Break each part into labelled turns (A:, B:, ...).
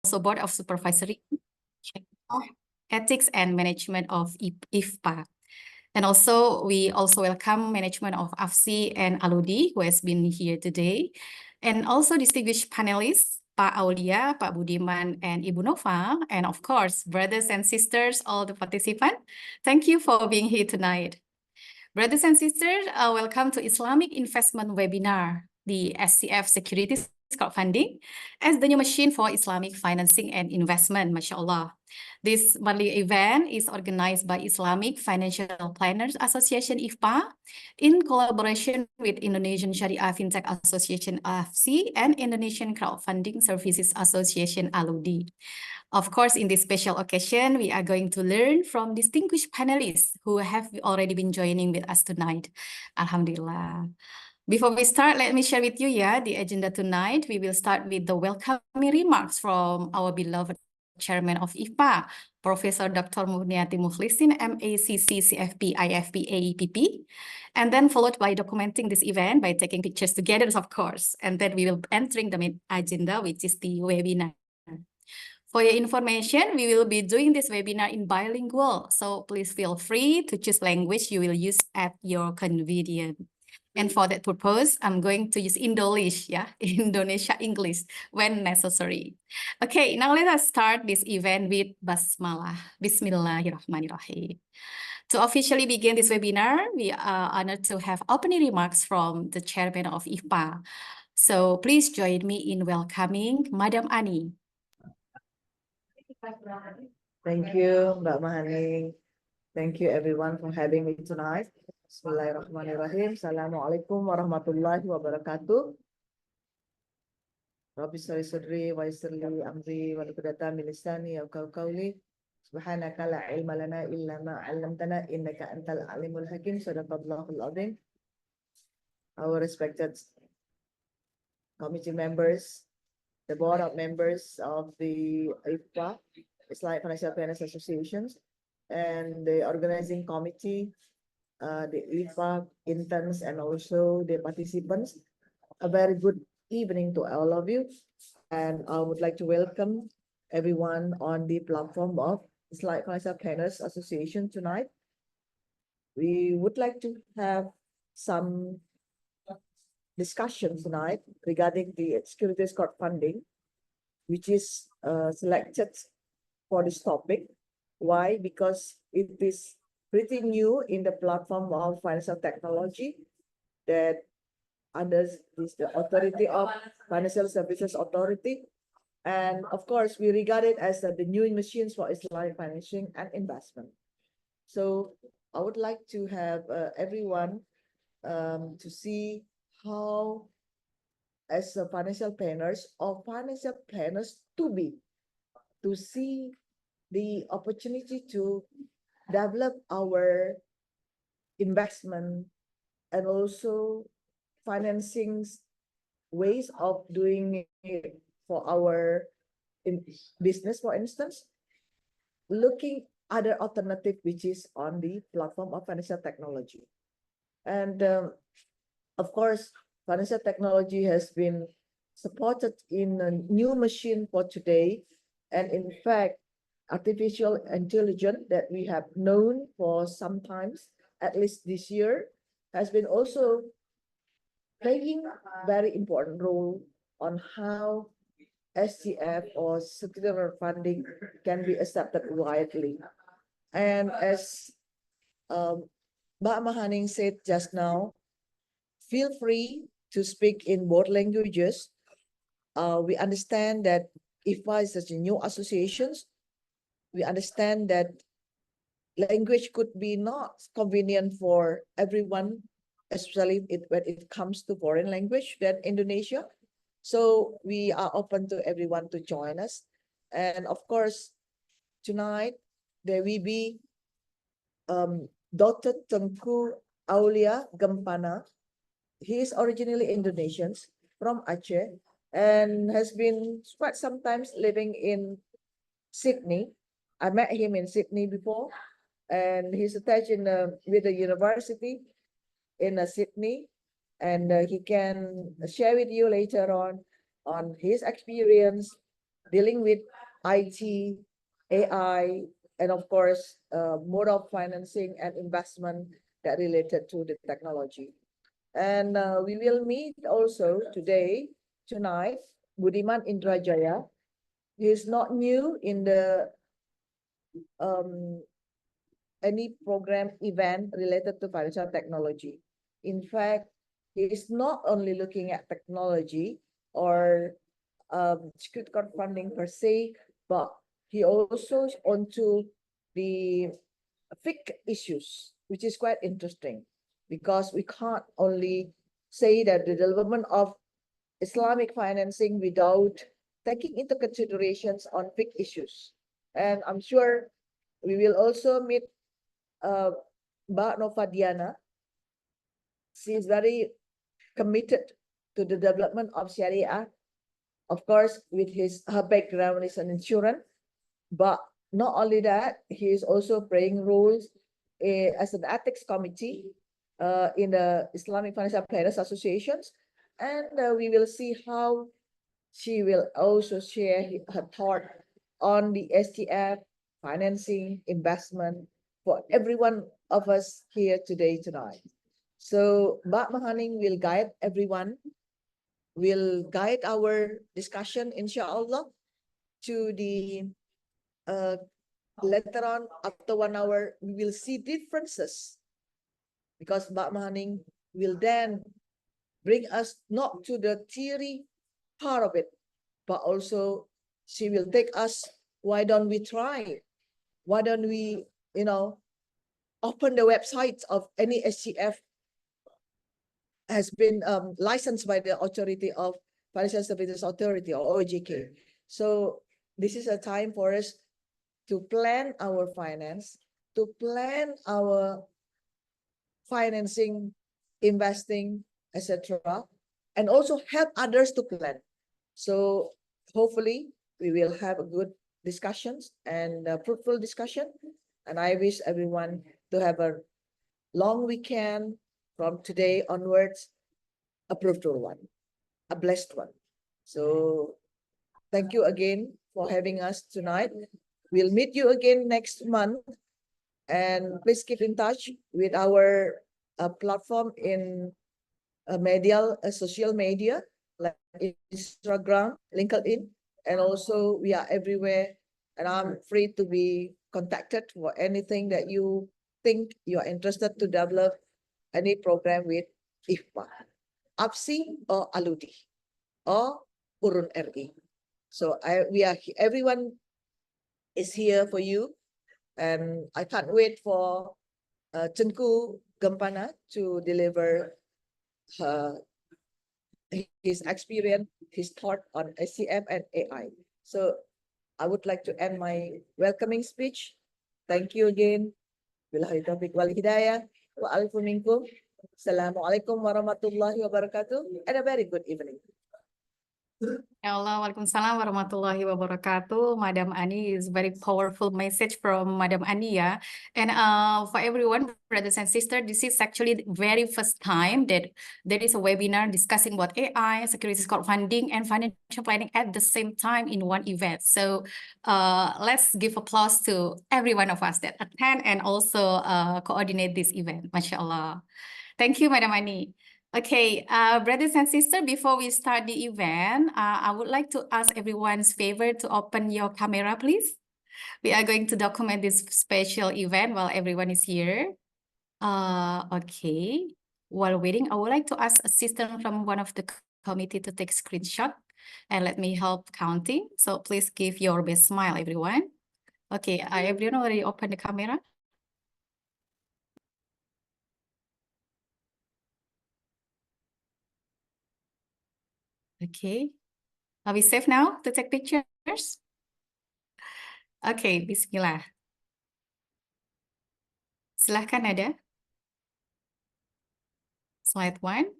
A: also Board of Supervisory, Ethics and Management of IFPA. And also, we also welcome management of AFSI and ALUDI, who has been here today. And also distinguished panelists, Pak Aulia, Pak Budiman, and Ibu Nova. And of course, brothers and sisters, all the participants, thank you for being here tonight. Brothers and sisters, welcome to Islamic Investment Webinar, the SCF Securities Crowdfunding, as the new machine for Islamic financing and investment, mashallah. This monthly event is organized by Islamic Financial Planners Association IFPA in collaboration with Indonesian Sharia Fintech Association AFSI and Indonesian Crowdfunding Services Association ALUDI. Of course, in this special occasion, we are going to learn from distinguished panelists who have already been joining with us tonight. Alhamdulillah. Before we start, let me share with you, the agenda tonight. We will start with the welcoming remarks from our beloved Chairman of IFPA, Professor Dr. Murniati Mukhlisin, MACC, CFP, IFPA, EPP, and then followed by documenting this event by taking pictures together, of course. And then we will be entering the main agenda, which is the webinar. For your information, we will be doing this webinar in bilingual, so please feel free to choose language you will use at your convenience. And for that purpose, I'm going to use Indolish, Indonesia English when necessary. Okay, now let us start this event with Basmalah. Bismillahirrahmanirrahim. To officially begin this webinar, we are honored to have opening remarks from the chairman of IFPA. So please join me in welcoming Madam Ani.
B: Thank you, Mbak Mahani. Thank you everyone for having me tonight. Bismillahirrahmanirrahim. Assalamualaikum warahmatullahi wabarakatuh. Rabbi shrah li sadri wa yassir li amri wa uqdatan min lisani yafqahu qawli. Subhanaka la ilma lana illa ma 'allamtana innaka antal alimul hakim. Shadaqallahul azim. Our respected committee members, the board of members of the IFPA, Islamic Financial Planners Associations, and the organizing committee, the IFPA interns, and also the participants. A very good evening to all of you. And I would like to welcome everyone on the platform of Islamic Financial Planners Association tonight. We would like to have some discussion tonight regarding the securities crowdfunding, which is selected for this topic. Why? Because it is pretty new in the platform of financial technology that under the authority of Financial Services Authority. And of course, we regard it as the new machines for Islamic financing and investment. So I would like to have everyone to see how, as a financial planners or financial planners to see the opportunity to develop our investment and also financing ways of doing it for our business, for instance, looking other alternative which is on the platform of financial technology. And of course, financial technology has been supported in a new machine for today. And in fact, artificial intelligence that we have known for some times, at least this year, has been also playing a very important role on how SCF or securities crowdfunding can be accepted widely. And as Mbak Mahaning said just now, feel free to speak in both languages. We understand that IFPA is such a new associations. We understand that language could be not convenient for everyone, especially when it comes to foreign language than Indonesia. So we are open to everyone to join us. And of course, tonight there will be Dr. Tengku Aulia Gempana. He is originally Indonesian from Aceh and has been quite sometimes living in Sydney. I met him in Sydney before, and he's attached with the university in Sydney, and he can share with you later on his experience dealing with IT, AI, and of course, mode of financing and investment that related to the technology. And we will meet also tonight, Budiman Indrajaya. He is not new in the any program event related to financial technology. In fact, he is not only looking at technology or security crowdfunding per se, but he also onto the FIC issues, which is quite interesting because we can't only say that the development of Islamic financing without taking into considerations on FIC issues. And I'm sure we will also meet Mbak Nova Diana. She is very committed to the development of Sharia. Of course, with her background is an insurance, but not only that, he is also playing roles as an ethics committee in the Islamic Financial Planners Associations, and we will see how she will also share her thought on the SCF financing investment for every one of us here tonight. So Mbak Mahaning will guide everyone, will guide our discussion, inshallah, to the later on after 1 hour, we will see differences because Mbak Mahaning will then bring us not to the theory part of it, but also she will take us, why don't we try? Why don't we, open the websites of any SCF has been licensed by the Authority of Financial Services Authority or AUG. So this is a time for us to plan our finance, to plan our financing, investing, etc., and also help others to plan. So hopefully we will have a good discussions and a fruitful discussion. And I wish everyone to have a long weekend from today onwards, a fruitful one, a blessed one. So thank you again for having us tonight. We'll meet you again next month. And please keep in touch with our platform in social media, like Instagram, LinkedIn, and also we are everywhere. And I'm free to be contacted for anything that you think you are interested to develop any program with IFPA, APSI, or ALUDI, or Urun RI. So everyone is here for you. And I can't wait for Tengku Gempana to deliver his experience, his thought on SCF and AI. So I would like to end my welcoming speech. Thank you again. Billahi taufiq wal hidayah. Wa'alaikum. Assalamualaikum warahmatullahi wabarakatuh. And a very good evening.
A: Allah, Waalaikumsalam warahmatullahi wabarakatuh. Madam Ani is very powerful message from Madam Ani, yeah. And for everyone, brothers and sisters, this is actually the very first time that there is a webinar discussing about AI, securities crowdfunding, and financial planning at the same time in one event. So let's give applause to every one of us that attend and also coordinate this event. MashaAllah. Thank you, Madam Ani. Okay, brothers and sisters, before we start the event, I would like to ask everyone's favor to open your camera, please. We are going to document this special event while everyone is here. Okay, while waiting, I would like to ask assistant from one of the committee to take screenshot and let me help counting. So please give your best smile, everyone. Okay, everyone already opened the camera? Okay, are we safe now to take pictures? Okay, bismillah. Silahkan ada. Slide 1.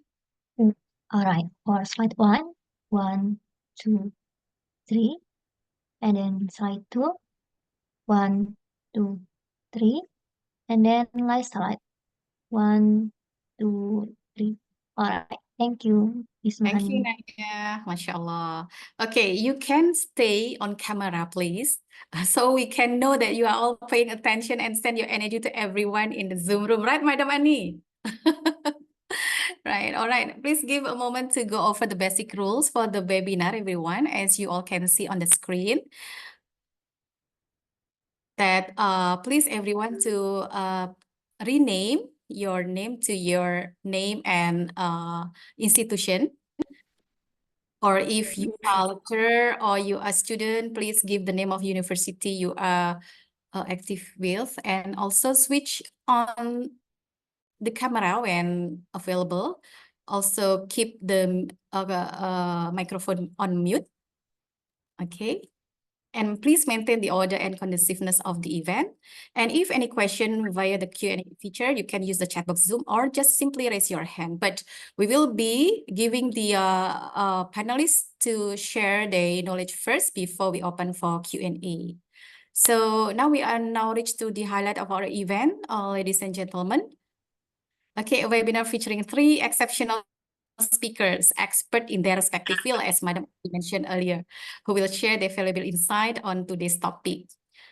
C: All right, for slide 1, 1, 2, 3, and then slide 2, 1, 2, 3, and then last slide, 1, 2, 3. All right, Thank you,
A: Thank you,
C: Ismahani.
A: Naya. MashaAllah. Okay, you can stay on camera, please, so we can know that you are all paying attention and send your energy to everyone in the Zoom room, right, Madam Ani? Right, all right. Please give a moment to go over the basic rules for the webinar, everyone, as you all can see on the screen. That please everyone to rename your name to your name and institution. Or if you are a lecturer or you are a student, please give the name of university you are active with, and also switch on the camera when available. Also keep the microphone on mute. Okay. And please maintain the order and conduciveness of the event. And if any question via the Q&A feature, you can use the chat box Zoom or just simply raise your hand. But we will be giving the panelists to share their knowledge first before we open for Q&A. So now we are reached to the highlight of our event, ladies and gentlemen. Okay, a webinar featuring 3 exceptional speakers, expert in their respective field, as Madam mentioned earlier, who will share their valuable insight on today's topic.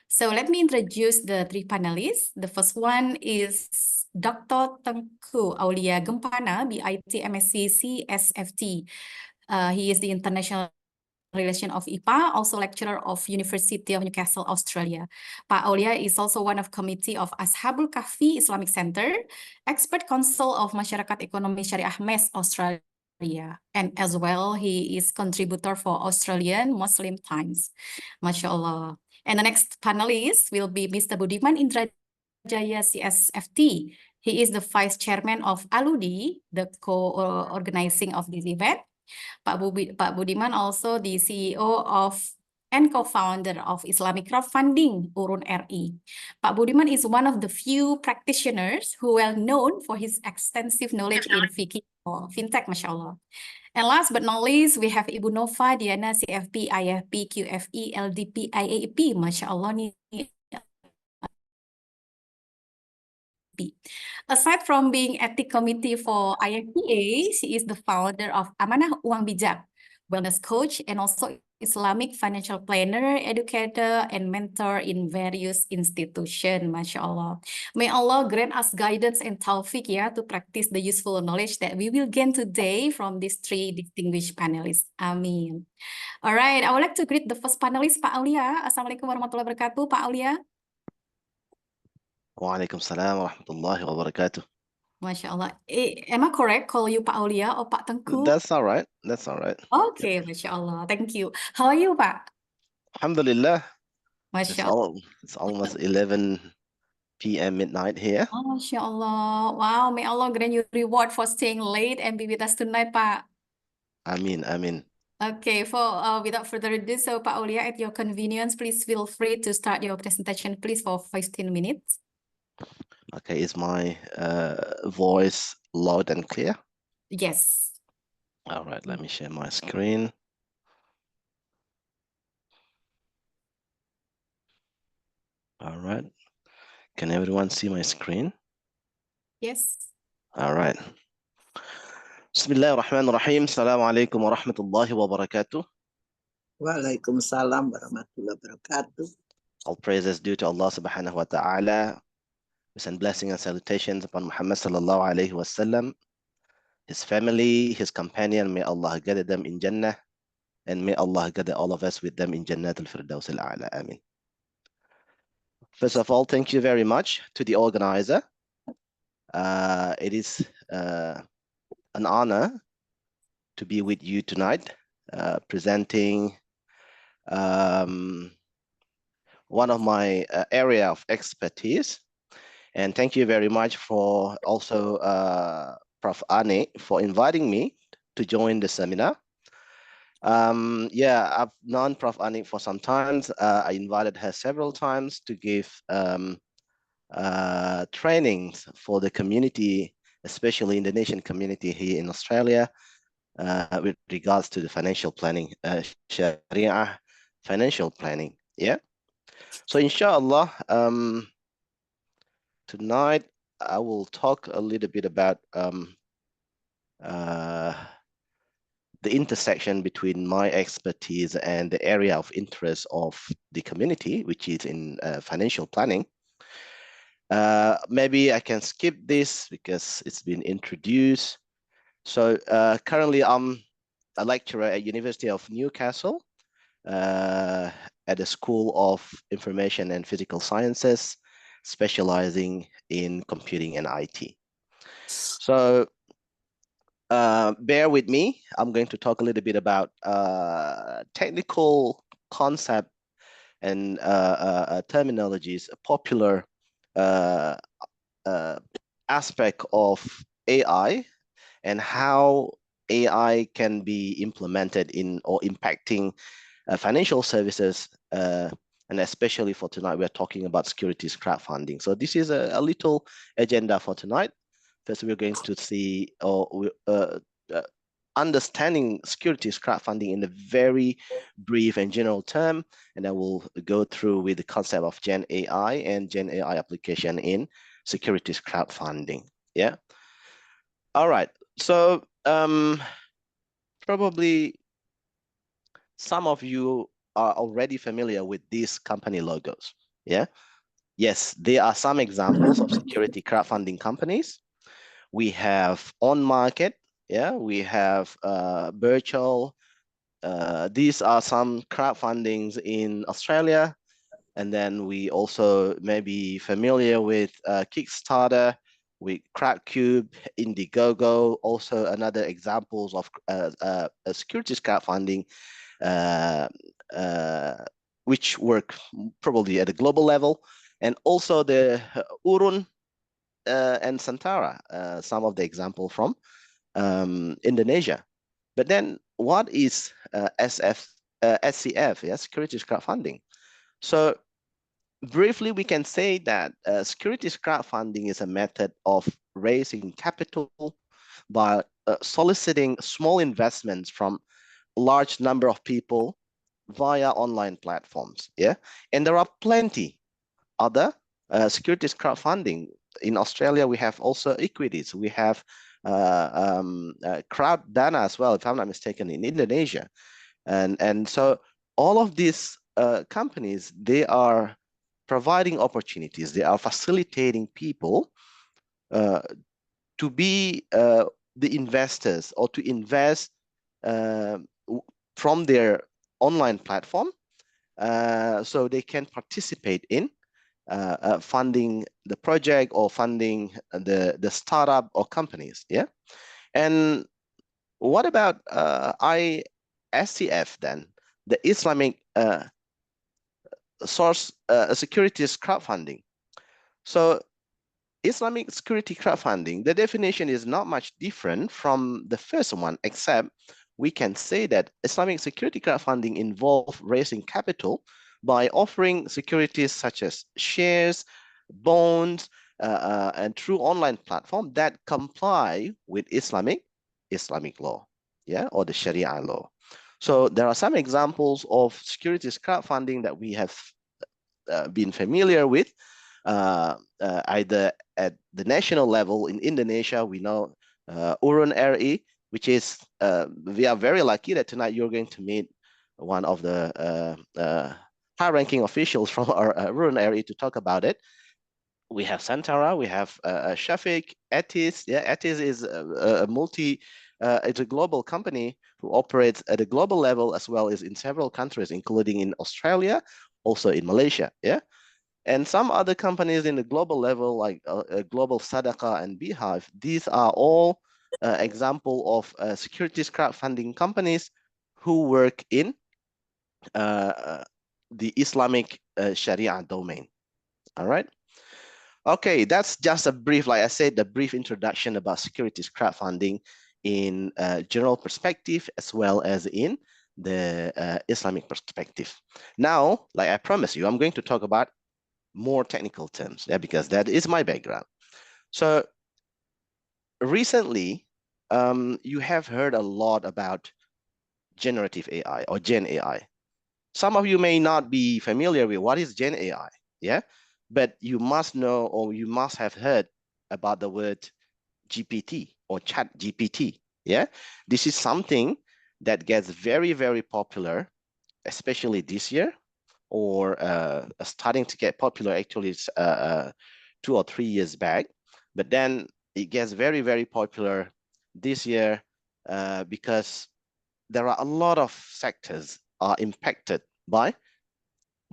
A: So let me introduce the 3 panelists. The first one is Dr. Tengku Aulia Gempana, BIT MSc CSFT. He is the International Relation of IPA, also lecturer of University of Newcastle, Australia. Pak Aulia is also one of committee of Ashabul Kahfi Islamic Center, expert council of Masyarakat Ekonomi Syariah MES Australia, and as well he is contributor for Australian Muslim Times. MashaAllah. And the next panelist will be Mr. Budiman Indrajaya CSFT. He is the vice chairman of ALUDI, the co-organizing of this event. Pak Budiman also the CEO of and co-founder of Islamic Crowdfunding, Urun RI. Pak Budiman is one of the few practitioners who well known for his extensive knowledge in Fintech, mashallah. And last but not least, we have Ibu Nova Diana, CFP, IFP, QFE, LDP, IAP, mashallah nih. Aside from being ethic committee for IFPA, she is the founder of Amanah Uang Bijak, wellness coach, and also Islamic financial planner, educator, and mentor in various institutions. MashaAllah. May Allah grant us guidance and taufiq to practice the useful knowledge that we will gain today from these 3 distinguished panelists. Amin. All right, I would like to greet the first panelist, Pak Aulia. Assalamualaikum warahmatullahi wabarakatuh, Pak Aulia.
D: Waalaikumsalam warahmatullahi wabarakatuh.
A: MashaAllah. Am I correct call you Pak Aulia or Pak Tengku?
D: That's all right. That's all right.
A: Okay, MashaAllah. Thank you. How are you, Pak?
D: Alhamdulillah.
A: MashaAllah.
D: It's almost 11 p.m. midnight here.
A: Oh, MashaAllah. Wow, may Allah grant you reward for staying late and be with us tonight, Pak.
D: Amin, amin.
A: Okay, without further ado, so Pak Aulia, at your convenience, please feel free to start your presentation, please, for 15 minutes.
D: Okay, is my voice loud and clear?
A: Yes.
D: All right, let me share my screen. All right. Can everyone see my screen?
A: Yes.
D: All right. Bismillahirrahmanirrahim. Assalamualaikum warahmatullahi wabarakatuh.
E: Waalaikumsalam warahmatullahi wabarakatuh.
D: All praises due to Allah subhanahu wa ta'ala. We send blessings and salutations upon Muhammad sallallahu alayhi wa sallam, his family, his companion. May Allah gather them in Jannah, and may Allah gather all of us with them in Jannat al-Firdaus al-A'la. Amin. First of all, thank you very much to the organizer. It is an honor to be with you tonight, presenting one of my area of expertise. And thank you very much for also Prof. Ani for inviting me to join the seminar. Yeah, I've known Prof. Ani for some time. I invited her several times to give trainings for the community, especially Indonesian community here in Australia, with regards to the financial planning, Sharia financial planning. Yeah. So inshallah, tonight I will talk a little bit about the intersection between my expertise and the area of interest of the community, which is in financial planning. Maybe I can skip this because it's been introduced. So currently I'm a lecturer at University of Newcastle at the School of Information and Physical Sciences, specializing in computing and IT. So bear with me. I'm going to talk a little bit about technical concept and terminologies, a popular aspect of AI and how AI can be implemented in or impacting financial services, and especially for tonight, we're talking about securities crowdfunding. So this is a little agenda for tonight. First, we're going to see understanding securities crowdfunding in a very brief and general term, and then we'll go through with the concept of Gen AI and Gen AI application in securities crowdfunding. Yeah. All right. So probably some of you are already familiar with these company logos. Yeah. Yes, there are some examples of security crowdfunding companies. We have on market. Yeah, we have virtual. These are some crowdfundings in Australia. And then we also may be familiar with Kickstarter, with Crowdcube, Indiegogo, also another examples of securities crowdfunding, which work probably at a global level. And also the Urun and Santara, some of the example from Indonesia. But then what is SCF, yeah, securities crowdfunding? So briefly, we can say that securities crowdfunding is a method of raising capital by soliciting small investments from a large number of people via online platforms. Yeah, and there are plenty other securities crowdfunding. In Australia, we have also equities. We have crowd dana as well, if I'm not mistaken, in Indonesia. And so all of these companies, they are providing opportunities. They are facilitating people to be the investors or to invest from their online platform, so they can participate in funding the project or funding the startup or companies. Yeah. And what about SCF then, the Islamic source securities crowdfunding? So Islamic security crowdfunding, the definition is not much different from the first one, except we can say that Islamic security crowdfunding involves raising capital by offering securities such as shares, bonds, and through online platform that comply with Islamic law, yeah, or the Sharia law. So there are some examples of securities crowdfunding that we have been familiar with, either at the national level. In Indonesia, we know Urun RI, which is, we are very lucky that tonight you're going to meet one of the high-ranking officials from our Urun RI to talk about it. We have Santara, we have Shafiq, Etis. Yeah, Etis is it's a global company who operates at a global level as well as in several countries, including in Australia, also in Malaysia. Yeah. And some other companies in the global level, like Global Sadaqah and Beehive, these are all example of securities crowdfunding companies who work in the Islamic Sharia domain. All right. Okay, that's just a brief, like I said, the brief introduction about securities crowdfunding in general perspective as well as in the Islamic perspective. Now, like I promised you, I'm going to talk about more technical terms, yeah, because that is my background. So recently, you have heard a lot about generative AI or Gen AI. Some of you may not be familiar with what is Gen AI, yeah, but you must know or you must have heard about the word GPT or Chat GPT, Yeah, this is something that gets very, very popular, especially this year, or starting to get popular actually 2 or 3 years back. But then it gets very, very popular this year because there are a lot of sectors are impacted by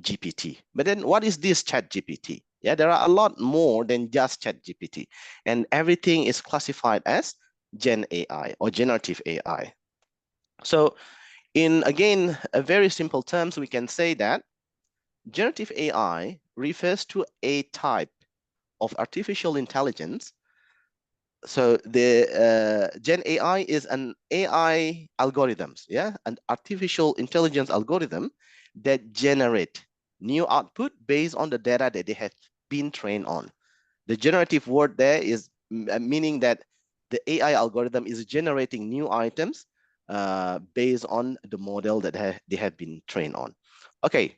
D: GPT. But then what is this Chat GPT? Yeah, there are a lot more than just Chat GPT, and everything is classified as Gen AI or generative AI. So in, again, a very simple terms, we can say that generative AI refers to a type of artificial intelligence. So the Gen AI is an AI algorithms, yeah, an artificial intelligence algorithm that generate new output based on the data that they have been trained on. The generative word there is meaning that the AI algorithm is generating new items based on the model that they have been trained on. Okay,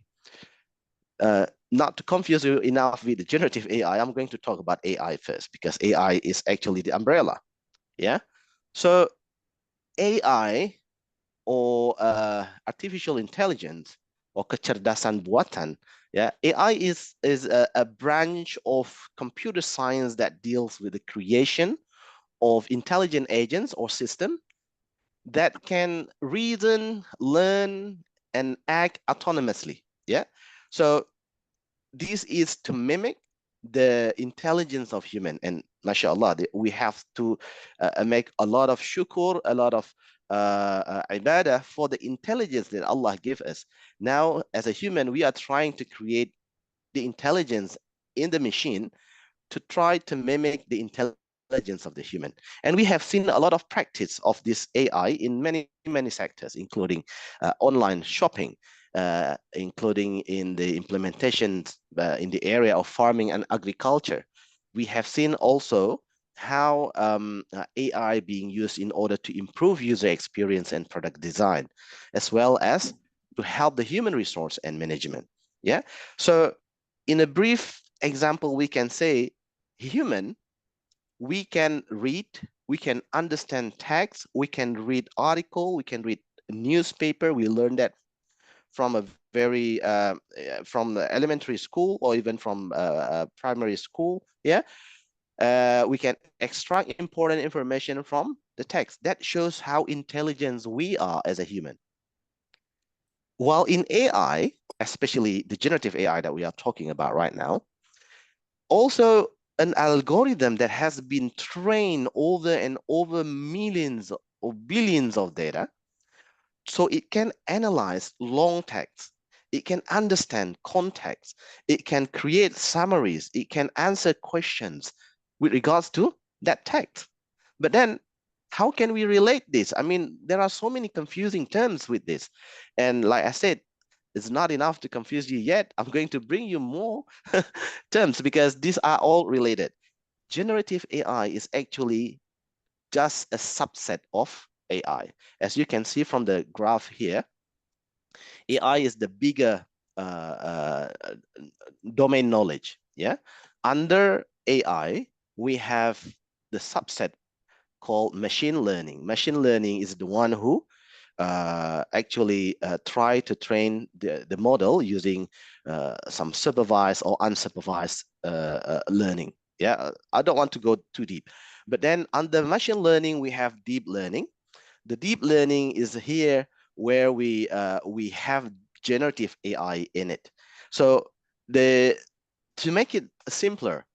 D: not to confuse you enough with the generative AI, I'm going to talk about AI first because AI is actually the umbrella. Yeah, so AI or artificial intelligence or kecerdasan buatan, yeah, AI is a branch of computer science that deals with the creation of intelligent agents or system that can reason, learn, and act autonomously. Yeah, so this is to mimic the intelligence of human, and mashallah, we have to make a lot of shukr, a lot of ibadah for the intelligence that Allah gives us. Now, as a human, we are trying to create the intelligence in the machine to try to mimic the intelligence of the human. And we have seen a lot of practice of this AI in many, many sectors, including online shopping, including in the implementation in the area of farming and agriculture. We have seen also how AI being used in order to improve user experience and product design, as well as to help the human resource and management. Yeah. So in a brief example, we can say human, we can read, we can understand text, we can read article, we can read newspaper. We learned that from a very from the elementary school or even from primary school. Yeah, we can extract important information from the text. That shows how intelligent we are as a human. While in AI, especially the generative AI that we are talking about right now, also an algorithm that has been trained over and over millions or billions of data, so it can analyze long text, it can understand context, it can create summaries, it can answer questions with regards to that text. But then how can we relate this? I mean, there are so many confusing terms with this. And like I said, it's not enough to confuse you yet. I'm going to bring you more terms because these are all related. Generative AI is actually just a subset of AI. As you can see from the graph here, AI is the bigger domain knowledge. Yeah. Under AI, we have the subset called machine learning. Machine learning is the one who actually try to train the model using some supervised or unsupervised learning. Yeah, I don't want to go too deep. But then under machine learning, we have deep learning. The deep learning is here where we have generative AI in it. So to make it simpler,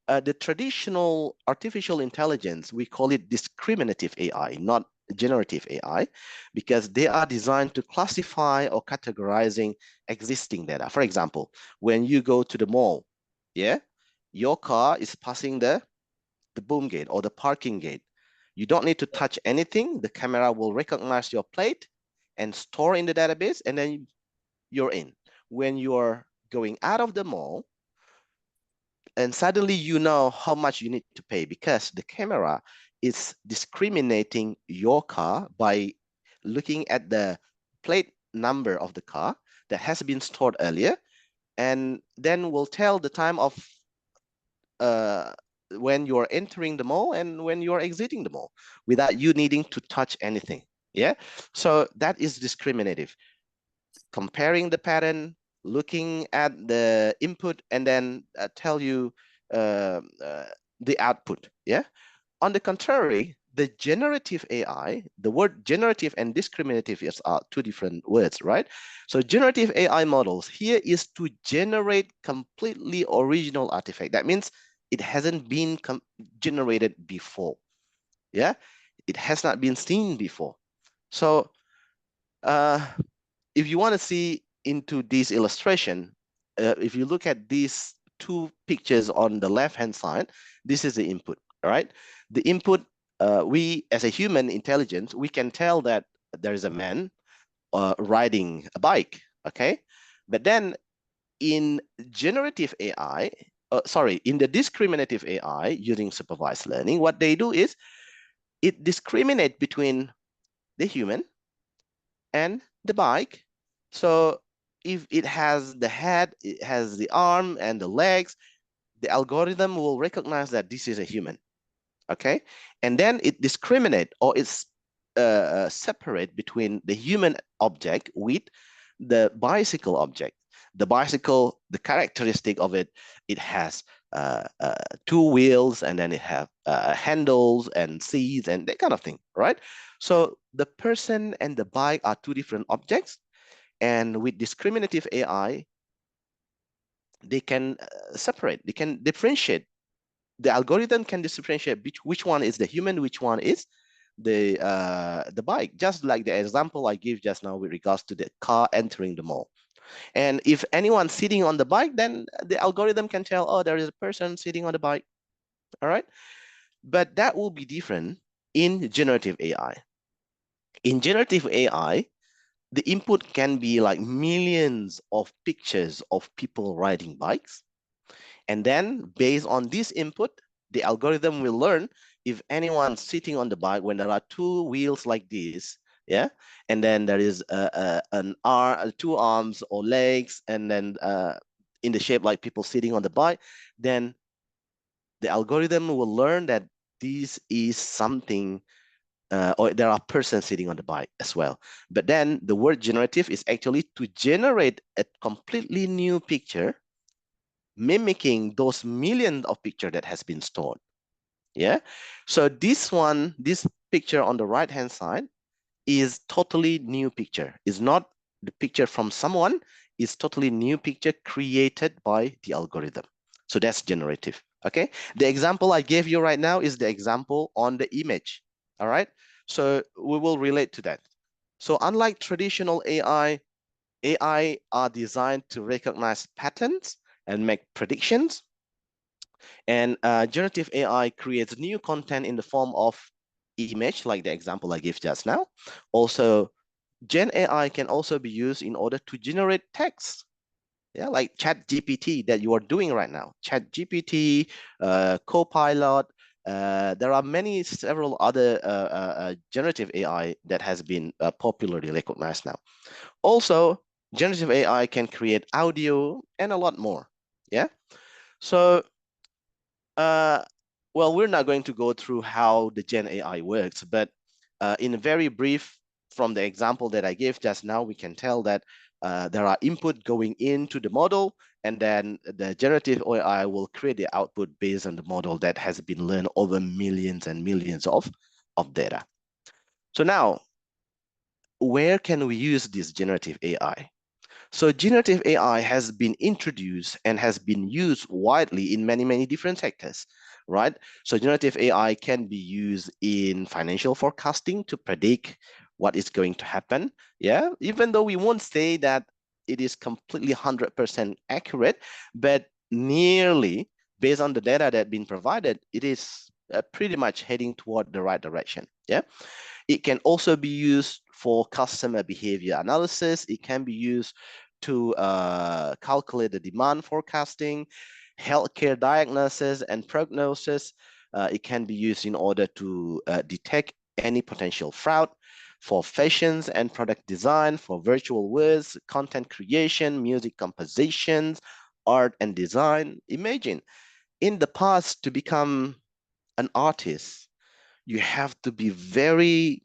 D: the traditional artificial intelligence, we call it discriminative AI, not generative AI, because they are designed to classify or categorizing existing data. For example, when you go to the mall, yeah, your car is passing the boom gate or the parking gate. You don't need to touch anything. The camera will recognize your plate and store in the database, and then you're in. When you're going out of the mall, and suddenly you know how much you need to pay because the camera is discriminating your car by looking at the plate number of the car that has been stored earlier, and then will tell the time of when you're entering the mall and when you're exiting the mall without you needing to touch anything. Yeah, so that is discriminative. Comparing the pattern, looking at the input, and then tell you the output. Yeah. On the contrary, the generative AI, the word generative and discriminative are two different words, right? So generative AI models here is to generate completely original artifact. That means it hasn't been generated before. Yeah, it has not been seen before. So if you want to see into this illustration, if you look at these two pictures on the left-hand side, this is the input, all right? The input, we as a human intelligence, we can tell that there is a man riding a bike, okay? But then in generative AI, in the discriminative AI using supervised learning, what they do is it discriminates between the human and the bike. So if it has the head, it has the arm and the legs, the algorithm will recognize that this is a human, okay? And then it discriminate, or it's separate between the human object with the bicycle object. The bicycle, the characteristic of it, it has two wheels, and then it have handles and seats and that kind of thing, right? So the person and the bike are two different objects, and with discriminative AI, they can separate, they can differentiate. The algorithm can differentiate which one is the human, which one is the bike, just like the example I gave just now with regards to the car entering the mall. And if anyone sitting on the bike, then the algorithm can tell, oh, there is a person sitting on the bike, all right? But that will be different in generative AI. In generative AI, the input can be like millions of pictures of people riding bikes. And then based on this input, the algorithm will learn if anyone sitting on the bike, when there are two wheels like this, yeah, and then there is an arm, two arms or legs, and then in the shape like people sitting on the bike, then the algorithm will learn that this is something, or there are persons sitting on the bike as well. But then the word generative is actually to generate a completely new picture, mimicking those millions of pictures that has been stored. Yeah. So this picture on the right-hand side is totally new picture. It's not the picture from someone, it's totally new picture created by the algorithm. So that's generative. Okay. The example I gave you right now is the example on the image. All right. So we will relate to that. So unlike traditional AI are designed to recognize patterns and make predictions. And generative AI creates new content in the form of image, like the example I gave just now. Also, Gen AI can also be used in order to generate text. Yeah, like ChatGPT that you are doing right now. ChatGPT, Copilot. There are several other generative AI that has been popularly recognized now. Also, generative AI can create audio and a lot more. Yeah. So, well, we're not going to go through how the Gen AI works, but in a very brief, from the example that I gave just now, we can tell that there are input going into the model, and then the generative AI will create the output based on the model that has been learned over millions and millions of data. So now, where can we use this generative AI? So generative AI has been introduced and has been used widely in many, many different sectors, right? So generative AI can be used in financial forecasting to predict what is going to happen. Yeah, even though we won't say that it is completely 100% accurate, but nearly, based on the data that has been provided, it is pretty much heading toward the right direction. Yeah. It can also be used for customer behavior analysis. It can be used to calculate the demand forecasting, healthcare diagnosis and prognosis. It can be used in order to detect any potential fraud, for fashions and product design, for virtual worlds, content creation, music compositions, art and design. Imagine in the past, to become an artist, you have to be very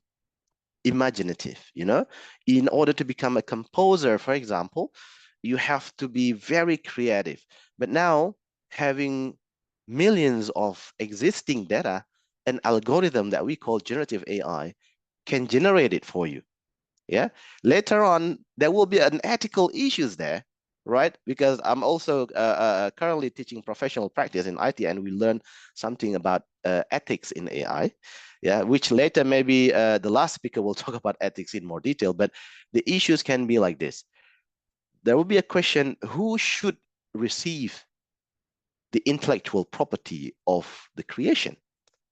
D: imaginative, in order to become a composer, for example, you have to be very creative. But now, having millions of existing data, an algorithm that we call generative AI can generate it for you. Yeah. Later on, there will be an ethical issues there, right? Because I'm also currently teaching professional practice in IT, and we learn something about ethics in AI. Yeah, which later maybe the last speaker will talk about ethics in more detail. But the issues can be like this. There will be a question: who should receive the intellectual property of the creation,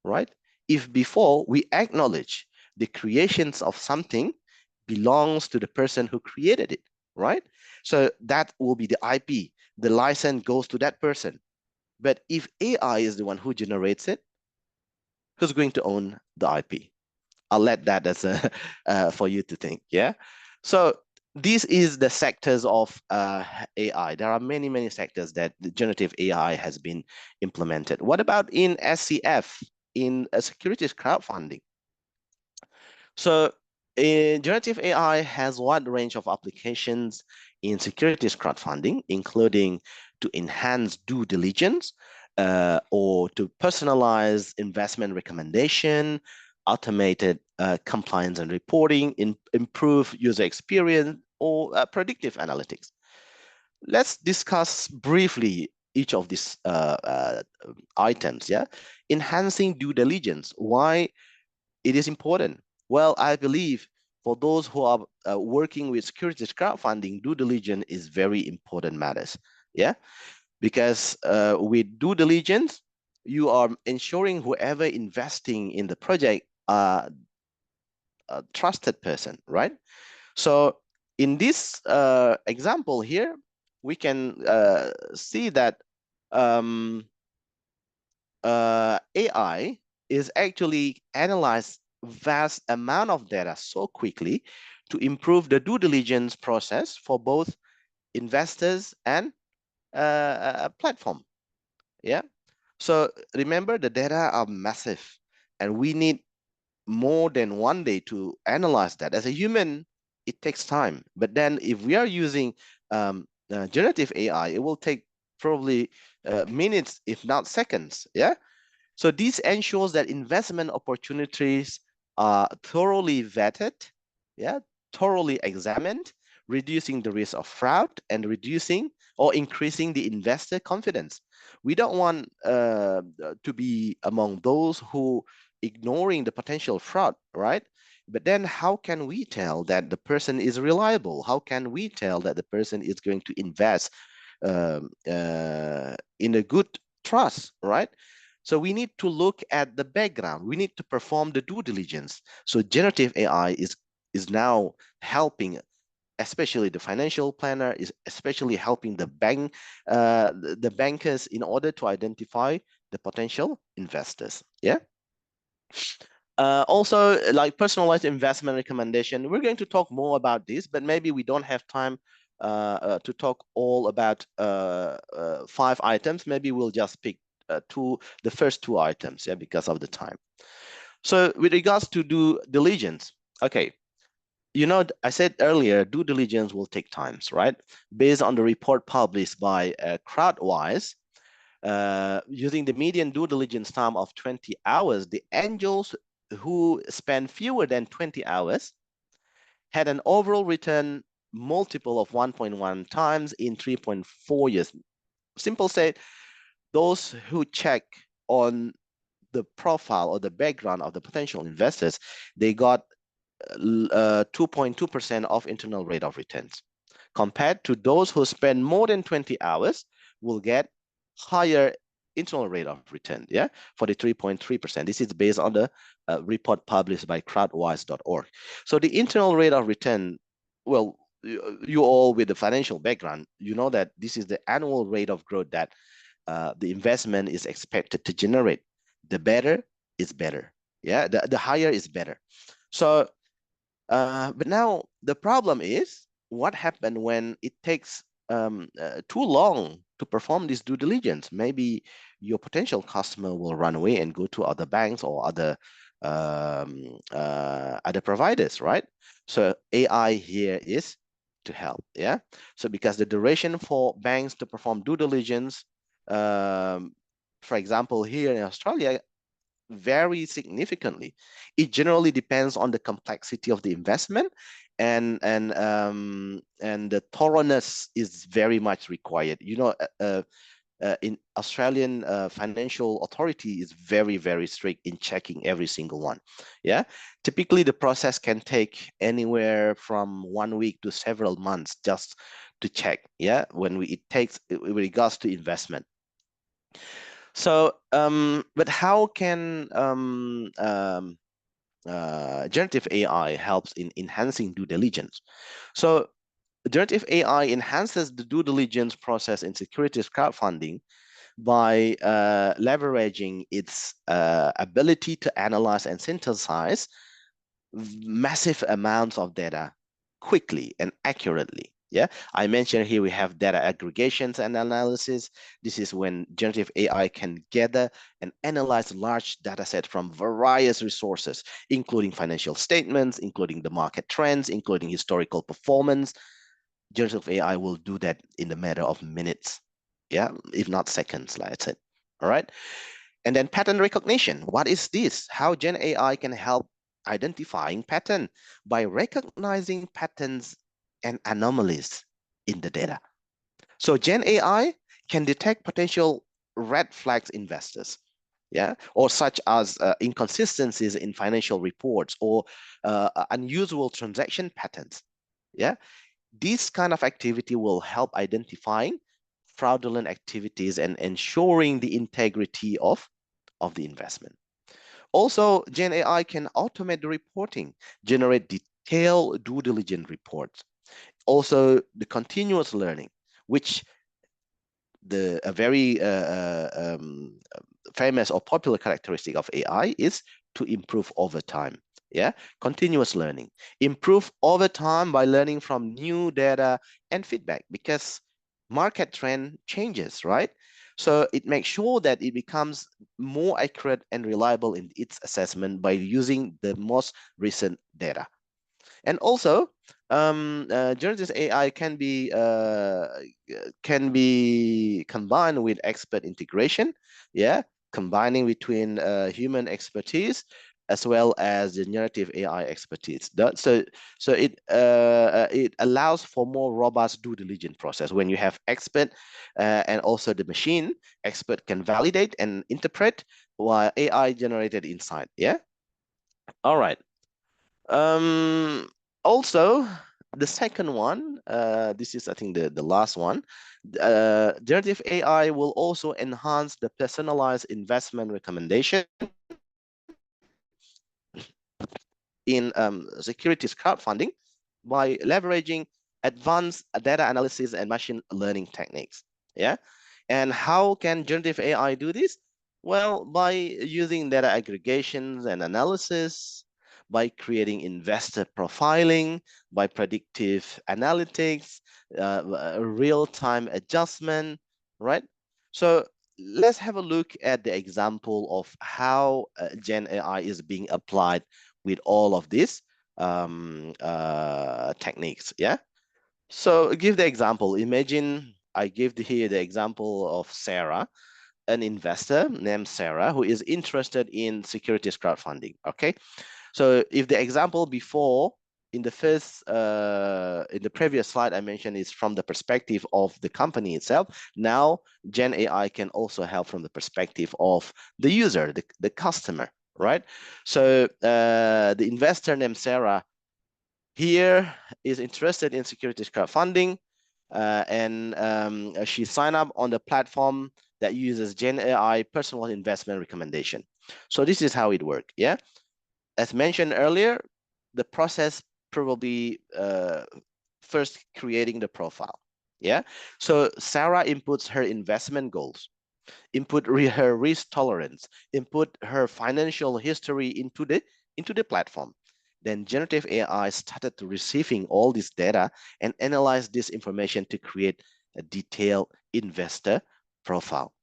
D: right? If before we acknowledge the creations of something belongs to the person who created it, right? So that will be the IP. The license goes to that person. But if AI is the one who generates it, who's going to own the IP? I'll let that as a for you to think. Yeah. So this is the sectors of AI. There are many, many sectors that the generative AI has been implemented. What about in SCF, in securities crowdfunding? So generative AI has a wide range of applications in securities crowdfunding, including to enhance due diligence or to personalize investment recommendation, automated compliance and reporting, improve user experience, or predictive analytics. Let's discuss briefly each of these items. Yeah, enhancing due diligence. Why it is important? Well, I believe for those who are working with securities crowdfunding, due diligence is very important matters. Yeah, because with due diligence, you are ensuring whoever investing in the project are a trusted person, right? So in this example here, we can see that AI is actually analyze vast amount of data so quickly to improve the due diligence process for both investors and a platform. Yeah. So remember, the data are massive, and we need more than one day to analyze that. As a human, it takes time. But then if we are using generative AI, it will take probably minutes, if not seconds. Yeah. So this ensures that investment opportunities are thoroughly vetted, yeah, thoroughly examined, reducing the risk of fraud and reducing or increasing the investor confidence. We don't want to be among those who ignoring the potential fraud, right? But then how can we tell that the person is reliable? How can we tell that the person is going to invest in a good trust, right? So we need to look at the background. We need to perform the due diligence. So generative AI is now helping, especially the financial planner, is especially helping the bankers in order to identify the potential investors. Yeah. Also, like personalized investment recommendation, we're going to talk more about this, but maybe we don't have time to talk all about 5 items. Maybe we'll just pick the first 2 items, yeah, because of the time. So with regards to due diligence, okay, I said earlier, due diligence will take times, right? Based on the report published by Crowdwise, using the median due diligence time of 20 hours, the angels who spend fewer than 20 hours had an overall return multiple of 1.1 times in 3.4 years. Simple said, those who check on the profile or the background of the potential investors, they got 2.2% of internal rate of returns, compared to those who spend more than 20 hours will get higher internal rate of return, yeah, 43.3%. This is based on the report published by crowdwise.org. So the internal rate of return, well, you all with the financial background, you know that this is the annual rate of growth that the investment is expected to generate. The better is better. Yeah, the higher is better. So, but now the problem is what happened when it takes too long to perform this due diligence. Maybe your potential customer will run away and go to other banks or other providers, right? So AI here is to help, yeah? So because the duration for banks to perform due diligence, for example, here in Australia, vary significantly. It generally depends on the complexity of the investment, and the thoroughness is very much required. You know, in Australian financial authority is very, very strict in checking every single one. Yeah, typically the process can take anywhere from 1 week to several months just to check. Yeah, it takes with regards to investment. So, but how can generative AI helps in enhancing due diligence? So, generative AI enhances the due diligence process in securities crowdfunding by leveraging its ability to analyze and synthesize massive amounts of data quickly and accurately. Yeah, I mentioned here we have data aggregations and analysis. This is when generative AI can gather and analyze large data sets from various resources, including financial statements, including the market trends, including historical performance. Generative AI will do that in the matter of minutes, yeah, if not seconds, like I said. All right. And then pattern recognition. What is this? How Gen AI can help identifying pattern by recognizing patterns and anomalies in the data. So Gen AI can detect potential red flags investors, yeah, or such as inconsistencies in financial reports or unusual transaction patterns. Yeah, this kind of activity will help identifying fraudulent activities and ensuring the integrity of the investment. Also, Gen AI can automate the reporting, generate detailed due diligence reports. Also, the continuous learning, which a very famous or popular characteristic of AI is to improve over time. Yeah, continuous learning, improve over time by learning from new data and feedback, because market trend changes, right? So it makes sure that it becomes more accurate and reliable in its assessment by using the most recent data. And also, generative AI can be combined with expert integration, yeah, combining between human expertise as well as the generative AI expertise. So it allows for more robust due diligence process when you have expert and also the machine expert can validate and interpret while AI generated insight. Yeah. All right. Also, the second one, this is, I think, the last one. Generative AI will also enhance the personalized investment recommendation in securities crowdfunding by leveraging advanced data analysis and machine learning techniques. Yeah. And how can generative AI do this? Well, by using data aggregations and analysis, by creating investor profiling, by predictive analytics, real-time adjustment, right? So let's have a look at the example of how Gen AI is being applied with all of these techniques, yeah? So give the example. Imagine I give here the example of Sarah, an investor named Sarah who is interested in securities crowdfunding, okay? So if the example before in the previous slide I mentioned is from the perspective of the company itself, now Gen AI can also help from the perspective of the user, the customer, right? So the investor named Sarah here is interested in securities crowdfunding, and she signed up on the platform that uses Gen AI personal investment recommendation. So this is how it works, yeah? As mentioned earlier, the process probably first creating the profile, yeah? So Sarah inputs her investment goals, input her risk tolerance, input her financial history into the platform. Then generative AI started to receiving all this data and analyze this information to create a detailed investor profile.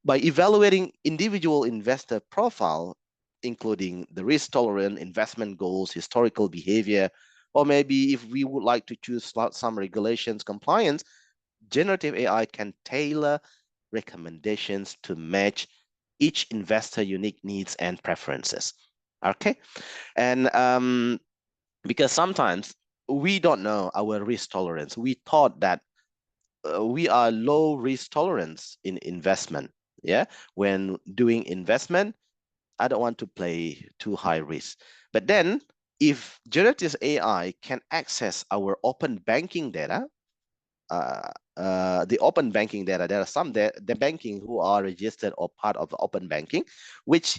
D: By evaluating individual investor profile, including the risk tolerance, investment goals, historical behavior, or maybe if we would like to choose some regulations compliance, generative AI can tailor recommendations to match each investor unique needs and preferences. Okay, and because sometimes we don't know our risk tolerance. We thought that we are low risk tolerance in investment. Yeah, when doing investment, I don't want to play too high risk. But then if generative AI can access our open banking data, the open banking data, there are some the banking who are registered or part of the open banking, which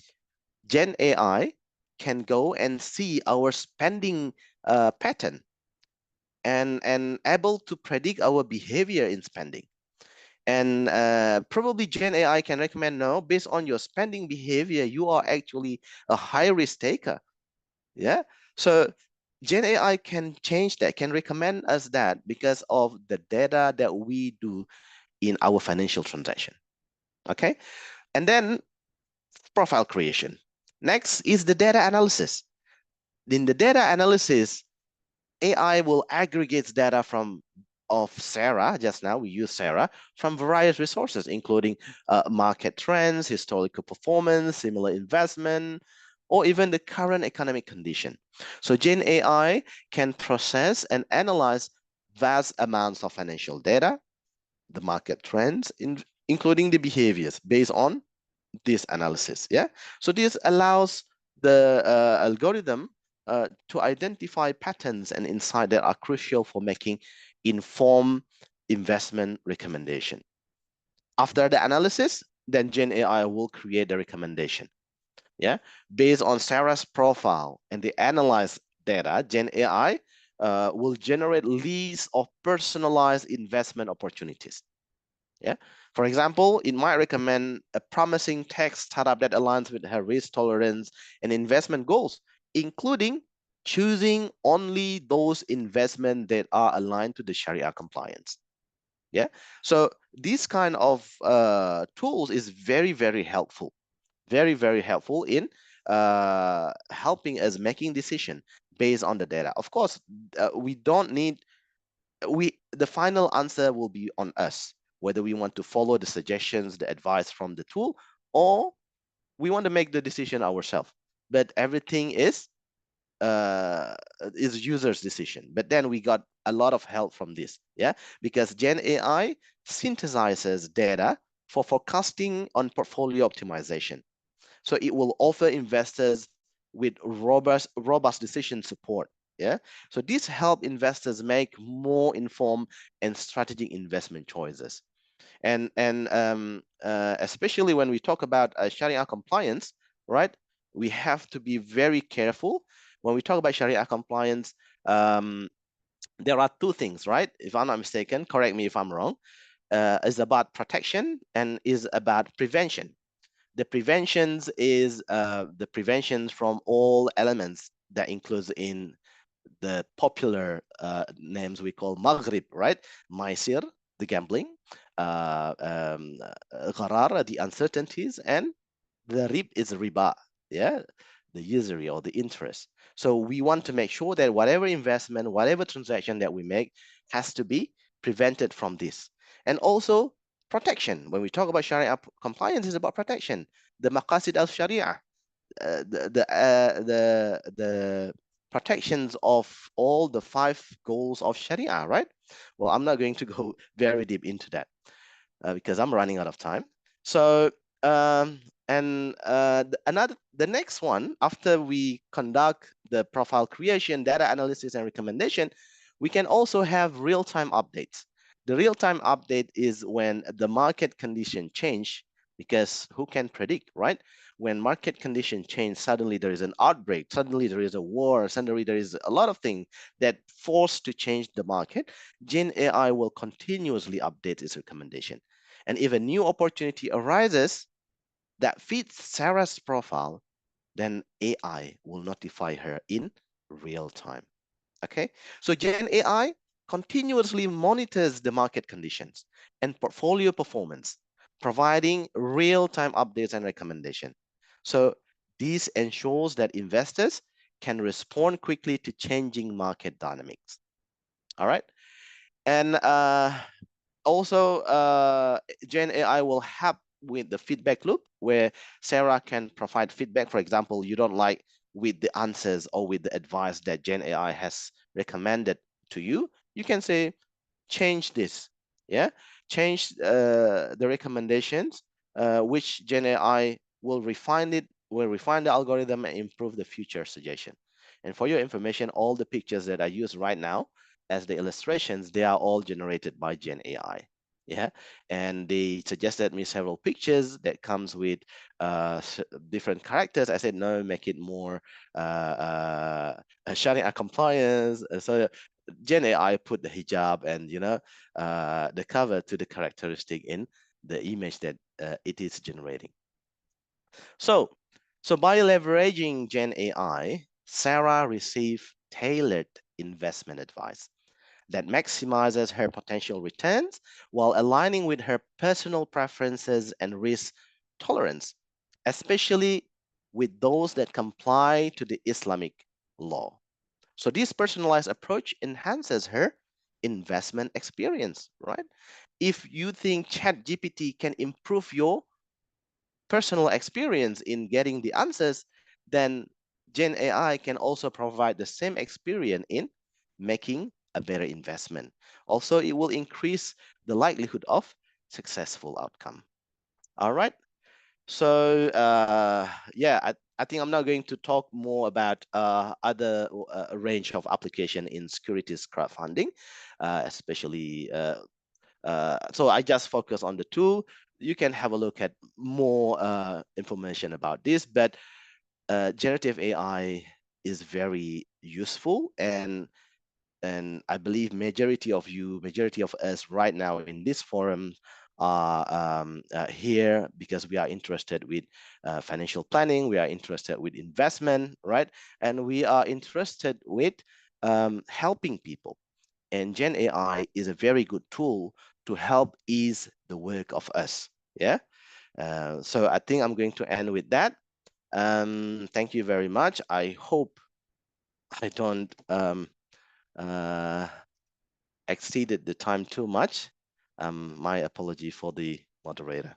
D: Gen AI can go and see our spending pattern and able to predict our behavior in spending. And probably Gen AI can recommend, no, based on your spending behavior, you are actually a high risk taker. Yeah. So Gen AI can change that, can recommend us that because of the data that we do in our financial transaction. Okay. And then profile creation. Next is the data analysis. In the data analysis, AI will aggregate data of Sarah, just now we use Sarah, from various resources, including market trends, historical performance, similar investment, or even the current economic condition. So Gen AI can process and analyze vast amounts of financial data, the market trends, including the behaviors based on this analysis. Yeah. So this allows the algorithm to identify patterns and insights that are crucial for making informed investment recommendation. After the analysis, then Gen AI will create the recommendation. Yeah, based on Sarah's profile and the analyzed data, Gen AI will generate lists of personalized investment opportunities. Yeah, for example, it might recommend a promising tech startup that aligns with her risk tolerance and investment goals, including choosing only those investments that are aligned to the Sharia compliance. Yeah, so this kind of tools is very, very helpful. Very, very helpful in helping us making decision based on the data. Of course, we don't need, the final answer will be on us, whether we want to follow the suggestions, the advice from the tool, or we want to make the decision ourselves. But everything is user's decision. But then we got a lot of help from this, yeah, because Gen AI synthesizes data for forecasting on portfolio optimization. So it will offer investors with robust decision support. Yeah. So this help investors make more informed and strategic investment choices. And especially when we talk about Sharia compliance, right? We have to be very careful when we talk about Sharia compliance. There are two things, right? If I'm not mistaken, correct me if I'm wrong. Is about protection and is about prevention. The preventions is the preventions from all elements that includes in the popular names we call Maghrib, right? Maisir, the gambling, Gharar, the uncertainties, and the Rib is riba, yeah, the usury or the interest. So we want to make sure that whatever investment, whatever transaction that we make has to be prevented from this. And also protection. When we talk about Sharia compliance, is about protection. The maqasid al-Sharia, the protections of all the 5 goals of Sharia, right? Well, I'm not going to go very deep into that because I'm running out of time. So the next one, after we conduct the profile creation, data analysis, and recommendation, we can also have real-time updates. The real-time update is when the market condition change, because who can predict, right? When market condition change, suddenly there is an outbreak, suddenly there is a war, suddenly there is a lot of things that force to change the market. Gen AI will continuously update its recommendation. And if a new opportunity arises that fits Sarah's profile, then AI will notify her in real time. Okay, so Gen AI continuously monitors the market conditions and portfolio performance, providing real-time updates and recommendations. So this ensures that investors can respond quickly to changing market dynamics. All right. And also, Gen AI will help with the feedback loop where Sarah can provide feedback. For example, you don't like with the answers or with the advice that Gen AI has recommended to you, you can say, change this, yeah, change the recommendations, which Gen AI will refine the algorithm and improve the future suggestion. And for your information, all the pictures that I use right now as the illustrations, they are all generated by Gen AI. Yeah, and they suggested me several pictures that comes with different characters. I said no, make it more Sharia compliance. So Gen AI put the hijab and the cover to the characteristic in the image that it is generating. So by leveraging Gen AI, Sarah received tailored investment advice that maximizes her potential returns while aligning with her personal preferences and risk tolerance, especially with those that comply to the Islamic law. So this personalized approach enhances her investment experience, right? If you think ChatGPT can improve your personal experience in getting the answers, then Gen AI can also provide the same experience in making a better investment. Also, it will increase the likelihood of successful outcome. All right. So yeah, I think I'm not going to talk more about other range of application in securities crowdfunding, especially. So I just focus on the two. You can have a look at more information about this, but generative AI is very useful, and I believe majority of us right now in this forum are here because we are interested with financial planning, we are interested with investment, right? And we are interested with helping people. And Gen AI is a very good tool to help ease the work of us. Yeah. So I think I'm going to end with that. Thank you very much. I hope I don't exceeded the time too much. My apology for the moderator.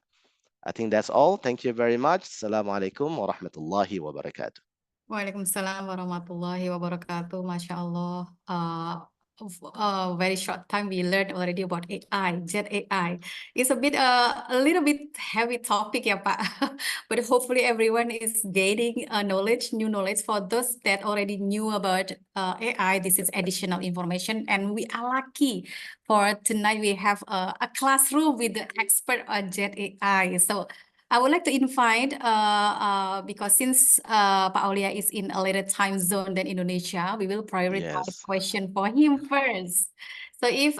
D: I think that's all. Thank you very much. Assalamu alaikum wa rahmatullahi wa barakatuh.
A: Waalaikumsalam warahmatullahi wabarakatuh. Masya Allah. Very short time we learned already about AI, Gen AI. It's a bit, a little bit heavy topic, ya Pak. But hopefully everyone is gaining new knowledge. For those that already knew about AI, this is additional information, and we are lucky for tonight. We have a classroom with the expert on Gen AI. So I would like to invite, because since Pak Aulia is in a later time zone than Indonesia, we will prioritize
D: Yes.
A: question for him first. So if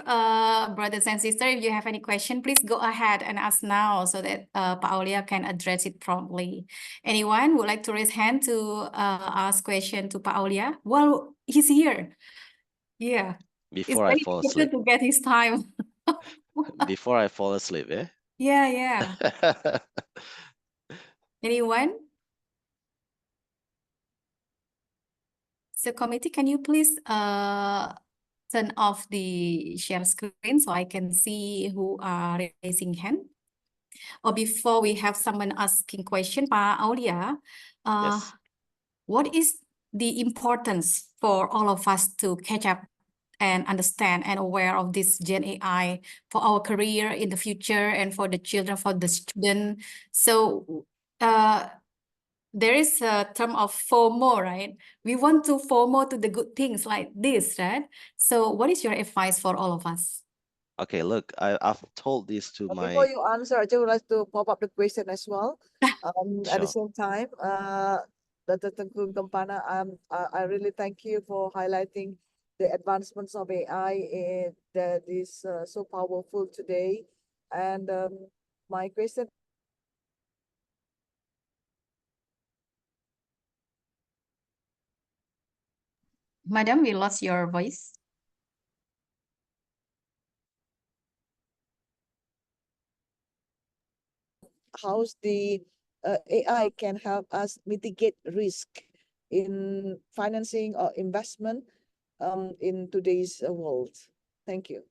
A: brothers and sisters, if you have any question, please go ahead and ask now so that Pak Aulia can address it promptly. Anyone would like to raise hand to ask question to Pak Aulia? Well, he's here. Yeah. It's
D: Before I
A: very
D: fall
A: difficult
D: asleep.
A: to get his time.
D: Before I fall asleep, eh?
A: Yeah. Anyone? So committee, can you please turn off the share screen so I can see who are raising hand? Or before we have someone asking question, Pak Aulia,
D: Yes.
A: what is the importance for all of us to catch up and understand and aware of this Gen AI for our career in the future and for the children, for the student? So there is a term of FOMO, right? We want to FOMO to the good things like this, right? So what is your advice for all of us?
D: Okay, look, I've told this to
B: Before
D: my
B: you answer, I just would like to pop up the question as well. At the
D: sure.
B: same time, Dr. Tengku Kempana, I really thank you for highlighting the advancements of AI that is so powerful today. And my question.
A: Madam, we lost your voice.
B: how's the AI can help us mitigate risk in financing or investment in today's world. Thank you.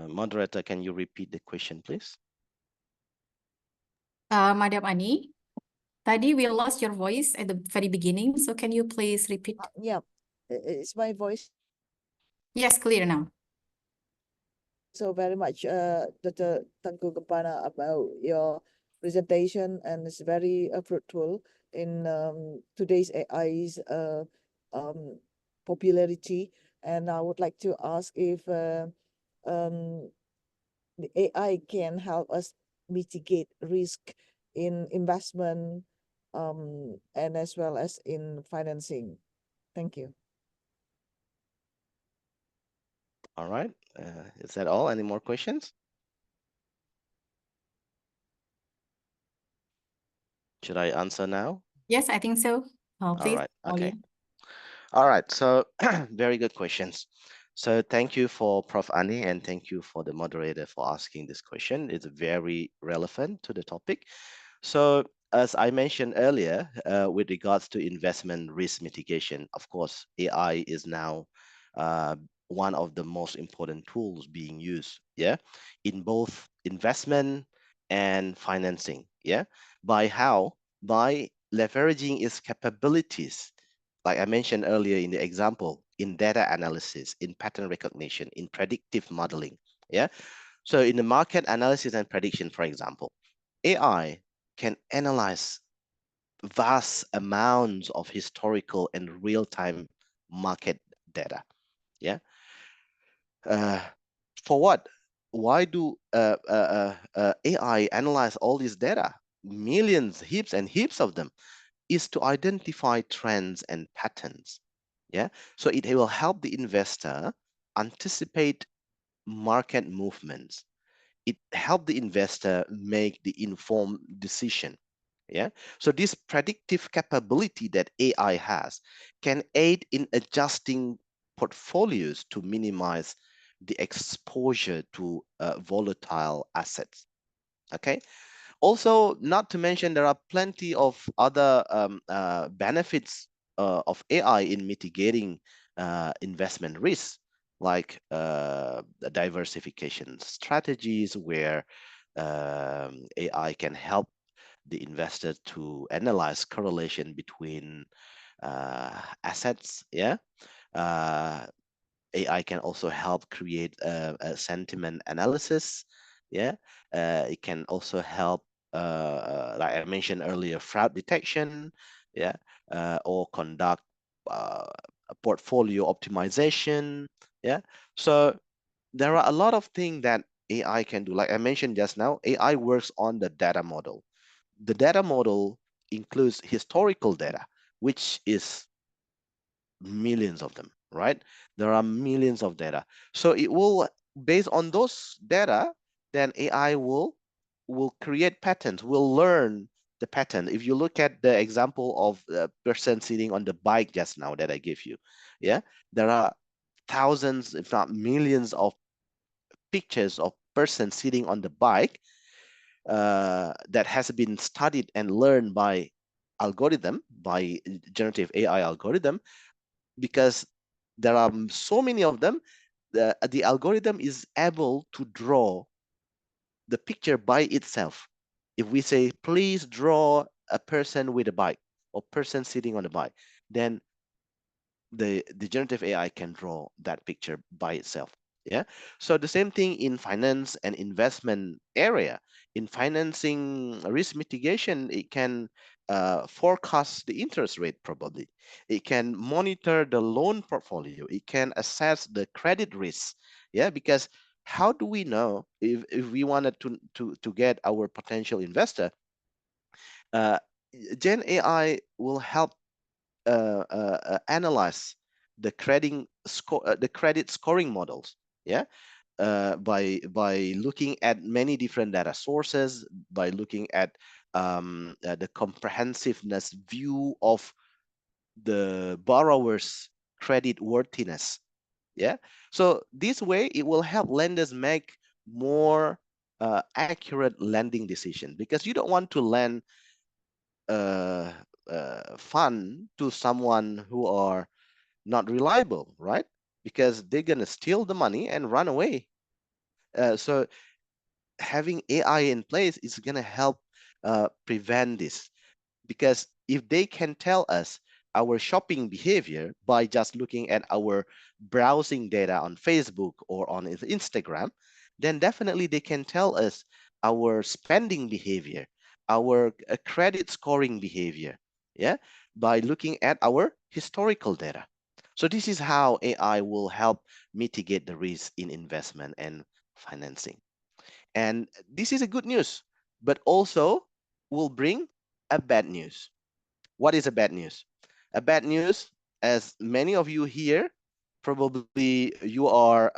D: Moderator, can you repeat the question, please?
A: Madam Ani, tadi we lost your voice at the very beginning, so can you please repeat?
B: Yeah, is my voice
A: Yes, clear now.
B: so very much, Dr. Tengku Kepana, about your presentation, and it's very fruitful in today's AI's popularity. And I would like to ask if the AI can help us mitigate risk in investment and as well as in financing. Thank you.
D: All right. Is that all? Any more questions? Should I answer now?
A: Yes, I think so.
D: All
A: Please,
D: right. Okay.
A: Aulia.
D: All right. So very good questions. So thank you for Prof. Ani, and thank you for the moderator for asking this question. It's very relevant to the topic. So as I mentioned earlier, with regards to investment risk mitigation, of course, AI is now one of the most important tools being used, yeah, in both investment and financing, yeah. By how? By leveraging its capabilities, like I mentioned earlier in the example, in data analysis, in pattern recognition, in predictive modeling, yeah. So in the market analysis and prediction, for example, AI can analyze vast amounts of historical and real-time market data. Yeah. For what? Why do AI analyze all this data? Millions, heaps and heaps of them, is to identify trends and patterns. Yeah. So it will help the investor anticipate market movements. It helps the investor make the informed decision. Yeah. So this predictive capability that AI has can aid in adjusting portfolios to minimize the exposure to volatile assets. Okay. Also, not to mention, there are plenty of other benefits of AI in mitigating investment risks, like the diversification strategies, where AI can help the investor to analyze correlation between assets. Yeah. AI can also help create a sentiment analysis. Yeah. It can also help, like I mentioned earlier, fraud detection. Yeah. Or conduct a portfolio optimization. Yeah. So there are a lot of things that AI can do. Like I mentioned just now, AI works on the data model. The data model includes historical data, which is millions of them, right? There are millions of data. So it will, based on those data, then AI will create patterns, will learn the pattern. If you look at the example of the person sitting on the bike just now that I gave you, yeah, there are thousands, if not millions, of pictures of person sitting on the bike that has been studied and learned by algorithm, by generative AI algorithm, because there are so many of them. The algorithm is able to draw the picture by itself. If we say, please draw a person with a bike or person sitting on a bike, then the generative AI can draw that picture by itself. Yeah. So the same thing in finance and investment area. In financing risk mitigation, it can forecast the interest rate probably. It can monitor the loan portfolio. It can assess the credit risk. Yeah, because how do we know if we wanted to get our potential investor? Gen AI will help analyze the credit scoring models. Yeah. By looking at many different data sources, by looking at the comprehensiveness view of the borrower's credit worthiness. Yeah. So this way it will help lenders make more accurate lending decision, because you don't want to lend fund to someone who are not reliable, right? Because they're gonna steal the money and run away. So having AI in place is gonna help prevent this, because if they can tell us our shopping behavior by just looking at our browsing data on Facebook or on Instagram, then definitely they can tell us our spending behavior, our credit scoring behavior, yeah, by looking at our historical data. So this is how AI will help mitigate the risk in investment and financing. And this is a good news, but also will bring a bad news. What is a bad news? A bad news, as many of you here, probably you are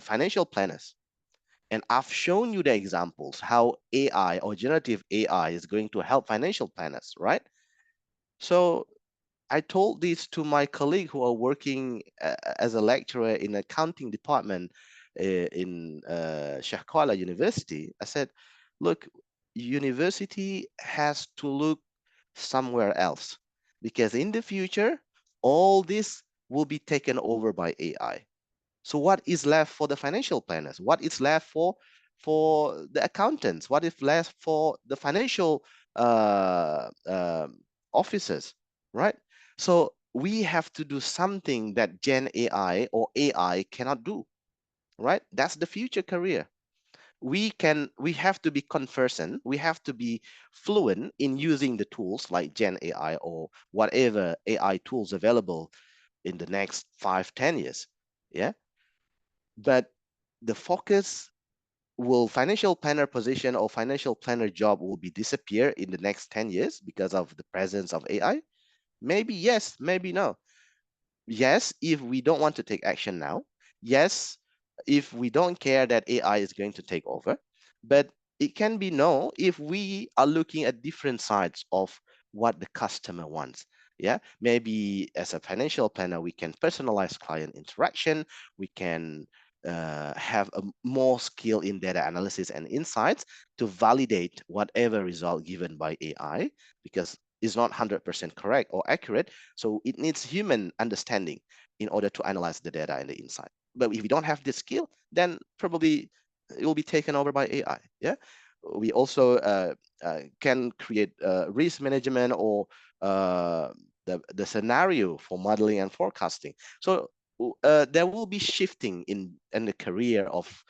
D: financial planners. And I've shown you the examples how AI or generative AI is going to help financial planners, right? So I told this to my colleague who are working as a lecturer in accounting department in Sheikh Kuala University. I said, look, university has to look somewhere else, because in the future, all this will be taken over by AI. So what is left for the financial planners? What is left for the accountants? What is left for the financial officers, right? So we have to do something that Gen AI or AI cannot do, right? That's the future career. We have to be conversant, we have to be fluent in using the tools like Gen AI or whatever AI tools available in the next 5-10 years. Yeah. But the focus, will financial planner position or financial planner job will be disappear in the next 10 years because of the presence of AI? Maybe yes, maybe no. Yes, if we don't want to take action now. Yes, if we don't care that AI is going to take over. But it can be no if we are looking at different sides of what the customer wants. Yeah, maybe as a financial planner, we can personalize client interaction. We can have a more skill in data analysis and insights to validate whatever result given by AI, because it's not 100% correct or accurate. So it needs human understanding in order to analyze the data and the insight. But if we don't have this skill, then probably it will be taken over by AI. Yeah. We also can create risk management or the scenario for modeling and forecasting. So there will be shifting in the career of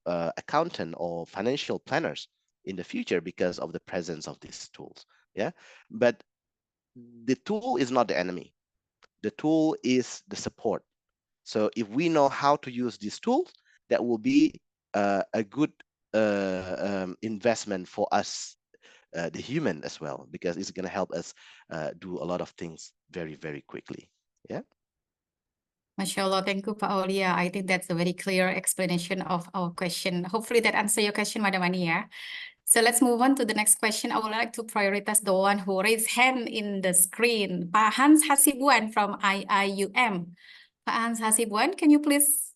D: accountant or financial planners in the future because of the presence of these tools. Yeah, but the tool is not the enemy. The tool is the support. So if we know how to use these tools, that will be a good investment for us, the human as well, because it's going to help us do a lot of things very, very quickly. Yeah.
A: Masya Allah, thank you, Pak Aulia. I think that's a very clear explanation of our question. Hopefully that answer your question, Madam Ania. So let's move on to the next question. I would like to prioritize the one who raised hand in the screen. Pak Hans Hasibuan from IIUM. Pak Hans Hasibuan, can you please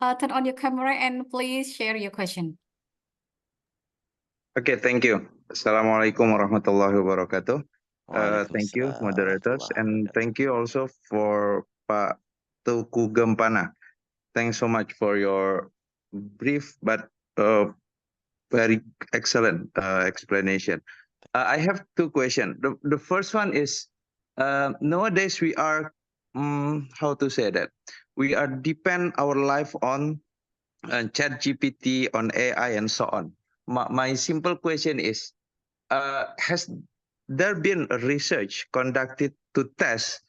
A: turn on your camera and please share your question?
F: Okay, thank you. Assalamualaikum warahmatullahi wabarakatuh. Thank you, moderators, and thank you also for Pak Tuku Gempana. Thanks so much for your brief but very excellent explanation. I have two questions. The first one is, nowadays we are, how to say that? We are depend our life on ChatGPT, on AI, and so on. My simple question is, has there been a research conducted to test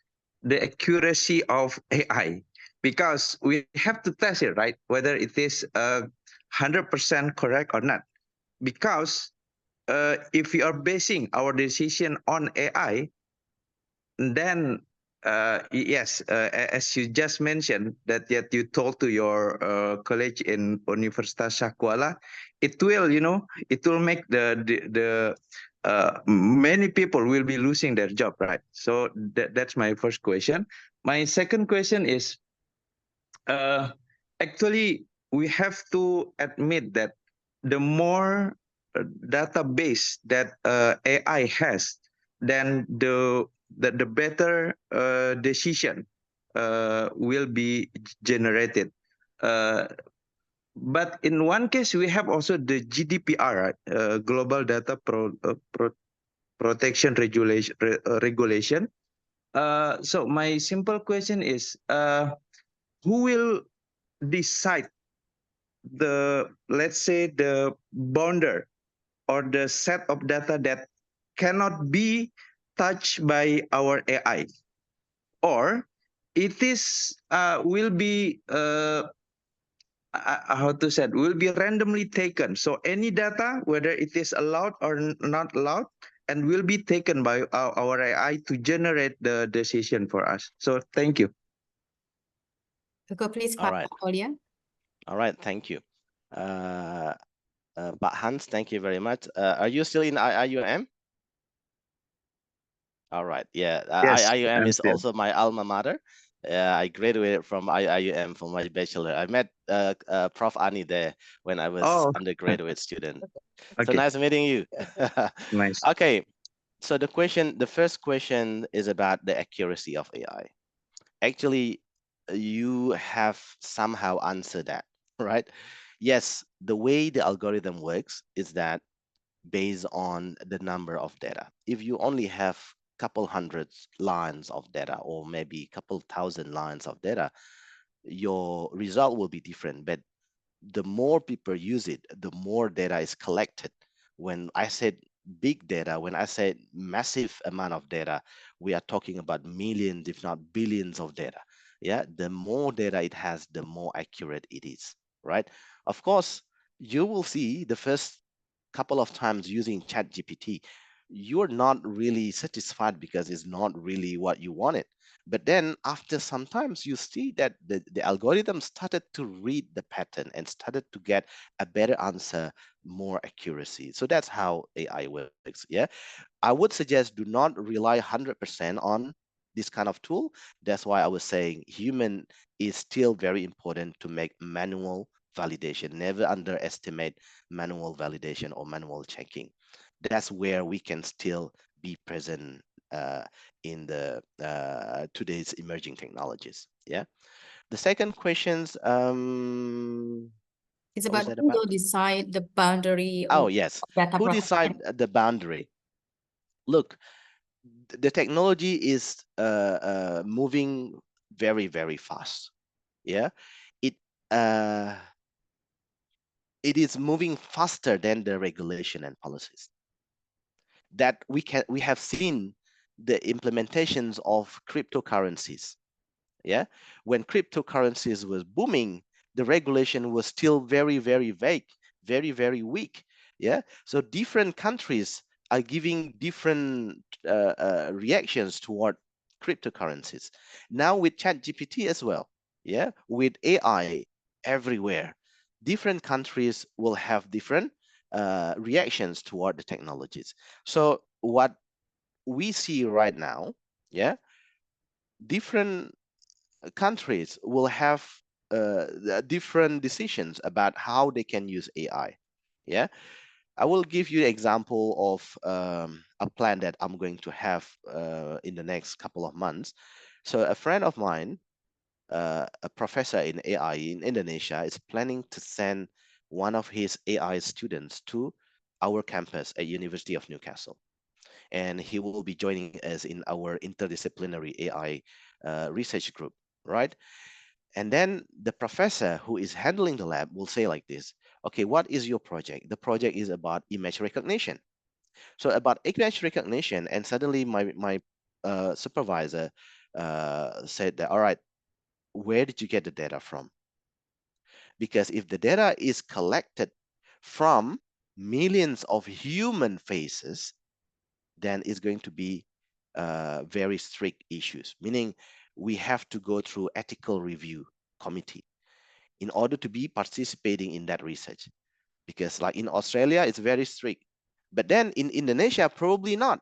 F: the accuracy of AI? Because we have to test it, right? Whether it is 100% correct or not. Because if we are basing our decision on AI, then yes, as you just mentioned, that yet you told to your college in Universitas Syariah Kuala, it will, it will make the many people will be losing their job, right? So that's my first question. My second question is, actually, we have to admit that the more database that AI has, then the better decision will be generated. But in one case, we have also the GDPR, right? Global Data Protection Regulation. So my simple question is, who will decide let's say the boundary or the set of data that cannot be touched by our AI, or it is will be how to say it, will be randomly taken. So any data, whether it is allowed or not allowed, and will be taken by our AI to generate the decision for us. So thank you.
A: Go please,
D: All
A: Pak
D: right.
A: Aulia.
D: All right. Thank you. Pak Hans, thank you very much. Are you still in IIUM? All right. Yeah.
F: Yes,
D: IIUM
F: I'm
D: is
F: still.
D: also my alma mater. I graduated from IIUM for my bachelor. I met Prof. Ani there when I was
F: Oh,
D: undergraduate student. So
F: okay,
D: nice meeting you.
F: nice.
D: Okay. So the first question is about the accuracy of AI. Actually, you have somehow answered that, right? Yes, the way the algorithm works is that based on the number of data. If you only have couple hundred lines of data or maybe couple thousand lines of data, your result will be different. But the more people use it, the more data is collected. When I said big data, when I said massive amount of data, we are talking about millions, if not billions of data. Yeah, the more data it has, the more accurate it is, right? Of course, you will see the first couple of times using ChatGPT, you're not really satisfied because it's not really what you wanted. But then after some times, you see that the algorithm started to read the pattern and started to get a better answer, more accuracy. So that's how AI works. Yeah, I would suggest do not rely 100% on this kind of tool. That's why I was saying human is still very important to make manual validation. Never underestimate manual validation or manual checking. That's where we can still be present in the today's emerging technologies. Yeah. The second questions.
A: It's
D: What was
A: about
D: that
A: who
D: about?
A: will decide the boundary
D: Oh
A: of
D: yes.
A: data
D: Who
A: protection.
D: decide the boundary? Look, the technology is moving very, very fast. Yeah, it uh, it is moving faster than the regulation and policies. That we have seen the implementations of cryptocurrencies. Yeah, when cryptocurrencies was booming, the regulation was still very, very vague, very, very weak. Yeah, so different countries are giving different reactions toward cryptocurrencies. Now with ChatGPT as well, yeah, with AI everywhere, different countries will have different reactions toward the technologies. So what we see right now, yeah, different countries will have different decisions about how they can use AI. Yeah, I will give you an example of a plan that I'm going to have in the next couple of months. So a friend of mine, a professor in AI in Indonesia, is planning to send one of his AI students to our campus at University of Newcastle. And he will be joining us in our interdisciplinary AI research group, right? And then the professor who is handling the lab will say like this, okay, what is your project? The project is about image recognition. So about image recognition, and suddenly my supervisor said that, all right, where did you get the data from? Because if the data is collected from millions of human faces, then it's going to be very strict issues, meaning we have to go through ethical review committee in order to be participating in that research. Because like in Australia, it's very strict. But then in Indonesia, probably not.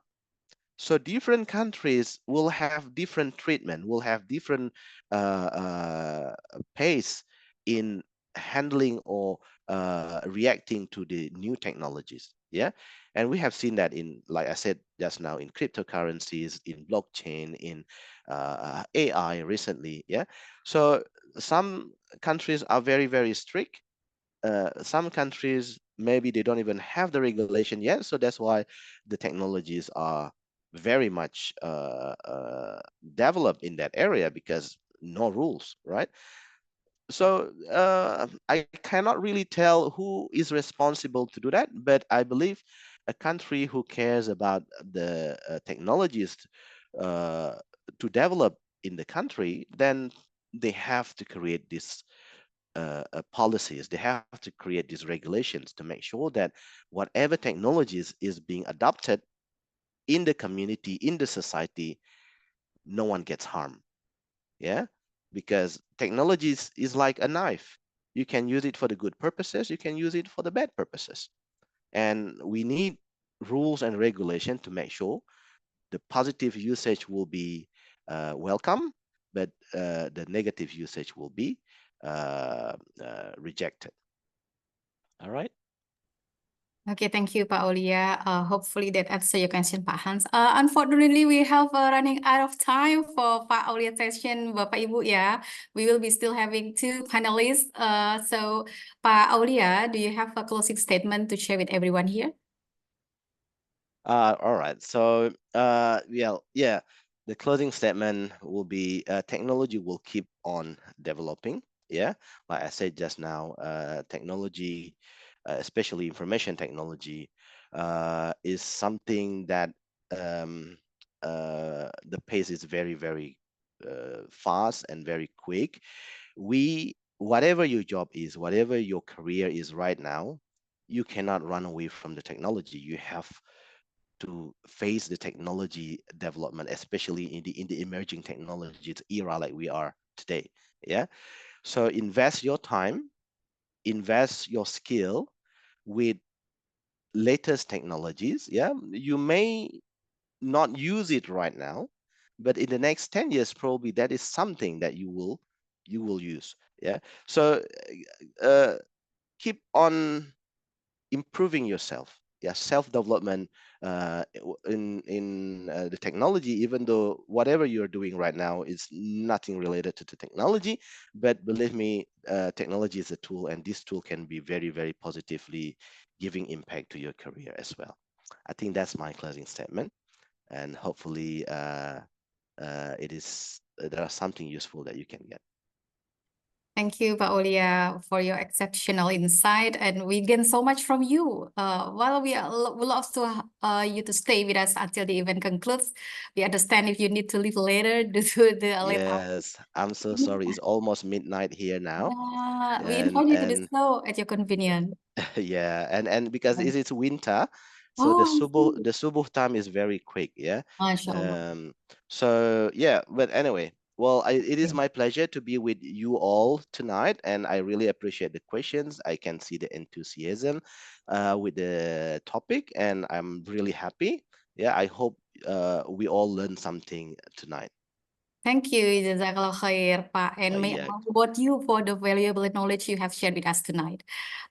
D: So different countries will have different treatment, will have different pace in handling or reacting to the new technologies. Yeah, and we have seen that in, like I said just now, in cryptocurrencies, in blockchain, in AI recently. Yeah, so some countries are very, very strict. Some countries, maybe they don't even have the regulation yet, so that's why the technologies are very much developed in that area, because no rules, right? So I cannot really tell who is responsible to do that, but I believe a country who cares about the technologies uh, to develop in the country, then they have to create these policies. They have to create these regulations to make sure that whatever technologies is being adopted in the community, in the society, no one gets harmed. Yeah, because technology is like a knife. You can use it for the good purposes, you can use it for the bad purposes, and we need rules and regulation to make sure the positive usage will be welcome, but the negative usage will be rejected. All right.
A: Okay, thank you, Pak Aulia. Hopefully that answer your question, Pak Hans. Unfortunately, we have running out of time for Pak Aulia session, Bapak Ibu ya. We will be still having two panelists. So, Pak Aulia, do you have a closing statement to share with everyone here?
D: All right. So, yeah, the closing statement will be technology will keep on developing. Yeah, like I said just now, technology, especially information technology, is something that the pace is very, very fast and very quick. Whatever your job is, whatever your career is right now, you cannot run away from the technology. You have to face the technology development, especially in the emerging technologies era like we are today. Yeah. So invest your time, invest your skill with latest technologies. Yeah. You may not use it right now, but in the next 10 years, probably that is something that you will use. Yeah. So keep on improving yourself. Yeah, self-development in the technology, even though whatever you're doing right now is nothing related to the technology, but believe me, technology is a tool, and this tool can be very, very positively giving impact to your career as well. I think that's my closing statement, and hopefully there are something useful that you can get.
A: Thank you, Pak Aulia, for your exceptional insight, and we gain so much from you. While we would love to you to stay with us until the event concludes, we understand if you need to leave later due to the late hour.
D: Yes, I'm so sorry. It's almost midnight here now,
A: We invite you to do
D: and
A: so at your convenience.
D: yeah, and because it's winter, so
A: Oh, I see.
D: the subuh time is very quick. Yeah.
A: Masya Allah.
D: So yeah, but anyway, well, it is
A: Yeah.
D: my pleasure to be with you all tonight, and I really appreciate the questions. I can see the enthusiasm with the topic, and I'm really happy. Yeah, I hope we all learn something tonight.
A: Thank you, Jazakallah khair, Pak. And may
D: Yeah,
A: Allah reward you for the valuable knowledge you have shared with us tonight.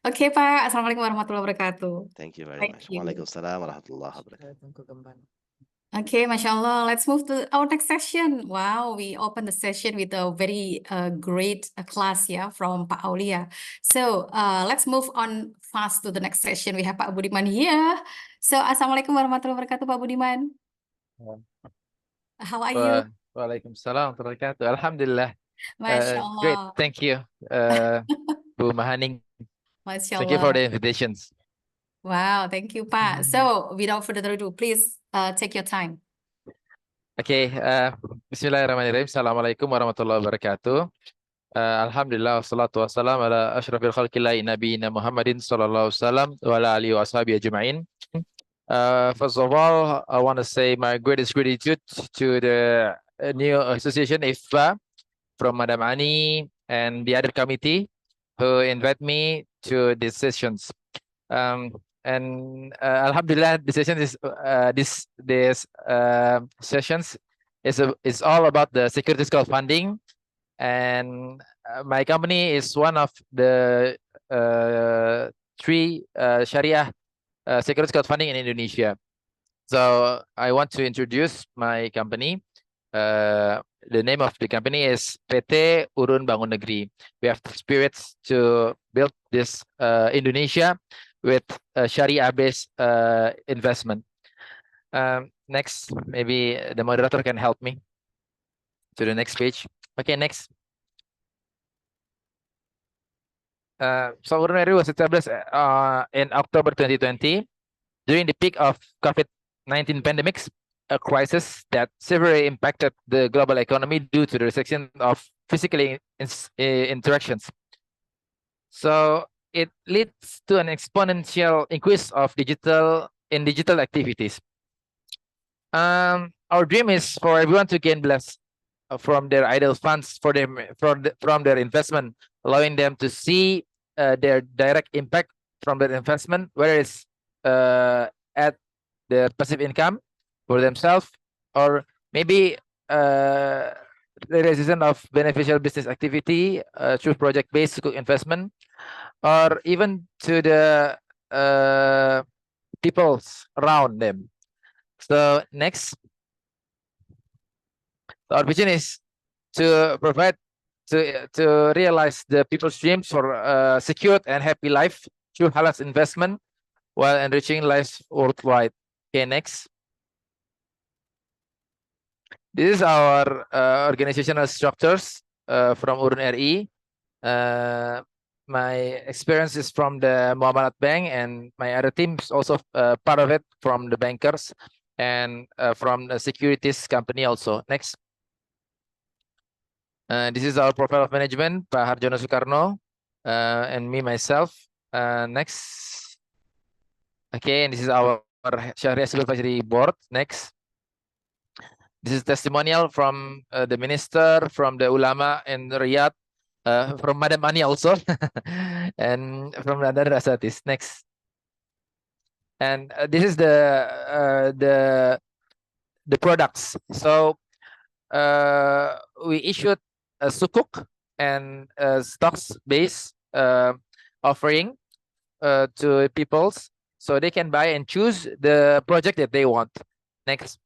A: Okay, Pak. Assalamualaikum warahmatullahi wabarakatuh.
D: thank you very
A: Thank
D: much.
A: you.
D: Waalaikumsalam warahmatullahi wabarakatuh.
B: Assalamualaikum Kugempana.
A: Okay, Masya Allah. Let's move to our next session. Wow, we open the session with a very great class, yeah, from Pak Aulia. So let's move on fast to the next session. We have Pak Budiman here. So Assalamualaikum warahmatullahi wabarakatuh, Pak Budiman. How are you?
G: Waalaikumsalam warahmatullahi wabarakatuh. Alhamdulillah.
A: Masya
G: Great.
A: Allah.
G: Thank you, Bu Mahaning.
A: Masya
G: Thank you for
A: Allah.
G: the invitations.
A: Wow, thank you, Pak. So without further ado, please take your time.
G: Okay. Bismillahirrahmanirrahim. Assalamualaikum warahmatullahi wabarakatuh. Alhamdulillah wassalatu wassalam ala asyrafil khalqillahi nabiyina Muhammadin sallallahu alaihi wasallam wa ala alihi wa ashabihi ajma'in. First of all, I want to say my greatest gratitude to the new association IFPA from Madam Ani and the other committee who invite me to these sessions. Alhamdulillah, the session is sessions is all about the securities crowdfunding and my company is one of the 3 Sharia securities crowdfunding in Indonesia. So I want to introduce my company. The name of the company is PT Urun Bangun Negeri. We have the spirits to build this Indonesia with a Sharia-based investment. Next, maybe the moderator can help me to the next page. Okay, next. So Urun RI was established in October 2020 during the peak of COVID-19 pandemics, a crisis that severely impacted the global economy due to the restriction of physical interactions. So it leads to an exponential increase of digital activities. Our dream is for everyone to gain blessed from their idle funds from their investment, allowing them to see their direct impact from their investment, whether it's at their passive income for themselves, or maybe the realization of beneficial business activity through project-based investment, or even to the people around them. So next, our vision is to provide to realize the people's dreams for a secure and happy life through halal investment while enriching lives worldwide. Okay, next. This is our organizational structures from Urun RI. My experience is from the Muamalat Bank, and my other team is also part of it from the bankers and from the securities company also. Next. This is our profile of management, Pak Harjono Soekarno, and me, myself. Next. Okay, and this is our Sharia Supervisory Board. Next. This is testimonial from the minister, from the ulama in Riyadh, from Madam Ani also, and from other Asatis. Next. And this is the products. So we issued a sukuk and stocks based offering to peoples, so they can buy and choose the project that they want. Next.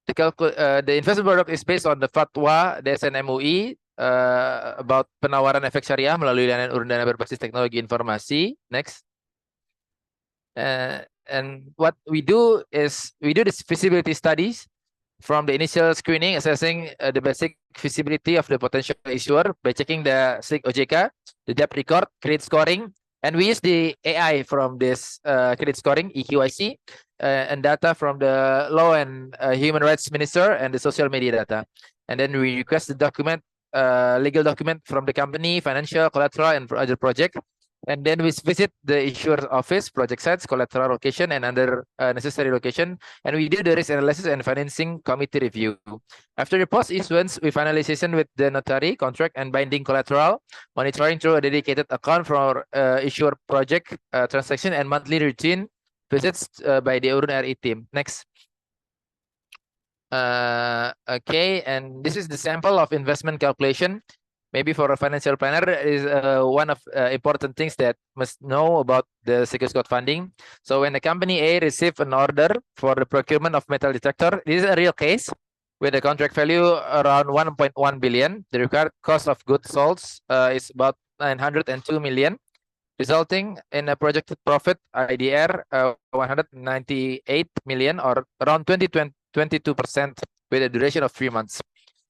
G: The investment product is based on the fatwa DSN MUI about penawaran efek syariah melalui layanan urun dana berbasis teknologi informasi. Next. And what we do is we do this feasibility studies from the initial screening, assessing the basic feasibility of the potential issuer by checking the SIG OJK, the debt record, credit scoring, and we use the AI from this credit scoring, EQIC, and data from the Law and Human Rights Minister and the social media data. And then we request the document, legal document from the company, financial, collateral, and other project. And then we visit the issuer office, project sites, collateral location, and other necessary location. And we do the risk analysis and financing committee review. After the post issuance, we finalization with the notary, contract, and binding collateral, monitoring through a dedicated account for issuer project transaction, and monthly routine visits by the Urun RI team. Next. Okay, and this is the sample of investment calculation. Maybe for a financial planner is one of important things that must know about the securities crowdfunding. So when the company A receives an order for the procurement of metal detector, this is a real case with a contract value around 1.1 billion. The required cost of goods sold is about 902 million, resulting in a projected profit IDR 198 million, or around 22% with a duration of 3 months.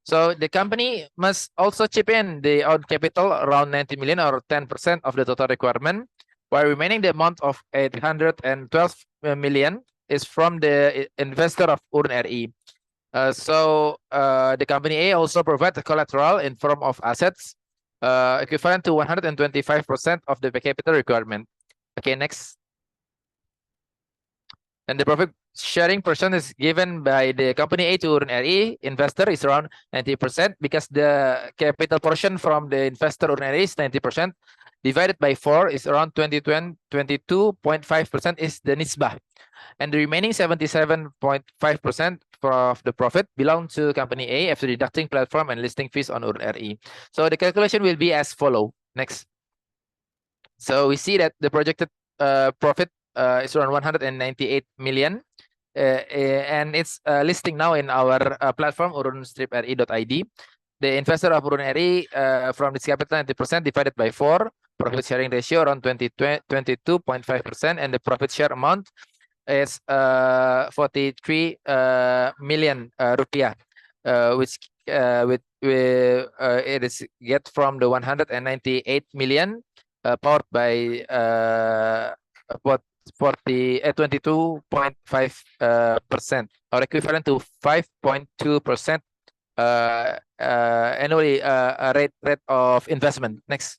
G: So the company must also chip in the own capital around 90 million, or 10% of the total requirement, while remaining the amount of 812 million is from the investor of Urun RI. So the company A also provides the collateral in form of assets equivalent to 125% of the capital requirement. Okay, next. And the profit sharing portion is given by the company A to Urun RI. Investor is around 90%, because the capital portion from the investor Urun RI is 90%, divided by 4 is around 22.5% is the nisbah. And the remaining 77.5% of the profit belong to company A after deducting platform and listing fees on Urun RI. So the calculation will be as follow. Next. So we see that the projected profit is around 198 million. And it's listing now in our platform urun-ri.id. The investor of Urun RI from its capital 90% divided by 4, profit sharing ratio around 22.5%, and the profit share amount is 43 million rupiah, which it is get from the 198 million powered by 22.5% or equivalent to 5.2% annually rate of investment. Next.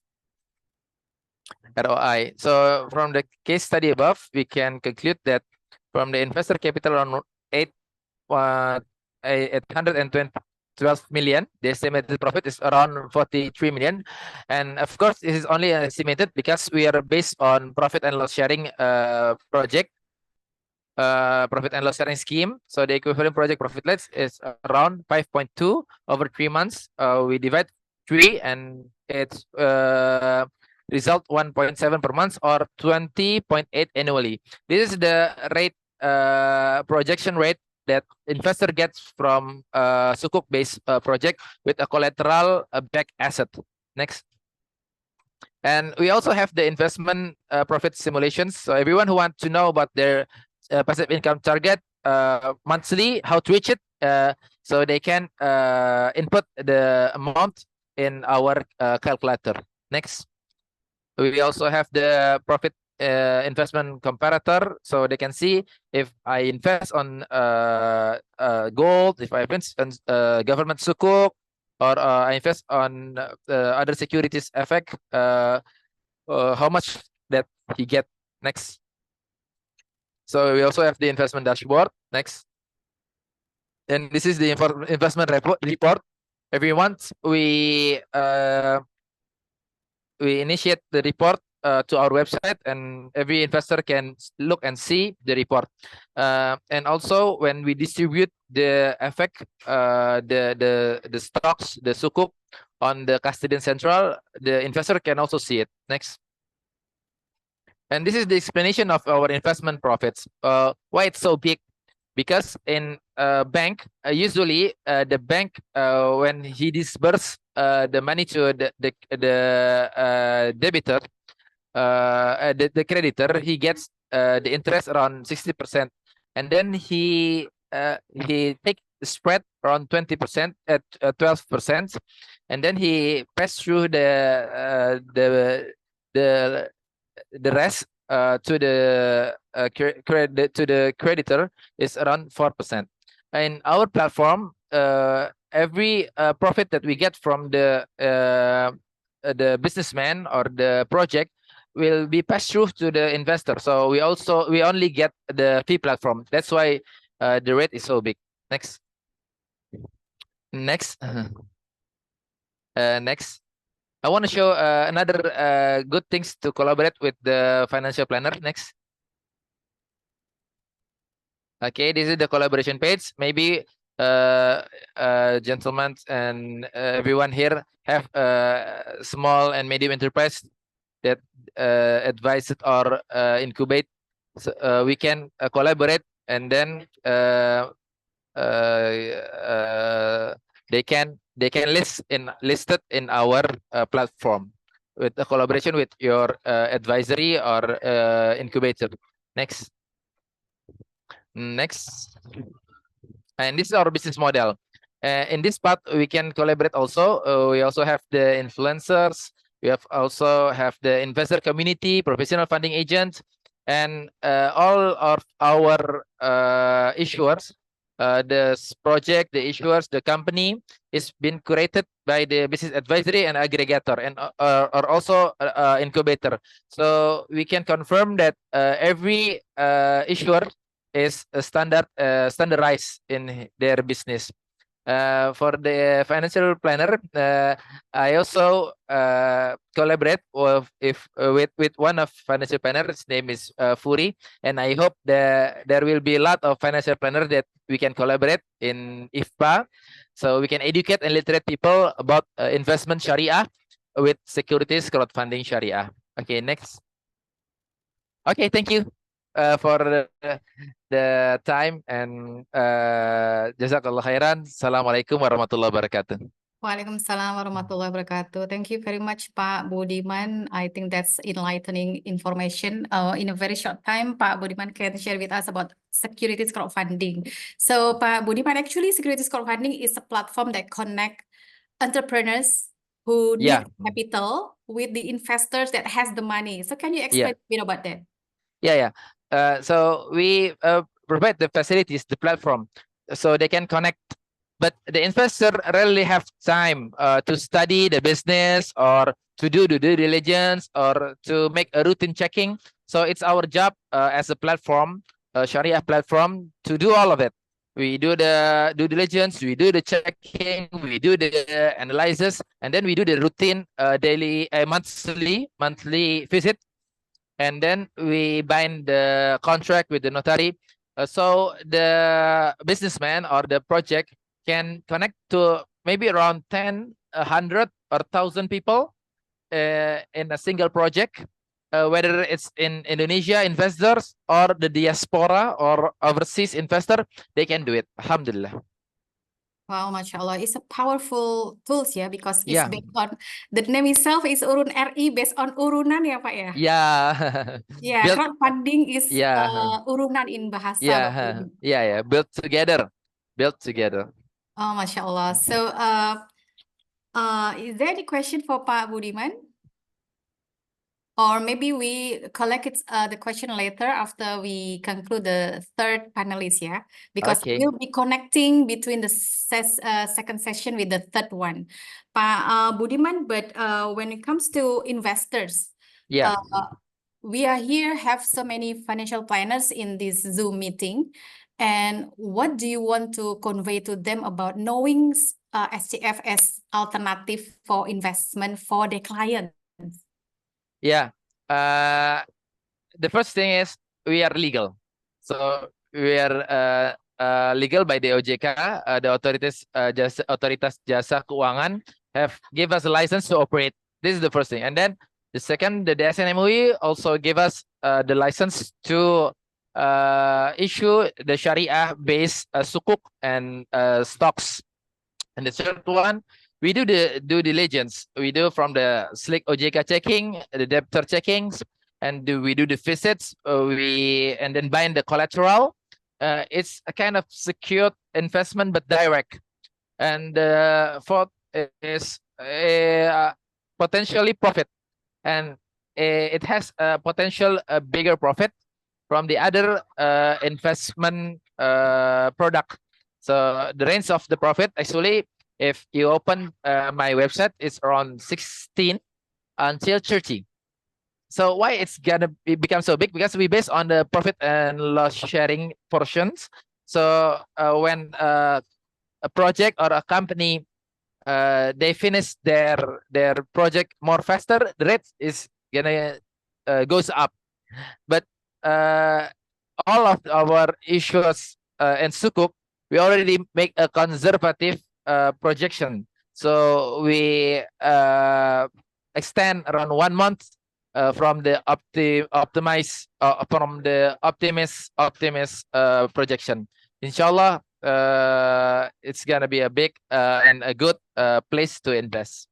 G: ROI. So from the case study above, we can conclude that from the investor capital around 812 million, the estimated profit is around 43 million. And of course, this is only estimated because we are based on profit and loss sharing project, profit and loss sharing scheme. So the equivalent project profit loss is around 5.2 over 3 months. We divide 3 and it's result 1.7 per month or 20.8 annually. This is the rate projection rate that investor gets from sukuk based project with a collateral back asset. Next. And we also have the investment profit simulations. So everyone who wants to know about their passive income target monthly, how to reach it, so they can input the amount in our calculator. Next. We also have the profit investment comparator, so they can see if I invest on gold, if I invest on government sukuk, or I invest on other securities effect, how much that he get. Next. So we also have the investment dashboard. Next. And this is the investment report. Every month we initiate the report to our website, and every investor can look and see the report. And also when we distribute the effect, the stocks, the sukuk on the custodian central, the investor can also see it. Next. And this is the explanation of our investment profits. Why it's so big? Because in bank, usually the bank when he disburse the money to the debitor, the creditor, he gets the interest around 60%, and then he take the spread around 20% at 12%, and then he pass through the rest to the creditor is around 4%. In our platform, every profit that we get from the businessman or the project will be passed through to the investor. So we only get the fee platform. That's why the rate is so big. Next. Next. Next. I want to show another good things to collaborate with the financial planner. Next. Okay, this is the collaboration page. Maybe gentlemen and everyone here have small and medium enterprise that advise it or incubate. So, we can collaborate, and then they can list listed in our platform with a collaboration with your advisory or incubator. Next. Next. And this is our business model. In this part, we can collaborate also. We also have the influencers. We also have the investor community, professional funding agents, and all of our issuers. The project, the issuers, the company is been curated by the business advisory and aggregator, and or also incubator. So we can confirm that every issuer is standardized in their business. For the financial planner, I also collaborate with one of financial planner. His name is Furi, and I hope there will be a lot of financial planner that we can collaborate in IFPA, so we can educate and literate people about investment Sharia with Securities Crowdfunding Sharia. Okay, next. Okay, thank you for the time, and jazakallah khairan. Assalamualaikum warahmatullahi wabarakatuh.
A: Waalaikumsalam warahmatullahi wabarakatuh. Thank you very much, Pak Budiman. I think that's enlightening information. In a very short time, Pak Budiman can share with us about securities crowdfunding. So, Pak Budiman, actually, securities crowdfunding is a platform that connect entrepreneurs who need
G: Yeah.
A: capital with the investors that has the money. So, can you explain a bit about that?
G: Yeah. So we provide the facilities, the platform, so they can connect. But the investor rarely have time to study the business or to do the due diligence or to make a routine checking. So it's our job as a platform, a Sharia platform, to do all of it. We do the due diligence, we do the checking, we do the analysis, and then we do the routine daily, monthly visit. And then we bind the contract with the notary. So the businessman or the project can connect to maybe around 10, 100 or 1,000 people in a single project, whether it's in Indonesia investors or the diaspora or overseas investor, they can do it. Alhamdulillah.
A: Wow, mashallah, it's a powerful tools ya, because it's
G: Yeah.
A: based on the name itself is Urun RI, based on urunan ya Pak ya.
G: Yeah.
A: Yeah, crowdfunding is
G: Yeah.
A: urunan in bahasa.
G: Yeah. Build together.
A: Oh, mashallah. So, is there any question for Pak Budiman? Or maybe we collect the question later after we conclude the third panelist, yeah? Because
G: Okay.
A: we'll be connecting between the second session with the third one. Pak Budiman, but when it comes to investors,
G: Yeah.
A: we are here, have so many financial planners in this Zoom meeting. And what do you want to convey to them about knowing SCF as alternative for investment for their clients?
G: Yeah. The first thing is we are legal. So we are legal by the OJK. The Otoritas Jasa Keuangan have give us a license to operate. This is the first thing. And then the second, the DSN-MUI also give us the license to issue the Sharia-based sukuk and stocks. And the third one, we do the due diligence. We do from the slick OJK checking, the debtor checkings, and we do the visits. And then bind the collateral. It's a kind of secured investment, but direct. And the fourth is potentially profit, and it has a potential bigger profit from the other investment product. So the range of the profit, actually, if you open my website, it's around 16 until 30. So why it's gonna become so big? Because we based on the profit and loss sharing portions. So when a project or a company they finish their project more faster, the rate is gonna goes up. But all of our issues in sukuk, we already make a conservative projection. So we extend around 1 month from the optimist projection. Inshallah, it's gonna be a big and a good place to invest.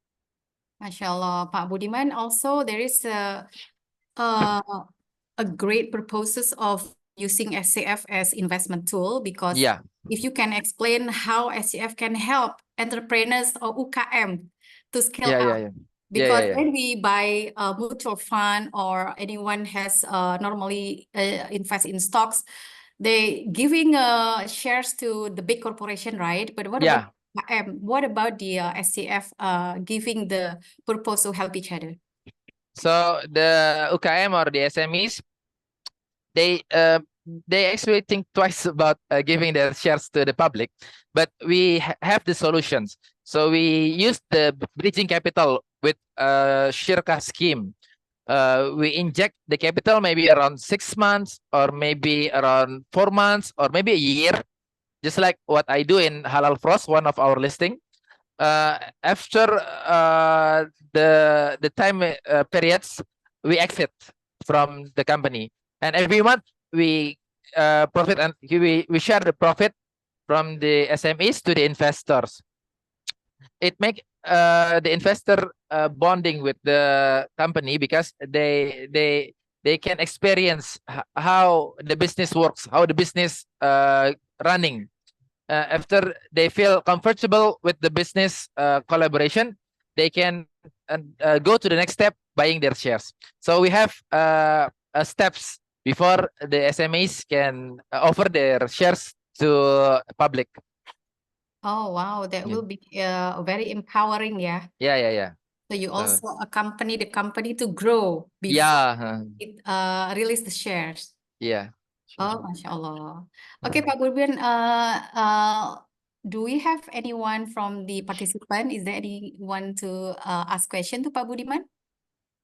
A: Mashallah, Pak Budiman. Also, there is a great purposes of using SCF as investment tool, because if you can explain how SCF can help entrepreneurs or UKM to scale up. Because when we buy a mutual fund or anyone has normally invest in stocks, they giving shares to the big corporation, right? But what about UKM? What about the SCF giving the purpose to help each other?
G: So the UKM or the SMEs, they they actually think twice about giving their shares to the public, but we have the solutions. So we use the bridging capital with a Shirkah scheme. We inject the capital maybe around 6 months or maybe around 4 months or maybe a year, just like what I do in Halal Frost, one of our listing. After the time periods, we exit from the company, and every month we profit, and we share the profit from the SMEs to the investors. It make the investor bonding with the company because they can experience how the business works, how the business running. After they feel comfortable with the business collaboration, they can go to the next step, buying their shares. So we have steps before the SMEs can offer their shares to public.
A: Oh, wow, that
G: Yeah.
A: will be very empowering, yeah.
G: Yeah.
A: So you
G: So,
A: also accompany the company to grow before
G: yeah,
A: it release the shares.
G: yeah.
A: Oh, Masya Allah. Okay, Pak Burbian, do we have anyone from the participant? Is there anyone to ask question to Pak Budiman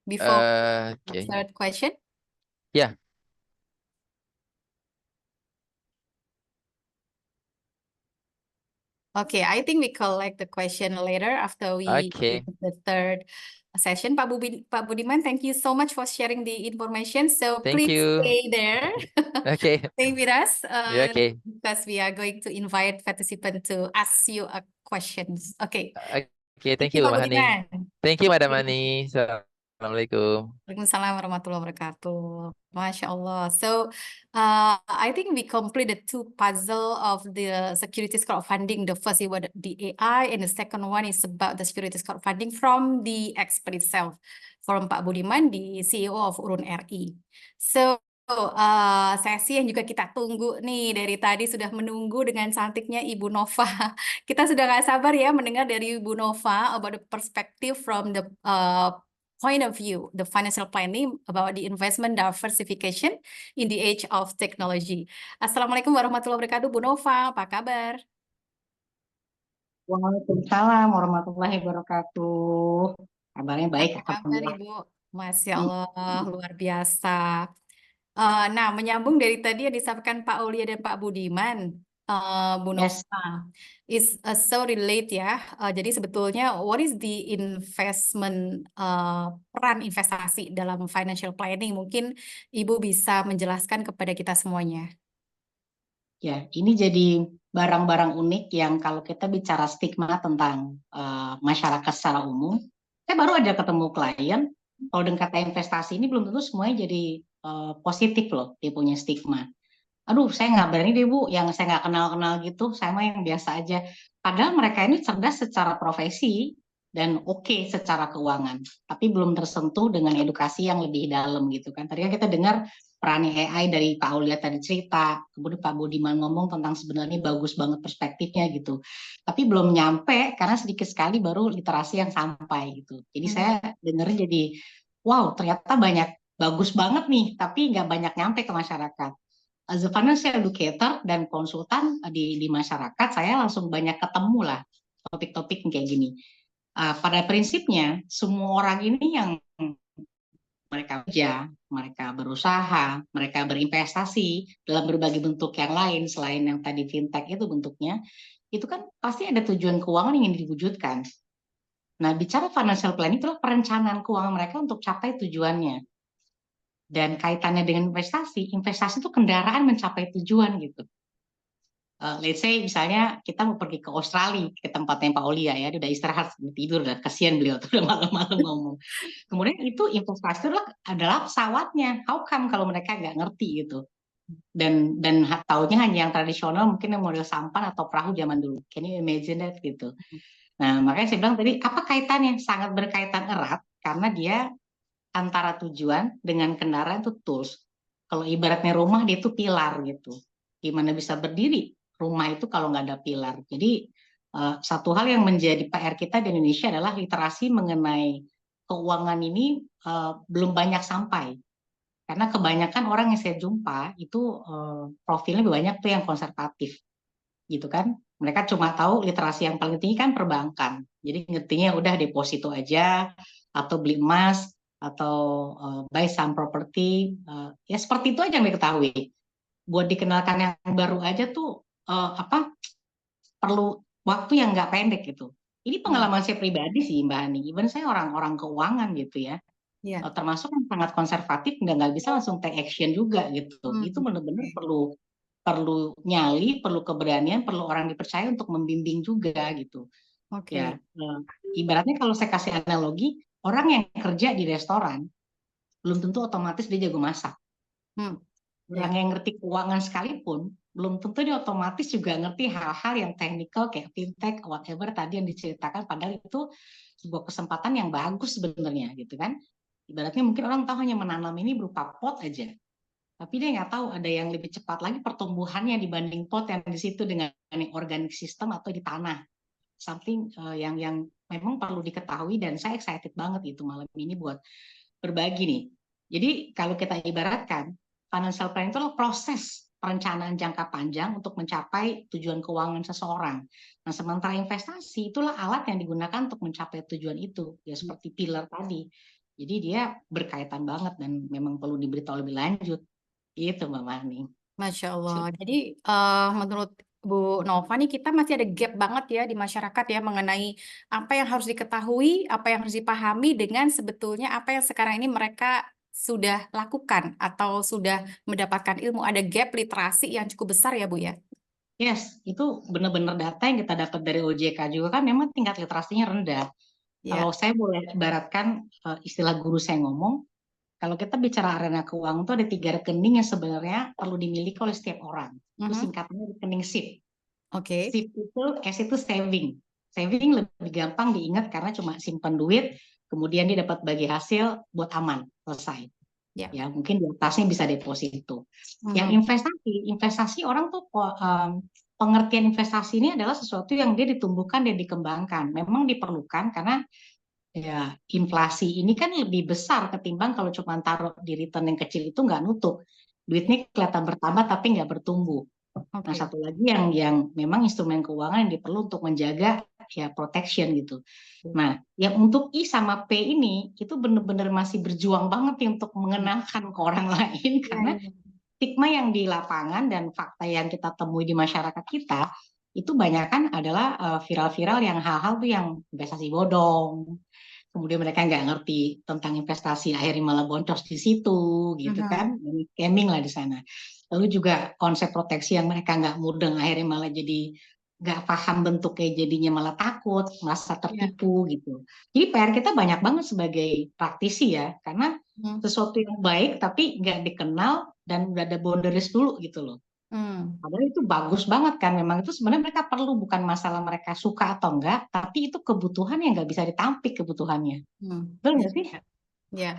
A: before
G: Okay.
A: third question?
G: Yeah.
A: Okay, I think we collect the question later after we
G: Okay.
A: finish the third session. Pak Budiman, thank you so much for sharing the information. So
G: Thank
A: please
G: you.
A: stay there.
G: Okay.
A: Stay with us
G: Yeah, okay.
A: because we are going to invite participants to ask you a questions. Okay.
G: Okay, thank
A: you,
G: you,
A: Pak
G: Mbak Hani.
A: Budiman.
G: Thank you, Madam Hani. Assalamualaikum.
A: Waalaikumsalam warahmatullahi wabarakatuh. Masya Allah. So, I think we completed two puzzle of the securities crowdfunding. The first is about the AI, and the second one is about the securities crowdfunding from the expert itself, from Pak Budiman, the CEO of Urun RI. So, sesi yang juga kita tunggu nih dari tadi sudah menunggu dengan cantiknya Ibu Nova. Kita sudah nggak sabar ya mendengar dari Ibu Nova about the perspective from the point of view, the financial planning about the investment diversification in the age of technology. Assalamualaikum warahmatullahi wabarakatuh, Bu Nova, apa kabar?
H: Waalaikumsalam warahmatullahi wabarakatuh. Kabarnya baik,
A: Apa kabar,
H: alhamdulillah.
A: Ibu? Masya Allah, luar biasa. Nah, menyambung dari tadi yang disampaikan Pak Aulia dan Pak Budiman, Bu
H: Yes.
A: Nova, is so relate ya. Jadi sebetulnya what is the investment peran investasi dalam financial planning? Mungkin Ibu bisa menjelaskan kepada kita semuanya.
H: Ya, ini jadi barang-barang unik yang kalau kita bicara stigma tentang masyarakat secara umum, saya baru aja ketemu klien, kalau dengan kata investasi ini belum tentu semuanya jadi positif loh, dia punya stigma. Aduh, saya nggak berani deh Bu, yang saya nggak kenal-kenal gitu, saya mah yang biasa aja. Padahal mereka ini cerdas secara profesi dan oke secara keuangan, tapi belum tersentuh dengan edukasi yang lebih dalam gitu kan. Tadi kan kita dengar peran AI dari Pak Aulia tadi cerita, kemudian Pak Budiman ngomong tentang sebenarnya bagus banget perspektifnya gitu. Tapi belum nyampe karena sedikit sekali baru literasi yang sampai gitu. Jadi saya dengerin jadi, wow ternyata banyak bagus banget nih, tapi nggak banyak nyampe ke masyarakat. As a financial educator dan konsultan di masyarakat, saya langsung banyak ketemu lah topik-topik kayak gini. Pada prinsipnya, semua orang ini yang mereka kerja, mereka berusaha, mereka berinvestasi dalam berbagai bentuk yang lain selain yang tadi fintech itu bentuknya, itu kan pasti ada tujuan keuangan yang ingin diwujudkan. Nah, bicara financial planning itulah perencanaan keuangan mereka untuk capai tujuannya. Dan kaitannya dengan investasi itu kendaraan mencapai tujuan gitu. Let's say misalnya kita mau pergi ke Australia, ke tempatnya Pak Aulia ya, dia udah istirahat, tidur, udah kasihan beliau tuh udah malam-malam ngomong. Kemudian itu investasi adalah pesawatnya. How come kalau mereka nggak ngerti gitu? Dan taunya hanya yang tradisional, mungkin yang model sampan atau perahu zaman dulu. Can you imagine that gitu? Nah, makanya saya bilang tadi, apa kaitannya? Sangat berkaitan erat, karena dia antara tujuan dengan kendaraan itu tools. Kalau ibaratnya rumah, dia itu pilar gitu. Gimana bisa berdiri rumah itu kalau nggak ada pilar. Jadi satu hal yang menjadi PR kita di Indonesia adalah literasi mengenai keuangan ini belum banyak sampai. Karena kebanyakan orang yang saya jumpa itu profilnya lebih banyak tuh yang konservatif, gitu kan. Mereka cuma tahu literasi yang paling tinggi kan perbankan. Jadi ngertinya udah deposito aja, atau beli emas, atau buy some property. Ya seperti itu aja yang diketahui. Buat dikenalkan yang baru aja tuh perlu waktu yang nggak pendek gitu. Ini pengalaman saya pribadi sih Mbak Hani. Even saya orang-orang keuangan gitu ya. Termasuk yang sangat konservatif, nggak bisa langsung take action juga gitu. Itu benar-benar perlu nyali, perlu keberanian, perlu orang dipercaya untuk membimbing juga gitu. Ya, ibaratnya kalau saya kasih analogi, orang yang kerja di restoran belum tentu otomatis dia jago masak. Orang yang ngerti keuangan sekalipun belum tentu dia otomatis juga ngerti hal-hal yang teknikal kayak fintech, whatever tadi yang diceritakan. Padahal itu sebuah kesempatan yang bagus sebenarnya gitu kan. Ibaratnya mungkin orang tahu hanya menanam ini berupa pot aja. Tapi dia nggak tahu ada yang lebih cepat lagi pertumbuhannya dibanding pot yang di situ dengan organic system atau di tanah. Something yang memang perlu diketahui dan saya excited banget itu malam ini buat berbagi nih. Jadi kalau kita ibaratkan financial planning itu adalah proses perencanaan jangka panjang untuk mencapai tujuan keuangan seseorang. Nah, sementara investasi itulah alat yang digunakan untuk mencapai tujuan itu, ya seperti pilar tadi. Jadi dia berkaitan banget dan memang perlu diberitahu lebih lanjut. Itu Mbak Mani.
A: Masya Allah. Jadi menurut Bu Nova nih kita masih ada gap banget ya di masyarakat ya mengenai apa yang harus diketahui, apa yang harus dipahami dengan sebetulnya apa yang sekarang ini mereka sudah lakukan atau sudah mendapatkan ilmu. Ada gap literasi yang cukup besar ya Bu ya?
H: Yes, itu benar-benar data yang kita dapat dari OJK juga kan memang tingkat literasinya rendah. Kalau saya boleh ibaratkan istilah guru saya ngomong, kalau kita bicara arena keuangan itu ada 3 rekening yang sebenarnya perlu dimiliki oleh setiap orang. Itu singkatannya rekening SIP. SIP itu, S itu saving. Saving lebih gampang diingat karena cuma simpan duit, kemudian dia dapat bagi hasil buat aman, selesai. Ya, mungkin di atasnya bisa deposito. Yang investasi orang tuh pengertian investasi ini adalah sesuatu yang dia ditumbuhkan dan dikembangkan. Memang diperlukan karena ya inflasi ini kan lebih besar ketimbang kalau cuma taruh di return yang kecil itu nggak nutup. Duitnya kelihatan bertambah tapi nggak bertumbuh. Nah, satu lagi yang memang instrumen keuangan yang diperlu untuk menjaga ya protection gitu. Nah, yang untuk I sama P ini itu benar-benar masih berjuang banget ya untuk mengenalkan ke orang lain karena stigma yang di lapangan dan fakta yang kita temui di masyarakat kita itu banyak kan adalah viral-viral yang hal-hal tuh yang investasi bodong. Kemudian mereka nggak ngerti tentang investasi, akhirnya malah boncos di situ, gitu kan, scamming lah di sana. Lalu juga konsep proteksi yang mereka nggak mudeng, akhirnya malah jadi nggak paham bentuknya, jadinya malah takut, merasa tertipu gitu. Jadi PR kita banyak banget sebagai praktisi ya, karena sesuatu yang baik tapi nggak dikenal dan udah ada boundaries dulu gitu loh. Padahal itu bagus banget kan, memang itu sebenarnya mereka perlu, bukan masalah mereka suka atau enggak, tapi itu kebutuhan yang nggak bisa ditampik kebutuhannya. Betul nggak sih?
A: Ya.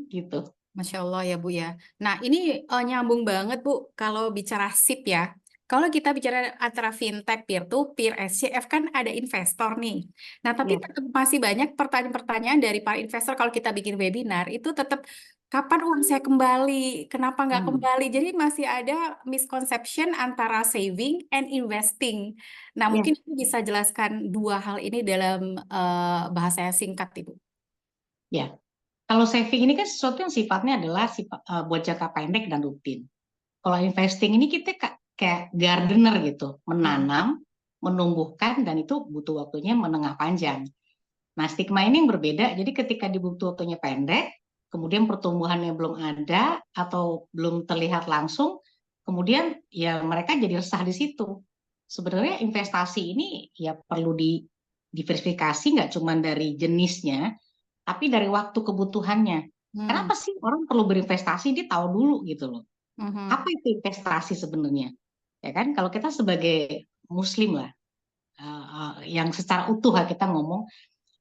H: Gitu.
A: Masya Allah ya Bu ya. Nah ini nyambung banget Bu kalau bicara SIP ya. Kalau kita bicara antara fintech, peer-to-peer, SCF kan ada investor nih. Nah tapi tetap masih banyak pertanyaan-pertanyaan dari para investor kalau kita bikin webinar itu tetap kapan uang saya kembali, kenapa nggak kembali. Jadi masih ada misconception antara saving and investing. Nah mungkin bisa jelaskan dua hal ini dalam bahasa yang singkat Ibu.
H: Ya. Kalau saving ini kan sesuatu yang sifatnya adalah buat jangka pendek dan rutin. Kalau investing ini kita kayak gardener gitu, menanam, menumbuhkan, dan itu butuh waktunya menengah panjang. Nah, stigma ini yang berbeda, jadi ketika dibutuh waktunya pendek, kemudian pertumbuhannya belum ada atau belum terlihat langsung, kemudian ya mereka jadi resah di situ. Sebenarnya investasi ini ya perlu diversifikasi, nggak cuma dari jenisnya, tapi dari waktu kebutuhannya. Kenapa sih orang perlu berinvestasi? Dia tahu dulu gitu loh. Apa itu investasi sebenarnya? Ya kan, kalau kita sebagai Muslim lah, yang secara utuh kita ngomong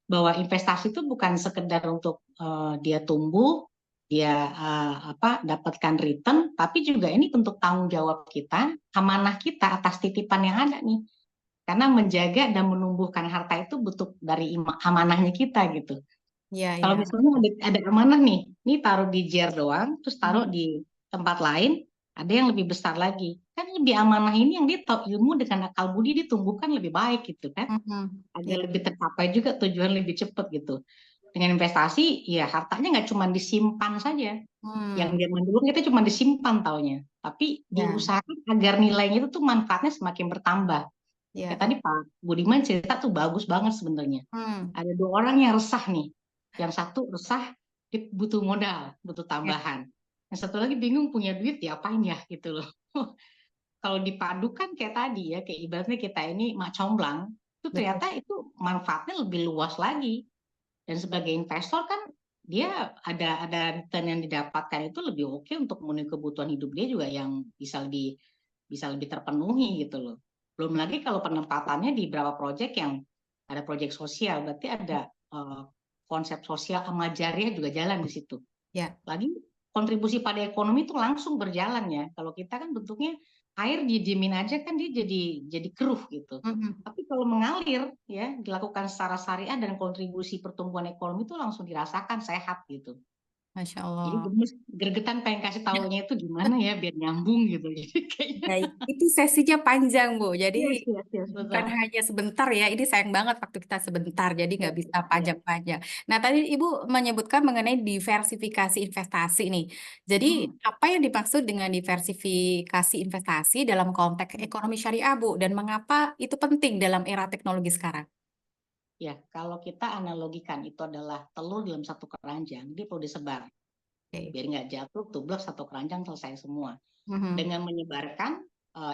H: bahwa investasi itu bukan sekedar untuk dia tumbuh, dia dapatkan return, tapi juga ini bentuk tanggung jawab kita, amanah kita atas titipan yang ada nih. Karena menjaga dan menumbuhkan harta itu butuh dari amanahnya kita gitu.
A: Ya,
H: Kalau
A: ya.
H: misalnya ada amanah nih, ini taruh di JR doang, terus taruh di tempat lain, ada yang lebih besar lagi. Kan lebih amanah ini yang dia tahu ilmu dengan akal budi ditumbuhkan lebih baik gitu kan.
A: Ya.
H: Agar lebih tercapai juga tujuan lebih cepat gitu. Dengan investasi, ya hartanya nggak cuma disimpan saja. Yang zaman dulu kita cuma disimpan taunya. Tapi
A: Ya.
H: diusahakan agar nilainya itu tuh manfaatnya semakin bertambah.
A: Ya,
H: Kayak tadi Pak Budiman cerita tuh bagus banget sebenarnya.
A: Hmm.
H: Ada 2 orang yang resah nih. Yang satu resah, dia butuh modal, butuh tambahan. Yang satu lagi bingung punya duit diapain ya gitu loh. Kalau dipadukan kayak tadi ya, kayak ibaratnya kita ini mak comblang, itu
A: Betul.
H: ternyata itu manfaatnya lebih luas lagi. Dan sebagai investor kan dia ada return yang didapatkan itu lebih oke untuk memenuhi kebutuhan hidup dia juga yang bisa lebih terpenuhi gitu loh. Belum lagi kalau penempatannya di beberapa proyek yang ada proyek sosial, berarti ada konsep sosial amal jariah juga jalan di situ.
A: Ya.
H: Lagi kontribusi pada ekonomi itu langsung berjalan ya. Kalau kita kan bentuknya air didiemin aja kan dia jadi keruh gitu. Tapi kalau mengalir ya dilakukan secara syariah dan kontribusi pertumbuhan ekonomi itu langsung dirasakan sehat gitu.
A: Masya
H: Jadi
A: Allah.
H: gemes, gregetan pengen kasih taunya itu gimana ya biar nyambung gitu. Jadi kayaknya
A: Baik, itu sesinya panjang, Bu. Jadi
H: yes,
A: bukan
H: betul.
A: hanya sebentar ya. Ini sayang banget waktu kita sebentar, jadi nggak bisa
H: Ya.
A: panjang-panjang. Nah, tadi Ibu menyebutkan mengenai diversifikasi investasi nih. Jadi apa yang dimaksud dengan diversifikasi investasi dalam konteks ekonomi syariah, Bu? Dan mengapa itu penting dalam era teknologi sekarang?
H: Ya, kalau kita analogikan itu adalah telur dalam satu keranjang, dia perlu disebar. Biar nggak jatuh, tublek satu keranjang selesai semua. Dengan menyebarkan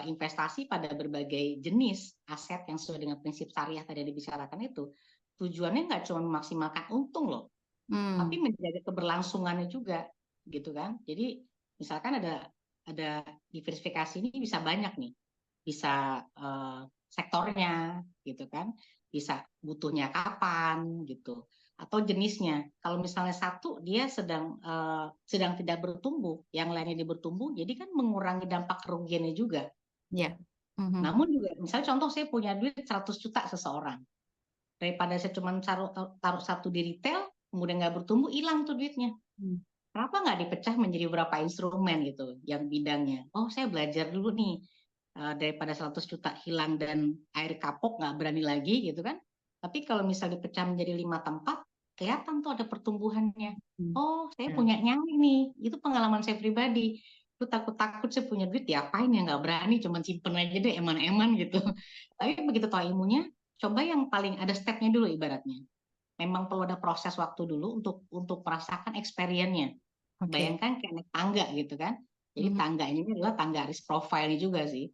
H: investasi pada berbagai jenis aset yang sesuai dengan prinsip syariah tadi yang dibicarakan itu, tujuannya nggak cuma memaksimalkan untung loh, tapi menjaga keberlangsungannya juga, gitu kan? Jadi misalkan ada diversifikasi ini bisa banyak nih, bisa sektornya, gitu kan? Bisa butuhnya kapan, gitu, atau jenisnya. Kalau misalnya satu dia sedang tidak bertumbuh, yang lainnya dia bertumbuh, jadi kan mengurangi dampak kerugiannya juga.
A: Ya.
H: Namun juga, misalnya contoh saya punya duit 100 juta seseorang, daripada saya cuma taruh satu di retail, kemudian nggak bertumbuh, hilang tuh duitnya. Kenapa nggak dipecah menjadi beberapa instrumen gitu, yang bidangnya? Oh, saya belajar dulu nih, daripada 100 juta hilang dan air kapok nggak berani lagi gitu kan. Tapi kalau misal dipecah menjadi 5 tempat, kelihatan tuh ada pertumbuhannya. Oh, saya punya nyali nih, itu pengalaman saya pribadi. Itu takut-takut saya punya duit, diapain ya nggak berani, cuman simpen aja deh, eman-eman gitu. Tapi begitu tahu ilmunya, coba yang paling ada stepnya dulu ibaratnya. Memang perlu ada proses waktu dulu untuk merasakan experience-nya. Bayangkan kayak naik tangga gitu kan. Jadi tangga ini adalah tangga risk profile juga sih.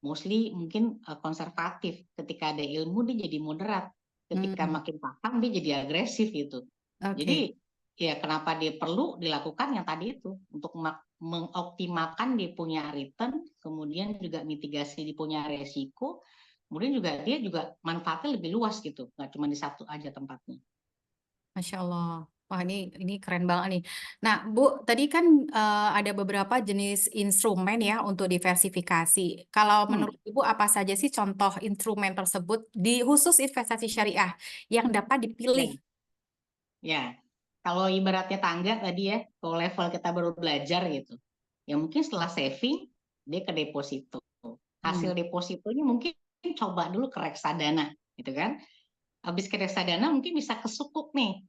H: Mostly mungkin konservatif. Ketika ada ilmu dia jadi moderat. Ketika makin paham dia jadi agresif gitu. Jadi ya kenapa dia perlu dilakukan yang tadi itu untuk mengoptimalkan dia punya return, kemudian juga mitigasi dia punya resiko, kemudian juga dia juga manfaatnya lebih luas gitu, nggak cuma di satu aja tempatnya.
A: Masya Allah. Wah, ini keren banget nih. Nah, Bu, tadi kan ada beberapa jenis instrumen ya untuk diversifikasi. Kalau menurut Ibu apa saja sih contoh instrumen tersebut di khusus investasi syariah yang dapat dipilih?
H: Ya, kalau ibaratnya tangga tadi ya, kalau level kita baru belajar gitu, ya mungkin setelah saving dia ke deposito. Hasil depositonya mungkin coba dulu ke reksadana, gitu kan? Habis ke reksadana mungkin bisa ke sukuk nih,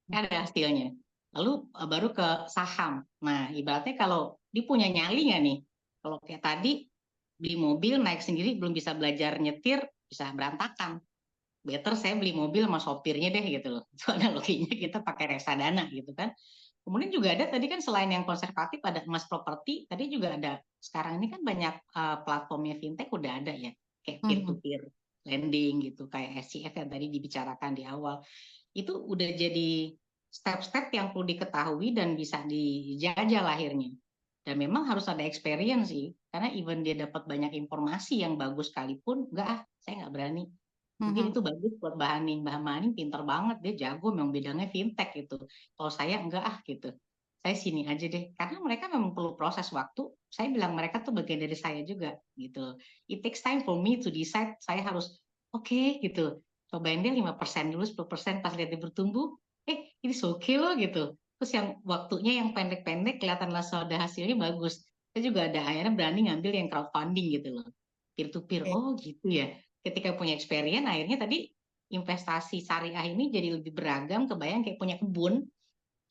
H: ada hasilnya. Lalu baru ke saham. Nah, ibaratnya kalau dia punya nyali nggak nih? Kalau kayak tadi beli mobil naik sendiri belum bisa belajar nyetir, bisa berantakan. Better saya beli mobil sama sopirnya deh gitu loh. Itu analoginya kita pakai reksadana gitu kan. Kemudian juga ada tadi kan selain yang konservatif ada emas properti, tadi juga ada sekarang ini kan banyak platformnya fintech udah ada ya, kayak peer to peer lending gitu, kayak SCF yang tadi dibicarakan di awal. Itu udah jadi step-step yang perlu diketahui dan bisa dijajal akhirnya. Dan memang harus ada experience sih, karena even dia dapat banyak informasi yang bagus sekalipun, enggak saya nggak berani. Mungkin itu bagus buat Mbak Haning pinter banget, dia jago memang bidangnya fintech gitu. Kalau saya enggak gitu. Saya sini aja deh. Karena mereka memang perlu proses waktu. Saya bilang mereka tuh bagian dari saya juga gitu. It takes time for me to decide. Saya harus oke gitu. Cobain deh 5% dulu, 10% pas lihat dia bertumbuh. ini oke loh gitu. Terus yang waktunya yang pendek-pendek kelihatan langsung ada hasilnya bagus. Saya juga ada akhirnya berani ngambil yang crowdfunding gitu loh. Peer to peer.
A: Oke.
H: Oh gitu ya. Ketika punya experience akhirnya tadi investasi syariah ini jadi lebih beragam, kebayang kayak punya kebun.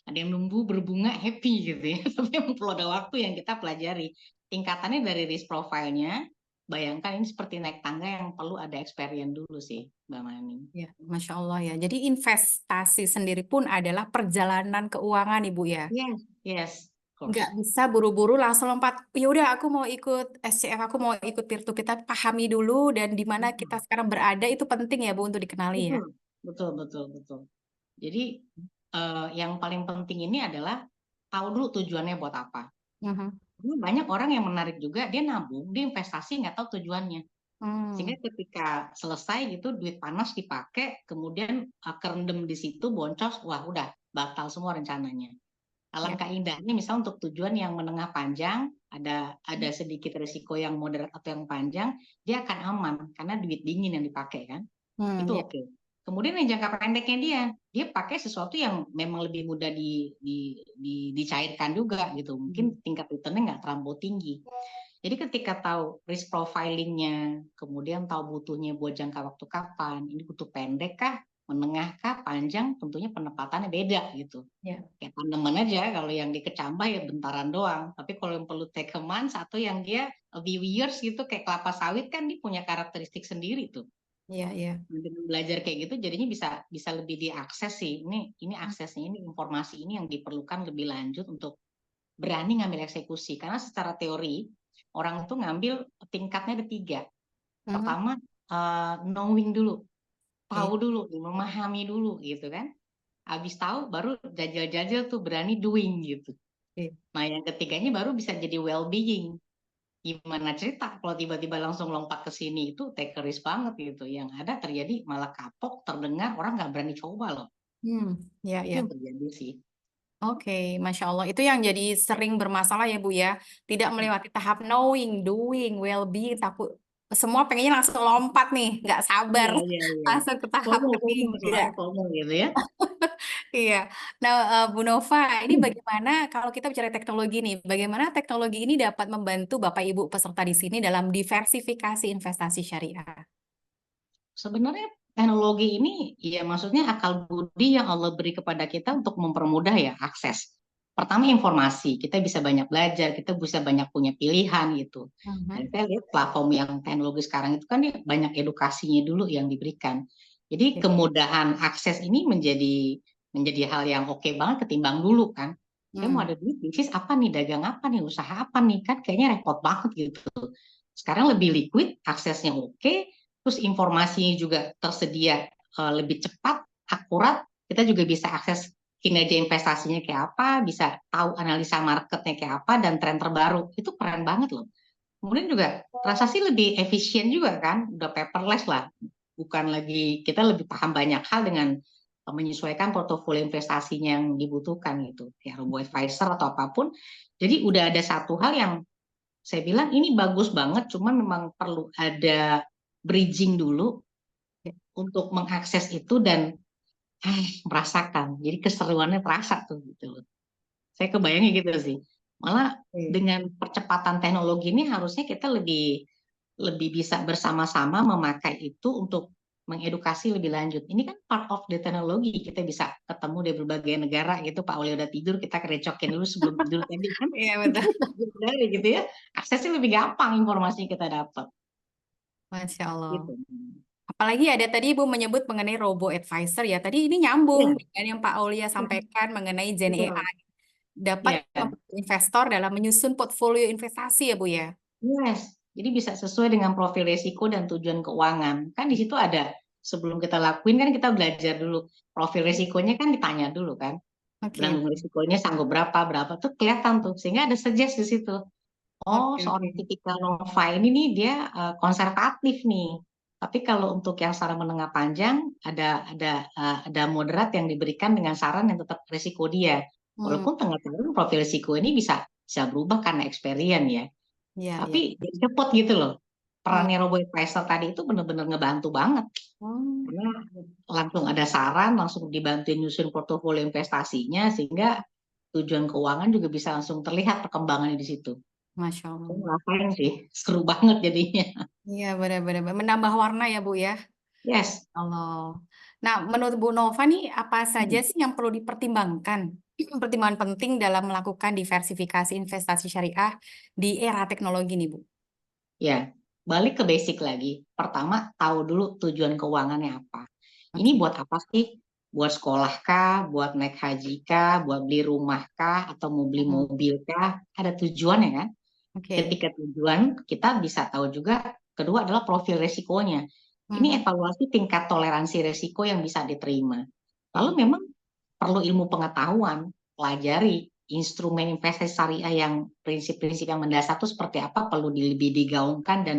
H: Ada yang numbuh berbunga happy gitu ya. Tapi yang perlu ada waktu yang kita pelajari. Tingkatannya dari risk profile-nya, bayangkan ini seperti naik tangga yang perlu ada experience dulu sih, Mbak Mani.
A: Ya, Masya Allah ya. Jadi investasi sendiri pun adalah perjalanan keuangan, Ibu ya.
H: Yes, yes, of
A: Nggak
H: course.
A: bisa buru-buru langsung lompat. Ya udah, aku mau ikut SCF, aku mau ikut peer to. Kita pahami dulu dan di mana kita sekarang berada itu penting ya Bu untuk dikenali ya.
H: Betul, betul, betul. Jadi yang paling penting ini adalah tahu dulu tujuannya buat apa. Karena banyak orang yang menarik juga, dia nabung, dia investasi nggak tahu tujuannya. Sehingga ketika selesai gitu duit panas dipakai, kemudian kerendam di situ, boncos, wah udah batal semua rencananya. Alangkah indahnya misalnya untuk tujuan yang menengah panjang, ada sedikit risiko yang moderat atau yang panjang, dia akan aman karena duit dingin yang dipakai kan. Itu
A: Ya.
H: oke. Kemudian yang jangka pendeknya dia pakai sesuatu yang memang lebih mudah dicairkan juga gitu. Mungkin tingkat returnnya nggak terlalu tinggi. Jadi ketika tahu risk profilingnya, kemudian tahu butuhnya buat jangka waktu kapan, ini butuh pendek kah, menengah kah, panjang, tentunya penempatannya beda gitu. Kayak tanaman aja, kalau yang dikecambah ya bentaran doang. Tapi kalau yang perlu take a month atau yang dia lebih years gitu, kayak kelapa sawit kan dia punya karakteristik sendiri tuh.
A: Iya.
H: Dengan belajar kayak gitu jadinya bisa lebih diakses sih. Ini aksesnya, ini informasi ini yang diperlukan lebih lanjut untuk berani ngambil eksekusi. Karena secara teori orang itu ngambil tingkatnya ada 3. Pertama knowing dulu, tahu dulu, memahami dulu gitu kan. Habis tahu baru jajal-jajal tuh berani doing gitu. Nah yang ketiganya baru bisa jadi well-being. Gimana cerita kalau tiba-tiba langsung lompat ke sini, itu take a risk banget gitu. Yang ada terjadi malah kapok, terdengar orang nggak berani coba loh. Itu yang terjadi sih.
A: Oke, Masya Allah. Itu yang jadi sering bermasalah ya Bu ya. Tidak melewati tahap knowing, doing, well-being, takut. Semua pengennya langsung lompat nih, nggak sabar. Langsung ke tahap ketiga.
H: FOMO gitu ya.
A: Iya. Nah, Bu Nova, ini bagaimana kalau kita bicara teknologi nih? Bagaimana teknologi ini dapat membantu Bapak Ibu peserta di sini dalam diversifikasi investasi syariah?
H: Sebenarnya teknologi ini ya maksudnya akal budi yang Allah beri kepada kita untuk mempermudah ya akses. Pertama informasi, kita bisa banyak belajar, kita bisa banyak punya pilihan gitu. Dan saya lihat platform yang teknologi sekarang itu kan banyak edukasinya dulu yang diberikan. Jadi kemudahan akses ini menjadi hal yang oke banget ketimbang dulu kan. Saya mau ada duit, bisnis apa nih, dagang apa nih, usaha apa nih, kan kayaknya repot banget gitu. Sekarang lebih liquid, aksesnya oke, terus informasinya juga tersedia lebih cepat, akurat, kita juga bisa akses kinerja investasinya kayak apa, bisa tahu analisa marketnya kayak apa, dan tren terbaru. Itu keren banget loh. Kemudian juga transaksi lebih efisien juga kan, udah paperless lah. Bukan lagi, kita lebih paham banyak hal dengan menyesuaikan portofolio investasinya yang dibutuhkan gitu. Kayak robo-advisor atau apapun. Jadi udah ada satu hal yang saya bilang ini bagus banget, cuman memang perlu ada bridging dulu untuk mengakses itu dan merasakan. Jadi keseruannya terasa tuh gitu loh. Saya kebayangnya gitu sih. Malah dengan percepatan teknologi ini harusnya kita lebih bisa bersama-sama memakai itu untuk mengedukasi lebih lanjut. Ini kan part of the teknologi. Kita bisa ketemu di berbagai negara gitu. Pak Oli udah tidur, kita kerecokin dulu sebelum tidur tadi kan.
A: Iya betul.
H: Gitu ya. Aksesnya lebih gampang informasi kita dapat.
A: Masya Allah.
H: Gitu.
A: Apalagi ada tadi Ibu menyebut mengenai robo advisor ya. Tadi ini nyambung dengan yang Pak Aulia sampaikan mengenai Gen AI. Dapat investor dalam menyusun portfolio investasi ya Bu ya.
H: Yes. Jadi bisa sesuai dengan profil risiko dan tujuan keuangan. Kan di situ ada, sebelum kita lakuin kan kita belajar dulu. Profil risikonya kan ditanya dulu kan. Penanggung risikonya sanggup berapa tuh kelihatan tuh. Sehingga ada suggest di situ. Oh, seorang tipikal Nova ini nih dia konservatif nih. Tapi kalau untuk yang saran menengah panjang ada moderat yang diberikan dengan saran yang tetap risiko dia. Walaupun tengah-tengah profil risiko ini bisa berubah karena experience ya. Tapi cepet gitu loh. Perannya robo advisor tadi itu benar-benar ngebantu banget.
A: Oh,
H: Karena langsung ada saran, langsung dibantuin nyusun portofolio investasinya, sehingga tujuan keuangan juga bisa langsung terlihat perkembangannya di situ.
A: Masya
H: Saya
A: Allah.
H: ngerasain sih, seru banget jadinya.
A: Iya, benar-benar menambah warna ya, Bu ya.
H: Yes.
A: Allah. Nah, menurut Bu Nova nih, apa saja sih yang perlu dipertimbangkan? Pertimbangan penting dalam melakukan diversifikasi investasi syariah di era teknologi nih, Bu.
H: Ya, balik ke basic lagi. Pertama, tahu dulu tujuan keuangannya apa. Ini
A: Oke.
H: buat apa sih? Buat sekolah kah? Buat naik haji kah? Buat beli rumah kah? Atau mau beli
A: Hmm,
H: mobil kah? Ada tujuannya kan?
A: Oke.
H: Ketika tujuan, kita bisa tahu juga. Kedua adalah profil resikonya. Ini
A: Mhm.
H: evaluasi tingkat toleransi resiko yang bisa diterima. Lalu
A: Oke.
H: memang perlu ilmu pengetahuan, pelajari instrumen investasi syariah yang prinsip-prinsip yang mendasar itu seperti apa, perlu lebih digaungkan dan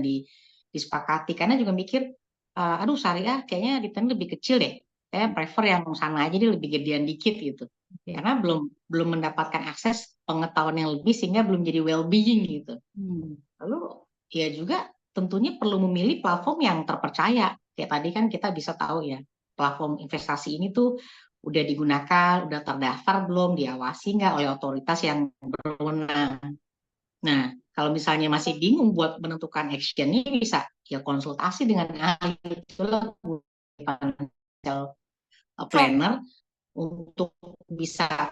H: disepakati. Karena juga mikir, aduh syariah kayaknya returnnya lebih kecil deh. Saya prefer yang sana aja dia lebih gedean dikit gitu.
A: Oke.
H: Karena belum mendapatkan akses pengetahuan yang lebih sehingga belum jadi well-being gitu.
A: Hmm.
H: Lalu ya juga tentunya perlu memilih platform yang terpercaya. Kayak tadi kan kita bisa tahu ya, platform investasi ini tuh udah digunakan, udah terdaftar belum, diawasi nggak oleh otoritas yang berwenang. Nah, kalau misalnya masih bingung buat menentukan action-nya, bisa ya konsultasi dengan ahli, itulah financial planner untuk bisa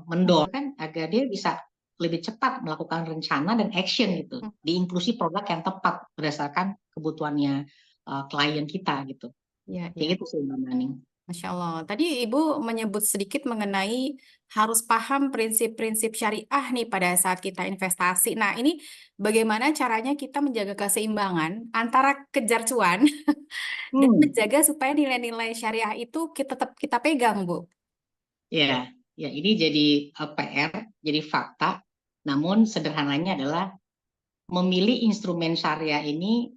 H: mendorong agar dia bisa lebih cepat melakukan rencana dan action gitu di inklusi produk yang tepat berdasarkan kebutuhannya klien kita gitu.
A: Ya,
H: Kayak
A: ya.
H: gitu sih Mbak Naning.
A: Masya Allah. Tadi Ibu menyebut sedikit mengenai harus paham prinsip-prinsip syariah nih pada saat kita investasi. Nah, ini bagaimana caranya kita menjaga keseimbangan antara kejar cuan dan menjaga supaya nilai-nilai syariah itu kita tetap kita pegang, Bu.
H: Ya, ya ini jadi PR, jadi fakta. Namun sederhananya adalah memilih instrumen syariah ini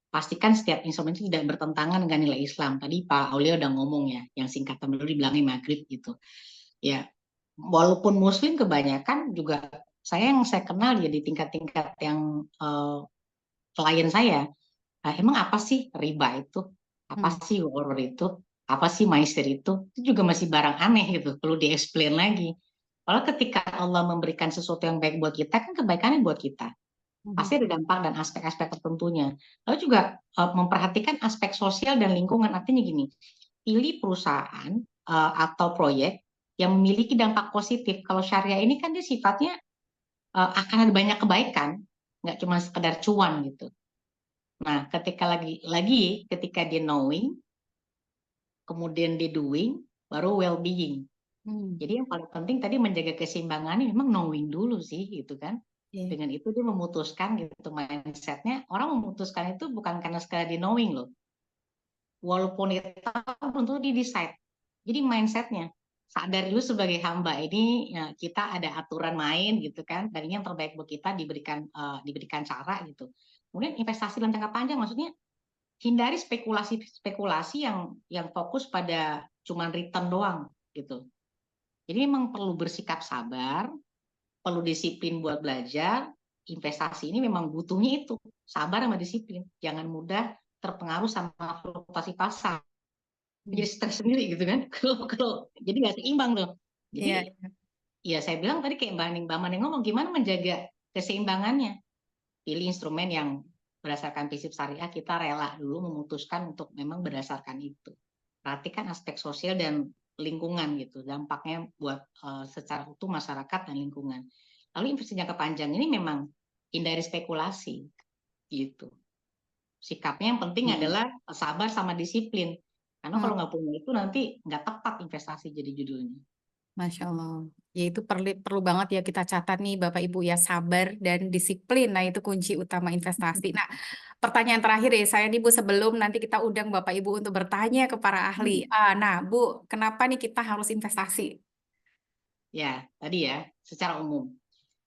H: pastikan setiap instrumen itu tidak bertentangan dengan nilai Islam. Tadi Pak Aulia udah ngomong ya, yang singkatan dulu dibilangnya maghrib gitu. Ya, walaupun Muslim kebanyakan juga yang saya kenal ya di tingkat-tingkat yang klien saya, emang apa sih riba itu? Apa sih horor itu? Apa sih maisir itu? Itu juga masih barang aneh gitu, perlu di-explain lagi. Kalau ketika Allah memberikan sesuatu yang baik buat kita, kan kebaikannya buat kita. Pasti ada dampak dan aspek-aspek tertentunya. Lalu juga memperhatikan aspek sosial dan lingkungan. Artinya gini, pilih perusahaan atau proyek yang memiliki dampak positif. Kalau syariah ini kan dia sifatnya akan ada banyak kebaikan, nggak cuma sekedar cuan gitu. Nah, ketika dia knowing, kemudian dia doing, baru well-being. Jadi yang paling penting tadi menjaga keseimbangannya memang knowing dulu sih gitu kan.
A: Iya.
H: Dengan itu dia memutuskan gitu mindsetnya. Orang memutuskan itu bukan karena sekadar di knowing loh. Walaupun dia tahu belum tentu dia decide. Jadi mindsetnya sadar dulu sebagai hamba ini ya, kita ada aturan main gitu kan. Dan ini yang terbaik buat kita diberikan cara gitu. Kemudian investasi dalam jangka panjang maksudnya hindari spekulasi yang fokus pada cuman return doang gitu. Jadi memang perlu bersikap sabar, perlu disiplin buat belajar. Investasi ini memang butuhnya itu sabar sama disiplin. Jangan mudah terpengaruh sama fluktuasi pasar. Jadi stres sendiri gitu kan. Kalau jadi nggak seimbang tuh.
A: Iya.
H: Jadi ya saya bilang tadi kayak Mbak Maning ngomong gimana menjaga keseimbangannya. Pilih instrumen yang berdasarkan prinsip syariah, kita rela dulu memutuskan untuk memang berdasarkan itu. Perhatikan aspek sosial dan lingkungan gitu, dampaknya buat secara utuh masyarakat dan lingkungan. Lalu investasi jangka panjang ini memang hindari spekulasi gitu. Sikapnya yang penting adalah sabar sama disiplin. Karena kalau nggak punya itu nanti nggak tepat investasi jadi judulnya.
A: Masya Allah. Ya itu perlu banget ya kita catat nih Bapak Ibu ya, sabar dan disiplin. Nah itu kunci utama investasi. Nah pertanyaan terakhir ya saya nih Bu, sebelum nanti kita undang Bapak Ibu untuk bertanya ke para ahli. Nah Bu, kenapa nih kita harus investasi?
H: Ya, tadi ya, secara umum.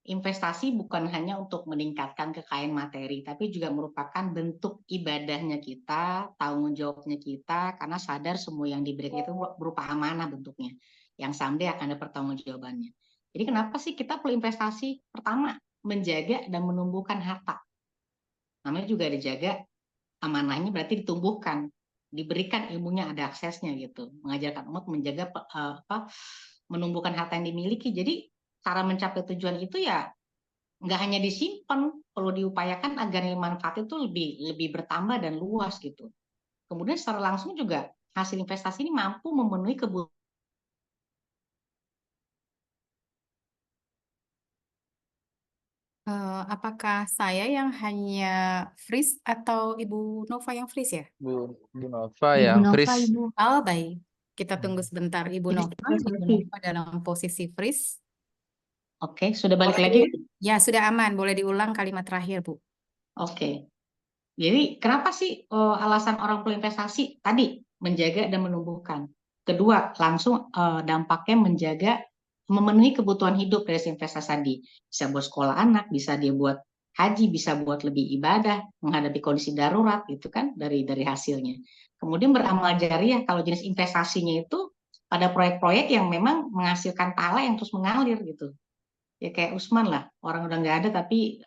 H: Investasi bukan hanya untuk meningkatkan kekayaan materi, tapi juga merupakan bentuk ibadahnya kita, tanggung jawabnya kita, karena sadar semua yang diberikan itu berupa amanah bentuknya, yang someday akan ada pertanggungjawabannya. Jadi kenapa sih kita perlu investasi? Pertama, menjaga dan menumbuhkan harta. Namanya juga dijaga, amanahnya berarti ditumbuhkan. diberikan ilmunya, ada aksesnya gitu, mengajarkan umat menjaga menumbuhkan harta yang dimiliki. Jadi cara mencapai tujuan itu ya nggak hanya disimpan, perlu diupayakan agar manfaat itu lebih bertambah dan luas gitu. Kemudian secara langsung juga hasil investasi ini mampu memenuhi kebutuhan.
A: Apakah saya yang hanya freeze atau Ibu Nova yang freeze ya?
G: Bu Nova
C: Ibu
G: yang
C: Nova,
G: freeze.
C: Ibu.
A: Oh, baik. Kita tunggu sebentar Ibu
H: Jadi,
A: Nova. Ibu Nova dalam posisi freeze.
H: Oke, sudah balik lagi?
A: Ya, sudah aman. Boleh diulang kalimat terakhir, Bu.
H: Oke. Jadi kenapa sih alasan orang perlu investasi? Tadi, menjaga dan menumbuhkan. Kedua, langsung dampaknya menjaga, memenuhi kebutuhan hidup dari investasi tadi. Bisa buat sekolah anak, bisa dia buat haji, bisa buat lebih ibadah, menghadapi kondisi darurat, gitu kan, dari hasilnya. Kemudian beramal jariah, kalau jenis investasinya itu pada proyek-proyek yang memang menghasilkan pahala yang terus mengalir gitu. Ya kayak Usman lah, orang udah nggak ada tapi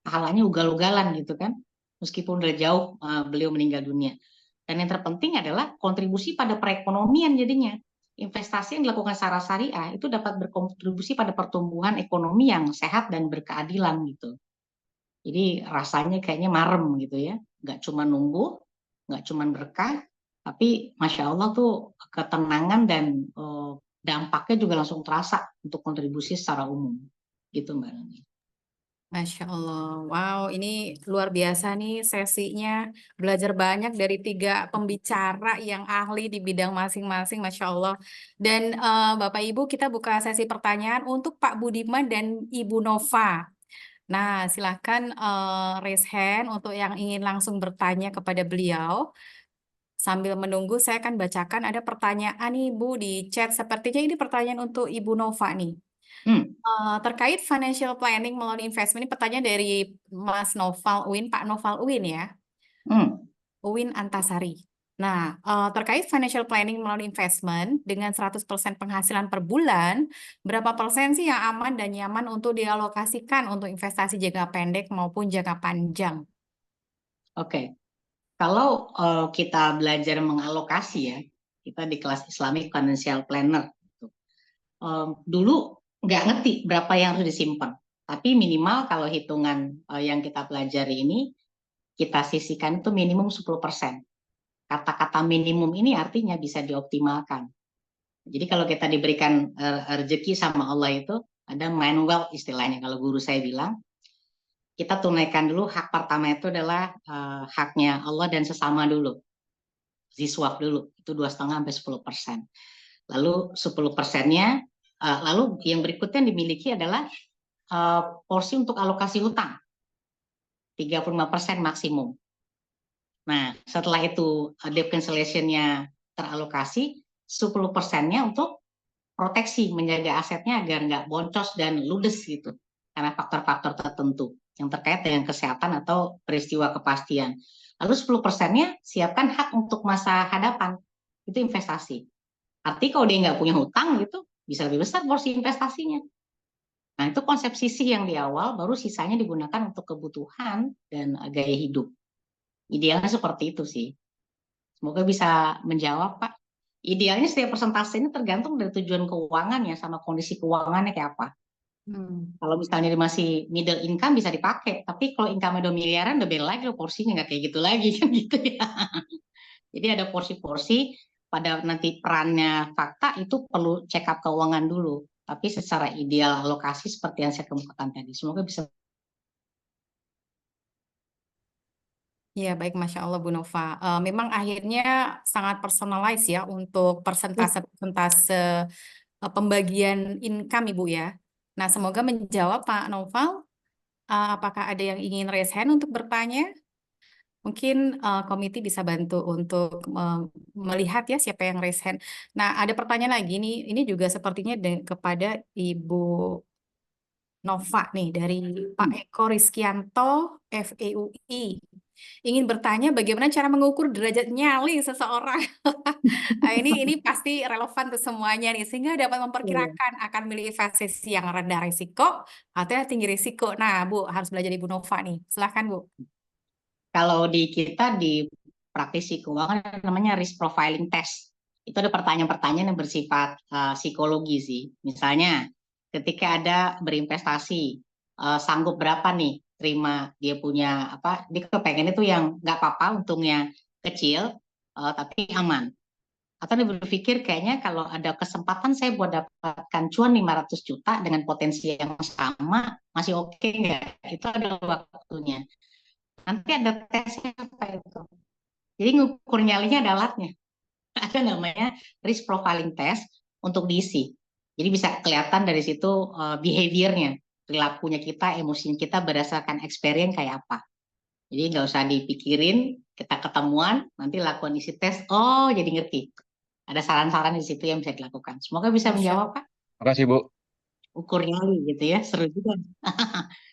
H: pahalanya ugal-ugalan gitu kan, meskipun udah jauh beliau meninggal dunia. Dan yang terpenting adalah kontribusi pada perekonomian jadinya. Investasi yang dilakukan secara syariah itu dapat berkontribusi pada pertumbuhan ekonomi yang sehat dan berkeadilan gitu. Jadi rasanya kayaknya marem gitu ya, nggak cuma numbuh, nggak cuma berkah, tapi Masya Allah tuh ketenangan dan dampaknya juga langsung terasa untuk kontribusi secara umum. Gitu Mbak Nani.
A: Masya Allah. Wow, ini luar biasa nih sesinya. Belajar banyak dari 3 pembicara yang ahli di bidang masing-masing, Masya Allah. Dan Bapak Ibu, kita buka sesi pertanyaan untuk Pak Budiman dan Ibu Nova. Nah, silahkan raise hand untuk yang ingin langsung bertanya kepada beliau. Sambil menunggu, saya akan bacakan ada pertanyaan nih, Bu, di chat. Sepertinya ini pertanyaan untuk Ibu Nova nih. Terkait financial planning melalui investment, ini pertanyaan dari Mas Noval Uin, Pak Noval Uin ya, Uin Antasari. Nah, terkait financial planning melalui investment dengan 100% penghasilan per bulan, berapa persen sih yang aman dan nyaman untuk dialokasikan untuk investasi jangka pendek maupun jangka panjang?
H: Oke, kalau kita belajar mengalokasi ya, kita di kelas Islamic Financial Planner. Dulu nggak ngerti berapa yang harus disimpan, tapi minimal kalau hitungan yang kita pelajari ini, kita sisihkan itu minimum 10%. Kata-kata minimum ini artinya bisa dioptimalkan. Jadi kalau kita diberikan rezeki sama Allah itu, ada manual istilahnya, kalau guru saya bilang, kita tunaikan dulu hak pertama itu adalah haknya Allah dan sesama dulu. Ziswak dulu, itu 2,5-10%. Lalu 10%-nya, lalu yang berikutnya yang dimiliki adalah porsi untuk alokasi hutang, 35% maksimum. Nah, setelah itu debt cancellation-nya teralokasi, 10%-nya untuk proteksi, menjaga asetnya agar nggak boncos dan ludes gitu, karena faktor-faktor tertentu yang terkait dengan kesehatan atau peristiwa kepastian. Lalu 10%-nya siapkan hak untuk masa hadapan, itu investasi. Artinya kalau dia nggak punya hutang gitu, bisa lebih besar porsi investasinya. Nah, itu konsep sisih yang di awal, baru sisanya digunakan untuk kebutuhan dan gaya hidup. Idealnya seperti itu sih. Semoga bisa menjawab, Pak. Idealnya setiap persentase ini tergantung dari tujuan keuangannya sama kondisi keuangannya kayak apa. Kalau misalnya dia masih middle income bisa dipakai, tapi kalau income udah miliaran udah beda lagi, porsinya nggak kayak gitu lagi kan gitu ya. Jadi ada porsi-porsi, pada nanti perannya fakta itu perlu check up keuangan dulu. Tapi secara ideal alokasi seperti yang saya kemukakan tadi. Semoga bisa.
A: Ya, baik, Masya Allah, Bu Nova. Memang akhirnya sangat personalize ya untuk persentase-persentase pembagian income, Ibu ya. Nah, semoga menjawab Pak Noval. Apakah ada yang ingin raise hand untuk bertanya? Mungkin komite bisa bantu untuk melihat ya siapa yang raise hand. Nah, ada pertanyaan lagi nih. Ini juga sepertinya kepada Ibu Nova nih dari Pak Eko Rizkianto, FEUI. Ingin bertanya bagaimana cara mengukur derajat nyali seseorang. Nah, ini pasti relevan untuk semuanya nih, sehingga dapat memperkirakan akan milih investasi yang rendah risiko atau yang tinggi risiko. Nah, Bu, harus belajar Ibu Nova nih. Silahkan, Bu.
H: Kalau di kita di praktisi keuangan namanya risk profiling test. Itu ada pertanyaan-pertanyaan yang bersifat psikologi sih. Misalnya ketika ada berinvestasi, sanggup berapa nih terima dia punya apa? Dia kepengen itu yang nggak apa-apa, untungnya kecil tapi aman. Atau dia berpikir kayaknya kalau ada kesempatan saya buat dapatkan cuan 500 juta dengan potensi yang sama, masih oke nggak? Itu ada waktunya. Nanti ada tesnya apa itu? Jadi ngukur nyalinya ada alatnya. Ada namanya risk profiling test untuk diisi. Jadi bisa kelihatan dari situ behaviornya, perilakunya kita, emosinya kita berdasarkan experience kayak apa. Jadi nggak usah dipikirin, kita ketemuan, nanti lakukan isi tes, oh jadi ngerti. Ada saran-saran di situ yang bisa dilakukan. Semoga bisa menjawab, Pak.
G: Makasih, Bu.
H: Ukur nyali gitu ya, seru juga.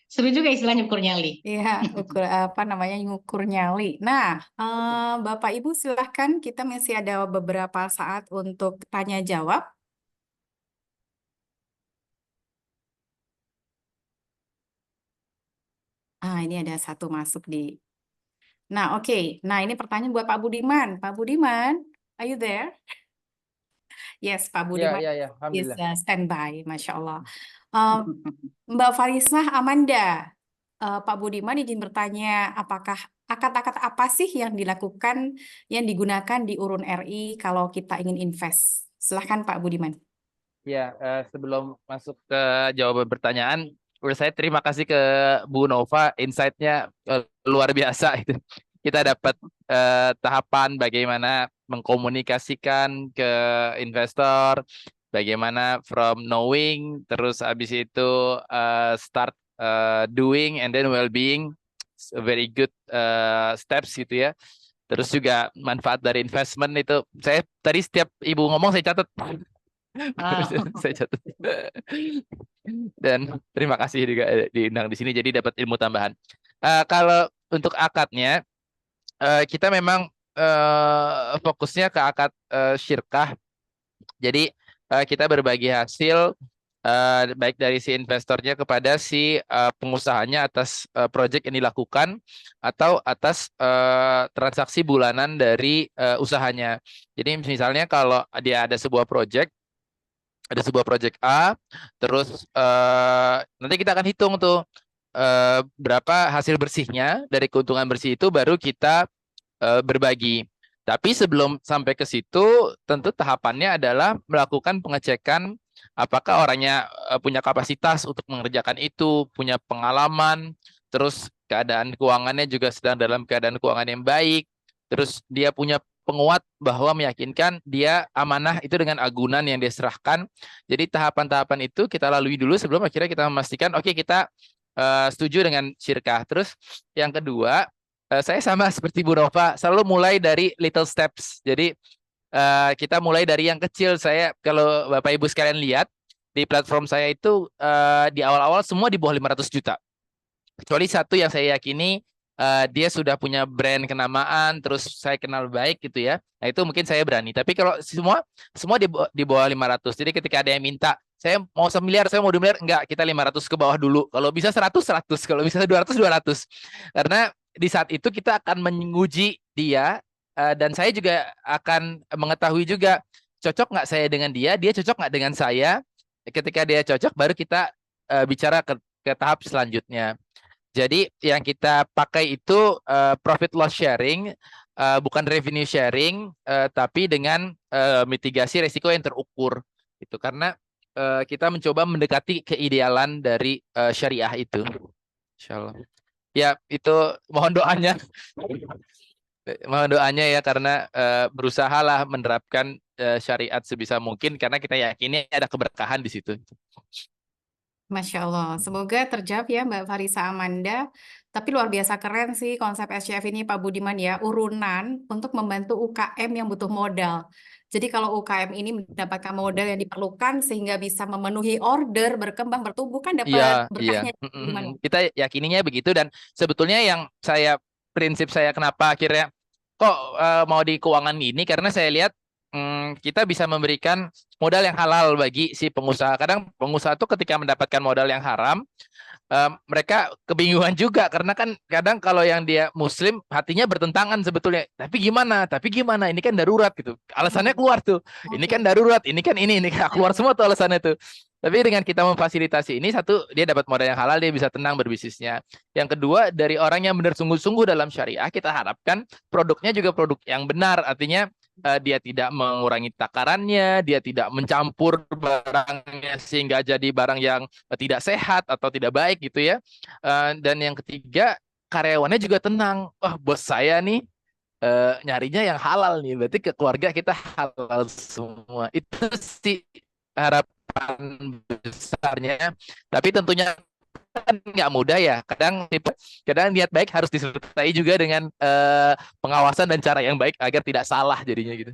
H: Seru juga istilahnya ukur nyali.
A: Iya, ukur apa namanya ngukur nyali. Nah, Bapak Ibu silahkan, kita masih ada beberapa saat untuk tanya jawab. Ini ada satu masuk di. Nah, oke. Nah, ini pertanyaan buat Pak Budiman. Pak Budiman, are you there? Yes, Pak Budiman
G: Ya,
A: is
G: alhamdulillah.
A: standby, Masya Allah. Mbak Farisah Amanda, Pak Budiman izin bertanya, apakah akad-akad apa sih yang dilakukan, yang digunakan di Urun RI kalau kita ingin invest? Silahkan Pak Budiman.
G: Ya, sebelum masuk ke jawaban pertanyaan, menurut saya terima kasih ke Bu Nova, insight-nya luar biasa itu. Kita dapat tahapan bagaimana mengkomunikasikan ke investor, bagaimana from knowing, terus habis itu start doing, and then well-being, very good steps gitu ya. Terus juga manfaat dari investment itu, saya tadi setiap Ibu ngomong saya catat. Saya catat. Dan terima kasih juga diundang di sini jadi dapat ilmu tambahan. Kalau untuk akadnya kita memang fokusnya ke akad syirkah. Jadi kita berbagi hasil baik dari si investornya kepada si pengusahanya atas proyek yang dilakukan atau atas transaksi bulanan dari usahanya. Jadi misalnya kalau dia ada sebuah proyek A, terus nanti kita akan hitung tuh berapa hasil bersihnya, dari keuntungan bersih itu baru kita berbagi. Tapi sebelum sampai ke situ, tentu tahapannya adalah melakukan pengecekan apakah orangnya punya kapasitas untuk mengerjakan itu, punya pengalaman, terus keadaan keuangannya juga sedang dalam keadaan keuangan yang baik, terus dia punya penguat bahwa meyakinkan dia amanah itu dengan agunan yang dia serahkan. Jadi tahapan-tahapan itu kita lalui dulu sebelum akhirnya kita memastikan oke, kita setuju dengan syirkah. Terus yang kedua, saya sama seperti Bu Nova, selalu mulai dari little steps. Jadi kita mulai dari yang kecil. Saya kalau Bapak Ibu sekalian lihat di platform saya itu di awal-awal semua di bawah 500 juta. Kecuali satu yang saya yakini dia sudah punya brand kenamaan, terus saya kenal baik gitu ya. Nah itu mungkin saya berani. Tapi kalau semua di bawah 500. Jadi ketika ada yang minta, saya mau 1 miliar, saya mau 2 miliar, enggak, kita 500 ke bawah dulu. Kalau bisa 100, 100. Kalau bisa 200, 200. Karena di saat itu kita akan menguji dia, dan saya juga akan mengetahui juga cocok nggak saya dengan dia cocok nggak dengan saya. Ketika dia cocok, baru kita bicara ke tahap selanjutnya. Jadi yang kita pakai itu profit loss sharing, bukan revenue sharing, tapi dengan mitigasi risiko yang terukur. Itu karena kita mencoba mendekati keidealan dari syariah itu. Insyaallah. Ya, itu mohon doanya. Mohon doanya ya, karena berusahalah menerapkan syariat sebisa mungkin karena kita yakini ada keberkahan di situ.
A: Masya Allah, semoga terjawab ya Mbak Farisa Amanda. Tapi luar biasa keren sih konsep SCF ini Pak Budiman ya, urunan untuk membantu UKM yang butuh modal. Jadi kalau UKM ini mendapatkan modal yang diperlukan sehingga bisa memenuhi order, berkembang, bertumbuh, kan dapat
G: Iya.
A: berkahnya. Gimana?
G: Kita yakininya begitu, dan sebetulnya yang prinsip saya kenapa akhirnya kok mau di keuangan gini, karena saya lihat kita bisa memberikan modal yang halal bagi si pengusaha. Kadang pengusaha tuh ketika mendapatkan modal yang haram, mereka kebingungan juga karena kan kadang kalau yang dia Muslim hatinya bertentangan sebetulnya. Tapi gimana? Tapi gimana? Ini kan darurat gitu. Alasannya keluar tuh. Ini kan darurat. Ini kan ini keluar semua tuh alasannya tuh. Tapi dengan kita memfasilitasi ini, satu, dia dapat modal yang halal, dia bisa tenang berbisnisnya. Yang kedua, dari orang yang benar sungguh-sungguh dalam syariah, kita harapkan produknya juga produk yang benar. Artinya dia tidak mengurangi takarannya, dia tidak mencampur barangnya sehingga jadi barang yang tidak sehat atau tidak baik gitu ya. Dan yang ketiga, karyawannya juga tenang. Wah, bos saya nih nyarinya yang halal nih, berarti ke keluarga kita halal semua. Itu sih harapan besarnya. Tapi tentunya kan nggak mudah ya. Kadang niat baik harus disertai juga dengan pengawasan dan cara yang baik agar tidak salah jadinya gitu.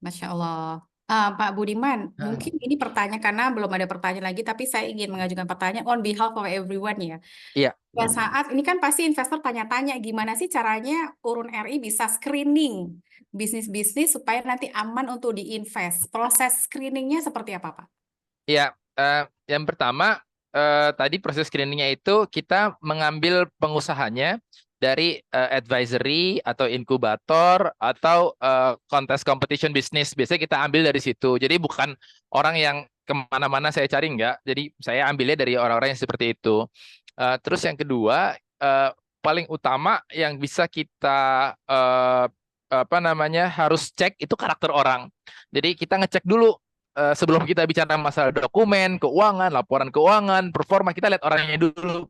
A: Masya Allah. Pak Budiman, mungkin ini pertanyaan karena belum ada pertanyaan lagi, tapi saya ingin mengajukan pertanyaan on behalf of everyone ya.
G: Iya.
A: Pada saat ini kan pasti investor tanya-tanya gimana sih caranya Urun RI bisa screening bisnis-bisnis supaya nanti aman untuk diinvest. Proses screeningnya seperti apa, Pak?
G: Ya, yang pertama tadi proses screeningnya itu kita mengambil pengusahanya dari advisory atau inkubator atau kontes competition business. Biasanya kita ambil dari situ. Jadi bukan orang yang kemana-mana saya cari, enggak. Jadi saya ambilnya dari orang-orang yang seperti itu. Terus yang kedua, paling utama yang bisa kita harus cek itu karakter orang. Jadi kita ngecek dulu sebelum kita bicara masalah dokumen, keuangan, laporan keuangan, performa, kita lihat orangnya dulu.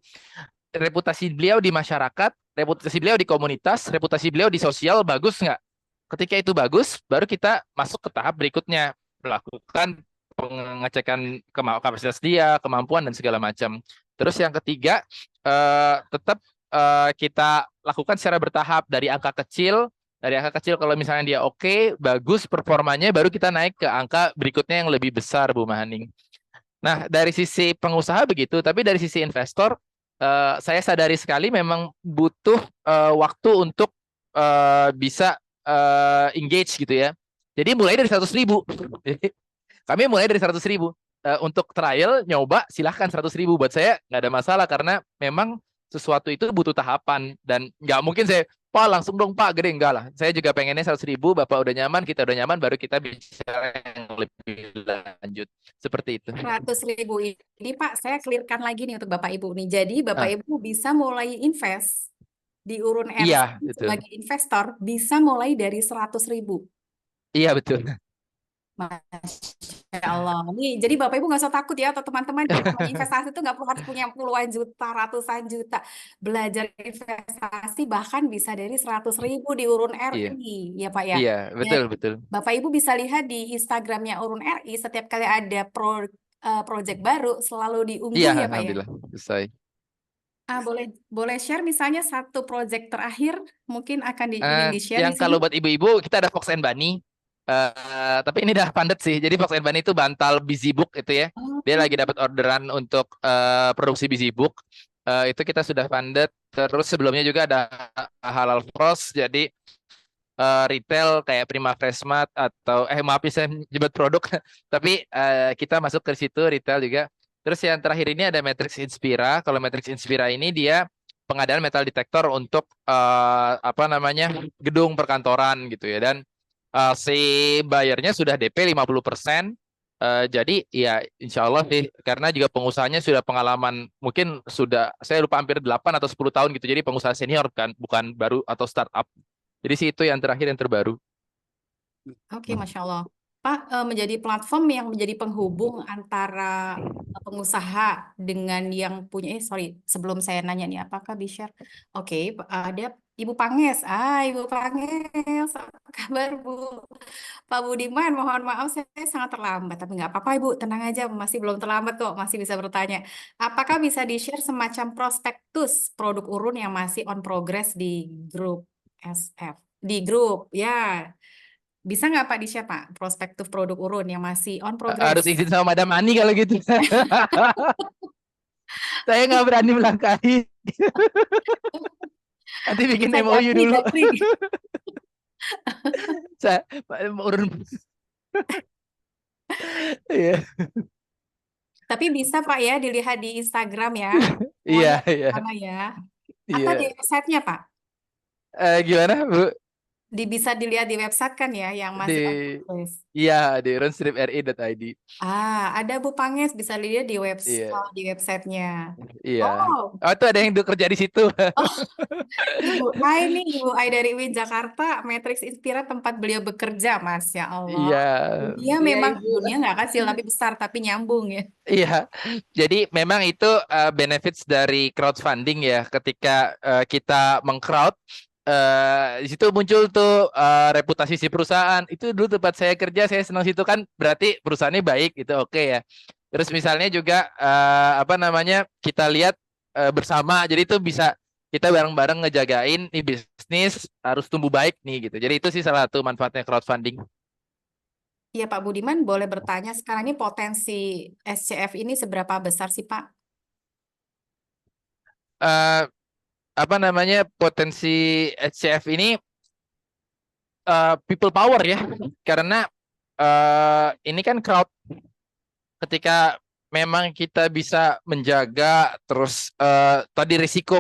G: Reputasi beliau di masyarakat, reputasi beliau di komunitas, reputasi beliau di sosial bagus nggak? Ketika itu bagus, baru kita masuk ke tahap berikutnya, melakukan pengecekan kapasitas dia, kemampuan, dan segala macam. Terus yang ketiga, tetap kita lakukan secara bertahap dari angka kecil. Dari angka kecil kalau misalnya dia oke, bagus performanya, baru kita naik ke angka berikutnya yang lebih besar, Bu Mahaning. Nah, dari sisi pengusaha begitu, tapi dari sisi investor, saya sadari sekali memang butuh waktu untuk bisa engage gitu ya. Jadi mulai dari 100.000. Kami mulai dari 100.000. Untuk trial, nyoba, silahkan 100.000. Buat saya nggak ada masalah karena memang sesuatu itu butuh tahapan. Dan nggak mungkin saya, Pak langsung dong Pak, gede, enggak lah. Saya juga pengennya 100.000, Bapak udah nyaman, kita udah nyaman, baru kita bicara yang lebih lanjut. Seperti itu.
A: 100.000 ini Pak, saya clearkan lagi nih untuk Bapak Ibu nih. Jadi Bapak Ibu bisa mulai invest di Urun RI
G: Iya, betul.
A: sebagai investor bisa mulai dari 100.000.
G: Iya, betul.
A: Masya Allah. Nih, jadi Bapak Ibu nggak usah takut ya, atau teman-teman, investasi itu nggak perlu harus punya puluhan juta, ratusan juta. Belajar investasi bahkan bisa dari 100.000 di Urun RI, ya Pak ya.
G: Iya, betul, betul.
A: Bapak Ibu bisa lihat di Instagramnya Urun RI, setiap kali ada project baru selalu diunggah
G: Iya,
A: ya Pak ya.
G: alhamdulillah, selesai.
A: Boleh share misalnya satu project terakhir mungkin akan ingin di-share
G: Yang
A: di sini.
G: kalau buat ibu-ibu kita ada Fox and Bunny. Tapi ini udah funded sih. Jadi Fox and Bunny itu bantal busy book itu ya. Dia lagi dapat orderan untuk produksi busy book. Itu kita sudah funded. Terus sebelumnya juga ada Halal Frost. Jadi retail kayak Prima Freshmart atau maaf saya nyebut produk. Tapi kita masuk ke situ retail juga. Terus yang terakhir ini ada Matrix Inspira. Kalau Matrix Inspira ini dia pengadaan metal detektor untuk gedung perkantoran gitu ya. Dan si bayarnya sudah DP 50%. Jadi ya insya Allah sih, karena juga pengusahanya sudah pengalaman, mungkin sudah saya lupa hampir 8 atau 10 tahun gitu. Jadi pengusaha senior kan, bukan baru atau startup. Jadi sih itu yang terakhir, yang terbaru.
A: Oke, Masya Allah. Pak, menjadi platform yang menjadi penghubung antara pengusaha dengan yang punya, sebelum saya nanya nih, apakah bisa share? Oke, ada Ibu Panges. Ibu Panges, apa kabar Bu? Pak Budiman, mohon maaf saya sangat terlambat, tapi nggak apa-apa Ibu, tenang aja, masih belum terlambat kok, masih bisa bertanya. Apakah bisa di-share semacam prospektus produk Urun yang masih on progress di grup SF? Di grup, ya. Bisa nggak Pak di-share Pak, prospektus produk Urun yang masih on progress?
G: Harus izin sama Madam Ani kalau gitu. Saya nggak berani melangkahi. Nanti bikin MOU dulu. Saya Urun. Iya.
A: Tapi bisa Pak ya dilihat di Instagram ya.
G: Iya,
A: Semuanya
G: iya,
A: sama ya. Atau di
G: iya.
A: websitenya Pak?
G: Gimana, Bu?
A: Bisa dilihat di website kan ya yang
G: Di
A: masih on-premise.
G: Iya, di urunstripri.id.
A: Ada Bu Panges bisa lihat di
G: Iya,
A: di websitenya.
G: iya.
A: Oh,
G: Oh, tuh ada yang kerja di situ.
A: oh, Ibu Ai nih, Ibu Ai dari UIN Jakarta, Matrix Inspira tempat beliau bekerja, Masya Allah.
G: Iya,
A: Dunia
B: Iya
A: memang
B: Ibu.
A: dunia nggak kecil tapi besar tapi nyambung ya.
G: iya. Jadi memang itu benefits dari crowdfunding ya. Ketika kita mengcrowd, di situ muncul tuh reputasi si perusahaan. Itu dulu tempat saya kerja, saya senang situ kan. Berarti perusahaannya baik, itu oke ya. Terus misalnya juga apa namanya kita lihat bersama. Jadi itu bisa kita bareng-bareng ngejagain nih bisnis harus tumbuh baik nih gitu. Jadi itu sih salah satu manfaatnya crowdfunding.
A: Iya Pak Budiman boleh bertanya sekarang ini potensi SCF ini seberapa besar sih Pak?
G: Eh, Apa namanya potensi SCF ini people power ya, karena ini kan crowd. Ketika memang kita bisa menjaga terus tadi risiko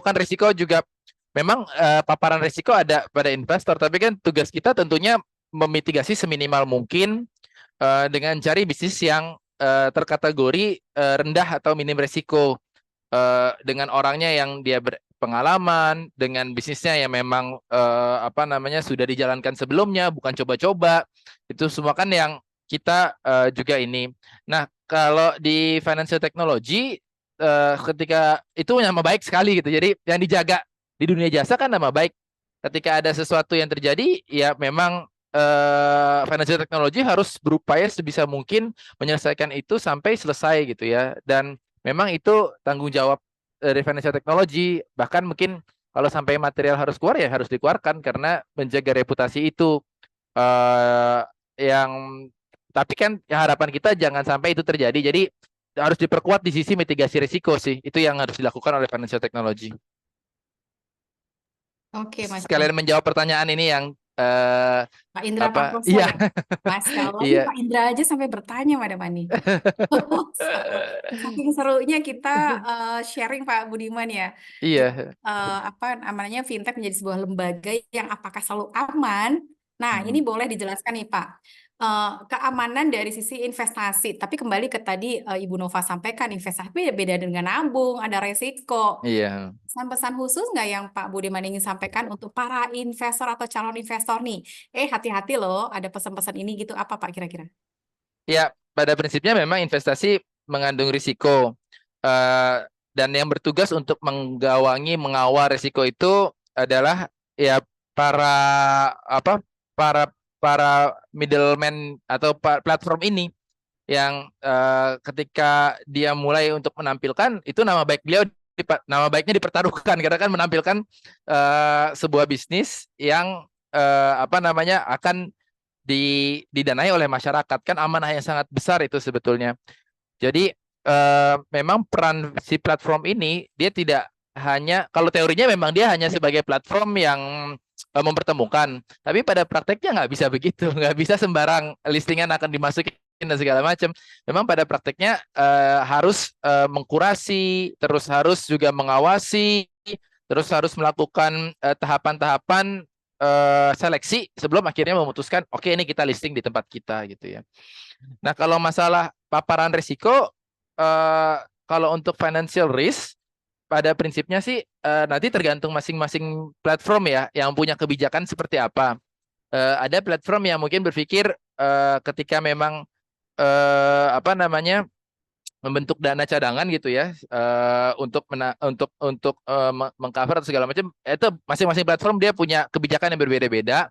G: juga memang paparan risiko ada pada investor, tapi kan tugas kita tentunya memitigasi seminimal mungkin dengan cari bisnis yang terkategori rendah atau minim risiko, dengan orangnya yang dia berpengalaman, dengan bisnisnya yang memang apa namanya sudah dijalankan sebelumnya, bukan coba-coba. Itu semua kan yang kita juga ini. Nah, kalau di financial technology ketika itu nama baik sekali gitu. Jadi yang dijaga di dunia jasa kan nama baik. Ketika ada sesuatu yang terjadi, ya memang financial technology harus berupaya sebisa mungkin menyelesaikan itu sampai selesai gitu ya. Dan memang itu tanggung jawab dari financial technology. Bahkan mungkin kalau sampai material harus keluar ya harus dikeluarkan karena menjaga reputasi itu. Yang tapi kan harapan kita jangan sampai itu terjadi. Jadi harus diperkuat di sisi mitigasi risiko sih. Itu yang harus dilakukan oleh financial technology.
A: Oke, Mas.
G: Sekalian menjawab pertanyaan ini yang
A: Pak Indra
G: apa?
A: Prakoso
G: Iya.
A: ya. Masya Allah, ini
G: Iya.
A: Pak Indra aja sampai bertanya, Madam Ani. Saking serunya kita sharing Pak Budiman ya.
G: Iya.
A: Apa namanya fintech menjadi sebuah lembaga yang apakah selalu aman? Nah, ini boleh dijelaskan nih Pak. Keamanan dari sisi investasi, tapi kembali ke tadi Ibu Nova sampaikan investasi beda dengan nabung, ada resiko.
G: Iya.
A: Pesan-pesan khusus nggak yang Pak Budiman ingin sampaikan untuk para investor atau calon investor nih? Hati-hati loh, ada pesan-pesan ini gitu. Apa Pak kira-kira?
G: Ya, pada prinsipnya memang investasi mengandung risiko. Dan yang bertugas untuk mengawal risiko itu adalah ya para apa para middleman atau platform ini yang ketika dia mulai untuk menampilkan itu nama baiknya dipertaruhkan karena kan menampilkan sebuah bisnis yang apa namanya akan didanai oleh masyarakat, kan amanah yang sangat besar itu sebetulnya. Jadi memang peran si platform ini dia tidak hanya, kalau teorinya memang dia hanya sebagai platform yang mempertemukan, tapi pada prakteknya nggak bisa begitu, nggak bisa sembarang listingan akan dimasukin dan segala macam. Memang pada prakteknya harus mengkurasi, terus harus juga mengawasi, terus harus melakukan tahapan-tahapan seleksi sebelum akhirnya memutuskan oke ini kita listing di tempat kita gitu ya. Nah, kalau masalah paparan risiko, kalau untuk financial risk pada prinsipnya sih nanti tergantung masing-masing platform ya yang punya kebijakan seperti apa. Ada platform yang mungkin berpikir ketika memang apa namanya membentuk dana cadangan gitu ya untuk mengcover atau segala macam, itu masing-masing platform dia punya kebijakan yang berbeda-beda.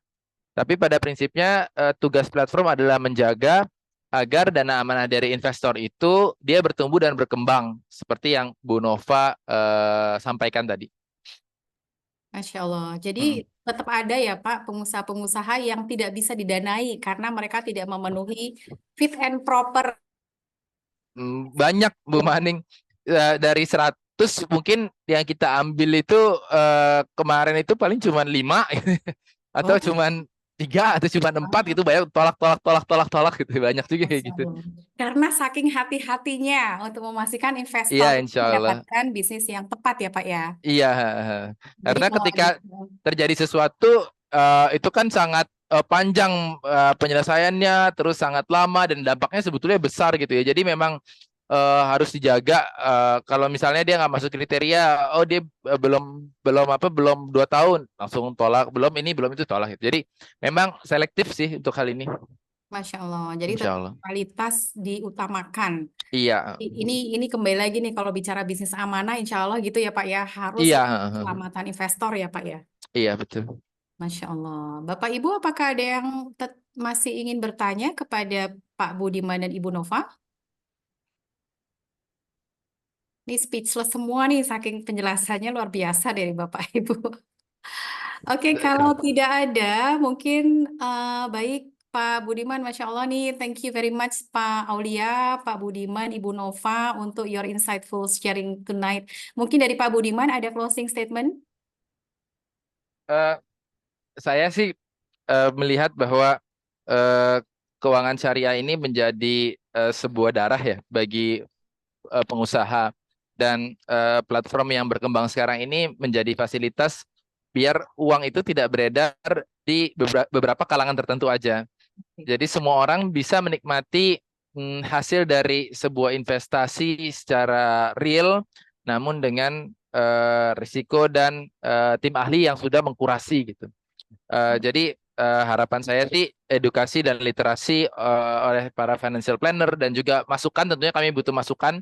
G: Tapi pada prinsipnya tugas platform adalah menjaga agar dana amanah dari investor itu dia bertumbuh dan berkembang seperti yang Bu Nova sampaikan tadi.
A: Masya Allah. Jadi tetap ada ya Pak pengusaha-pengusaha yang tidak bisa didanai karena mereka tidak memenuhi fit and proper.
G: Banyak Bu Maning, dari 100 mungkin yang kita ambil itu kemarin itu paling cuma 5 atau cuman 3 atau cuma 4 gitu, banyak tolak gitu, banyak juga kayak
A: Masya
G: gitu.
A: Allah. Karena saking hati-hatinya untuk memastikan investor
G: Iya,
A: itu
G: insya Allah.
A: mendapatkan bisnis yang tepat ya Pak ya.
G: Iya,
A: Jadi
G: karena
A: kalau
G: ketika
A: gitu,
G: terjadi sesuatu itu kan sangat panjang penyelesaiannya, terus sangat lama dan dampaknya sebetulnya besar gitu ya. Jadi memang harus dijaga kalau misalnya dia nggak masuk kriteria, oh dia belum belum 2 tahun langsung tolak, belum ini belum itu tolak gitu. Jadi memang selektif sih untuk hal ini.
A: Masya Allah. Jadi
G: Insya
A: tetap
G: Allah.
A: kualitas diutamakan.
G: Iya,
A: Ini kembali lagi nih kalau bicara bisnis amanah, insya Allah gitu ya Pak ya, harus
G: iya,
A: keselamatan investor ya Pak ya.
G: iya betul.
A: Masya Allah. Bapak Ibu, apakah ada yang masih ingin bertanya kepada Pak Budiman dan Ibu Nova? Ini speechless semua nih, saking penjelasannya luar biasa dari Bapak Ibu. Oke, kalau tidak ada, mungkin baik Pak Budiman, Masya Allah nih, thank you very much Pak Aulia, Pak Budiman, Ibu Nova untuk your insightful sharing tonight. Mungkin dari Pak Budiman ada closing statement?
G: Saya sih melihat bahwa keuangan syariah ini menjadi sebuah darah ya bagi pengusaha, dan platform yang berkembang sekarang ini menjadi fasilitas biar uang itu tidak beredar di beberapa kalangan tertentu aja. Jadi semua orang bisa menikmati hasil dari sebuah investasi secara real, namun dengan risiko dan tim ahli yang sudah mengkurasi gitu. Jadi harapan saya sih edukasi dan literasi oleh para financial planner, dan juga masukan, tentunya kami butuh masukan.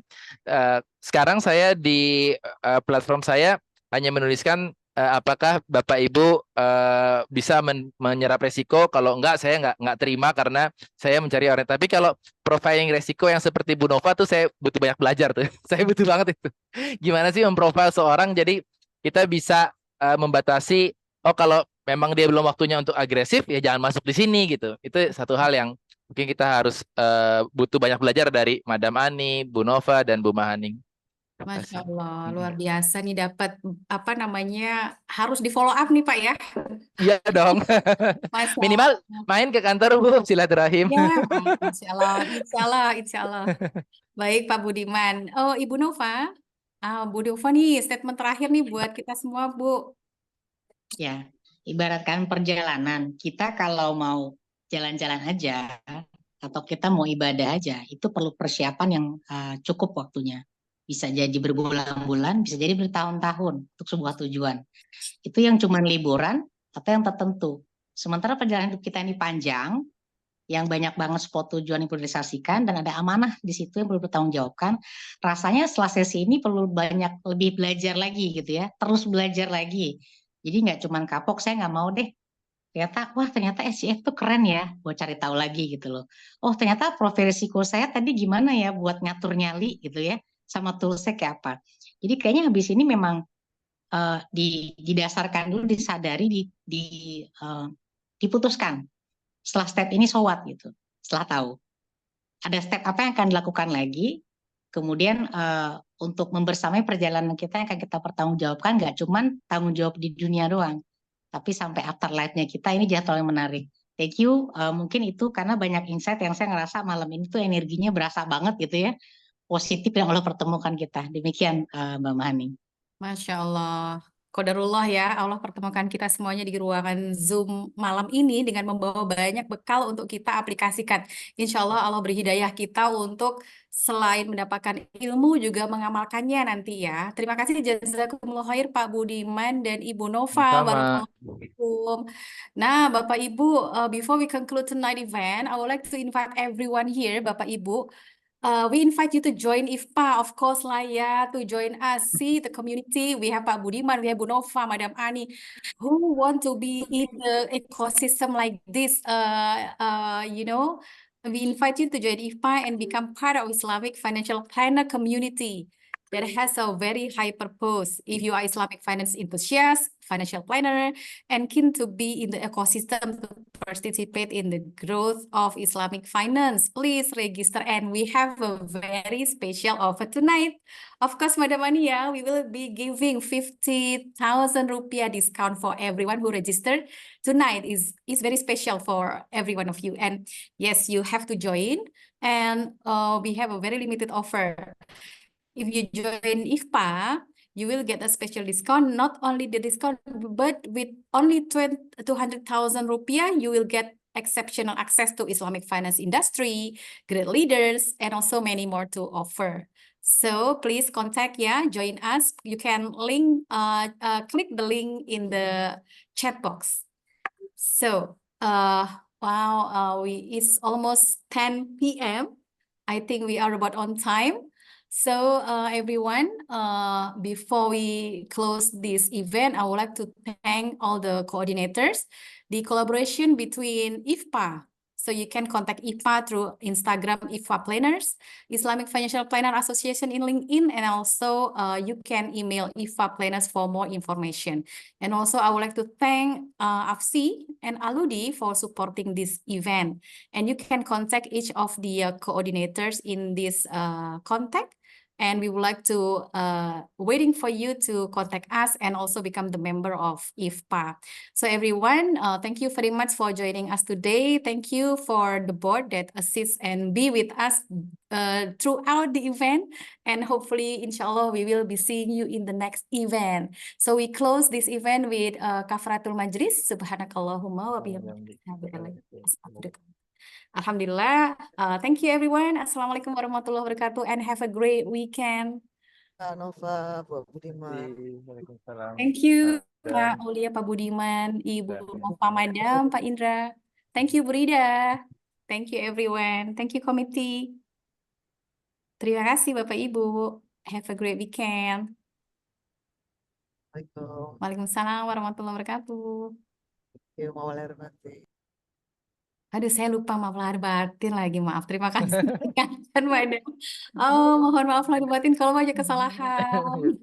G: Sekarang saya di platform saya hanya menuliskan apakah Bapak Ibu bisa menyerap resiko, kalau enggak saya nggak terima karena saya mencari orang. Tapi kalau profiling resiko yang seperti Bu Nova tuh saya butuh banyak belajar tuh. Saya butuh banget itu. Gimana sih memprofil seorang jadi kita bisa membatasi, oh kalau memang dia belum waktunya untuk agresif, ya jangan masuk di sini gitu. Itu satu hal yang mungkin kita harus butuh banyak belajar dari Madam Ani, Bu Nova, dan Bu Mahaning. Terima
A: Masya
G: kasih.
A: Allah, luar biasa nih dapat apa namanya, harus di follow up nih Pak ya.
G: Iya dong.
A: Masya
G: Minimal
A: Allah.
G: main ke kantor Bu, silaturahim.
A: Ya, Masya Allah, insya Allah, insya Allah. Baik Pak Budiman. Oh, Ibu Nova. Bu Nova nih, statement terakhir nih buat kita semua, Bu.
H: Ya, ibaratkan perjalanan. Kita kalau mau jalan-jalan aja atau kita mau ibadah aja, itu perlu persiapan yang cukup waktunya. Bisa jadi berbulan-bulan, bisa jadi bertahun-tahun untuk sebuah tujuan. Itu yang cuma liburan atau yang tertentu. Sementara perjalanan hidup kita ini panjang, yang banyak banget spot tujuan yang perlu direalisasikan, dan ada amanah di situ yang perlu bertanggungjawabkan. Rasanya setelah sesi ini perlu banyak lebih belajar lagi gitu ya, terus belajar lagi. Jadi nggak cuma kapok, saya nggak mau deh. Ternyata SCF tuh keren ya, buat cari tahu lagi gitu loh. Oh ternyata profil risiko saya tadi gimana ya buat ngatur nyali gitu ya, sama toolsnya kayak apa. Jadi kayaknya habis ini memang didasarkan dulu, disadari, diputuskan. Setelah step ini sowat gitu, setelah tahu. Ada step apa yang akan dilakukan lagi, kemudian untuk membersamai perjalanan kita yang akan kita pertanggungjawabkan, nggak cuman tanggung jawab di dunia doang, tapi sampai afterlife-nya kita, ini jadwal yang menarik. Thank you, mungkin itu karena banyak insight yang saya ngerasa malam ini tuh energinya berasa banget gitu ya, positif yang Allah pertemukan kita. Demikian Mbak Mahani.
A: Masya Allah. Qadarullah ya, Allah pertemukan kita semuanya di ruangan Zoom malam ini dengan membawa banyak bekal untuk kita aplikasikan. Insya Allah Allah beri hidayah kita untuk selain mendapatkan ilmu juga mengamalkannya nanti ya. Terima kasih jazakumullah khair Pak Budiman dan Ibu Nova.
G: Sama.
A: Barakallahu. Nah, Bapak Ibu, before we conclude tonight event, I would like to invite everyone here, Bapak Ibu. We invite you to join IFPA, of course lah ya, to join us, see the community. We have Pak Budiman, we have Bu Nova, Madam Ani, who want to be in the ecosystem like this. We invite you to join IFPA and become part of Islamic financial planner community. that has a very high purpose. If you are Islamic finance enthusiast, financial planner, and keen to be in the ecosystem to participate in the growth of Islamic finance, please register. And we have a very special offer tonight. Of course, Madam Ania, we will be giving 50,000 rupiah discount for everyone who registered tonight. Is very special for every one of you. And yes, you have to join. And we have a very limited offer. If you join IFPA, you will get a special discount. Not only the discount, but with only 200,000 rupiah, you will get exceptional access to Islamic finance industry, great leaders, and also many more to offer. So please contact, join us. You can click the link in the chat box. So, wow, it's almost 10 p.m. I think we are about on time. So, everyone, before we close this event, I would like to thank all the coordinators, the collaboration between IFPA. So you can contact IFPA through Instagram, IFPA Planners, Islamic Financial Planner Association in LinkedIn, and also you can email IFPA Planners for more information. And also I would like to thank AFSI and ALUDI for supporting this event. And you can contact each of the coordinators in this contact. And we would like to waiting for you to contact us and also become the member of IFPA. So everyone, thank you very much for joining us today. Thank you for the board that assists and be with us throughout the event. And hopefully, inshallah, we will be seeing you in the next event. So we close this event with kafaratul majlis. Subhanakallahumma wa bihamdika. Alhamdulillah. Thank you, everyone. Assalamualaikum warahmatullahi wabarakatuh, and have a great weekend.
B: Nova, Bu Budiman.
A: Thank you, Pak Aulia, Pak Budiman, Ibu Nova, Madam, Pak Indra. Thank you, Bu Rida. Thank you, everyone. Thank you, committee. Terima kasih, Bapak Ibu. Have a great weekend. Waalaikumsalam warahmatullahi wabarakatuh.
B: Ya, mau lahir batin.
A: Aduh, saya lupa maaf lahir batin lagi, maaf. Terima kasih. Kan, Madam. Oh, mohon maaf lahir batin kalau banyak kesalahan.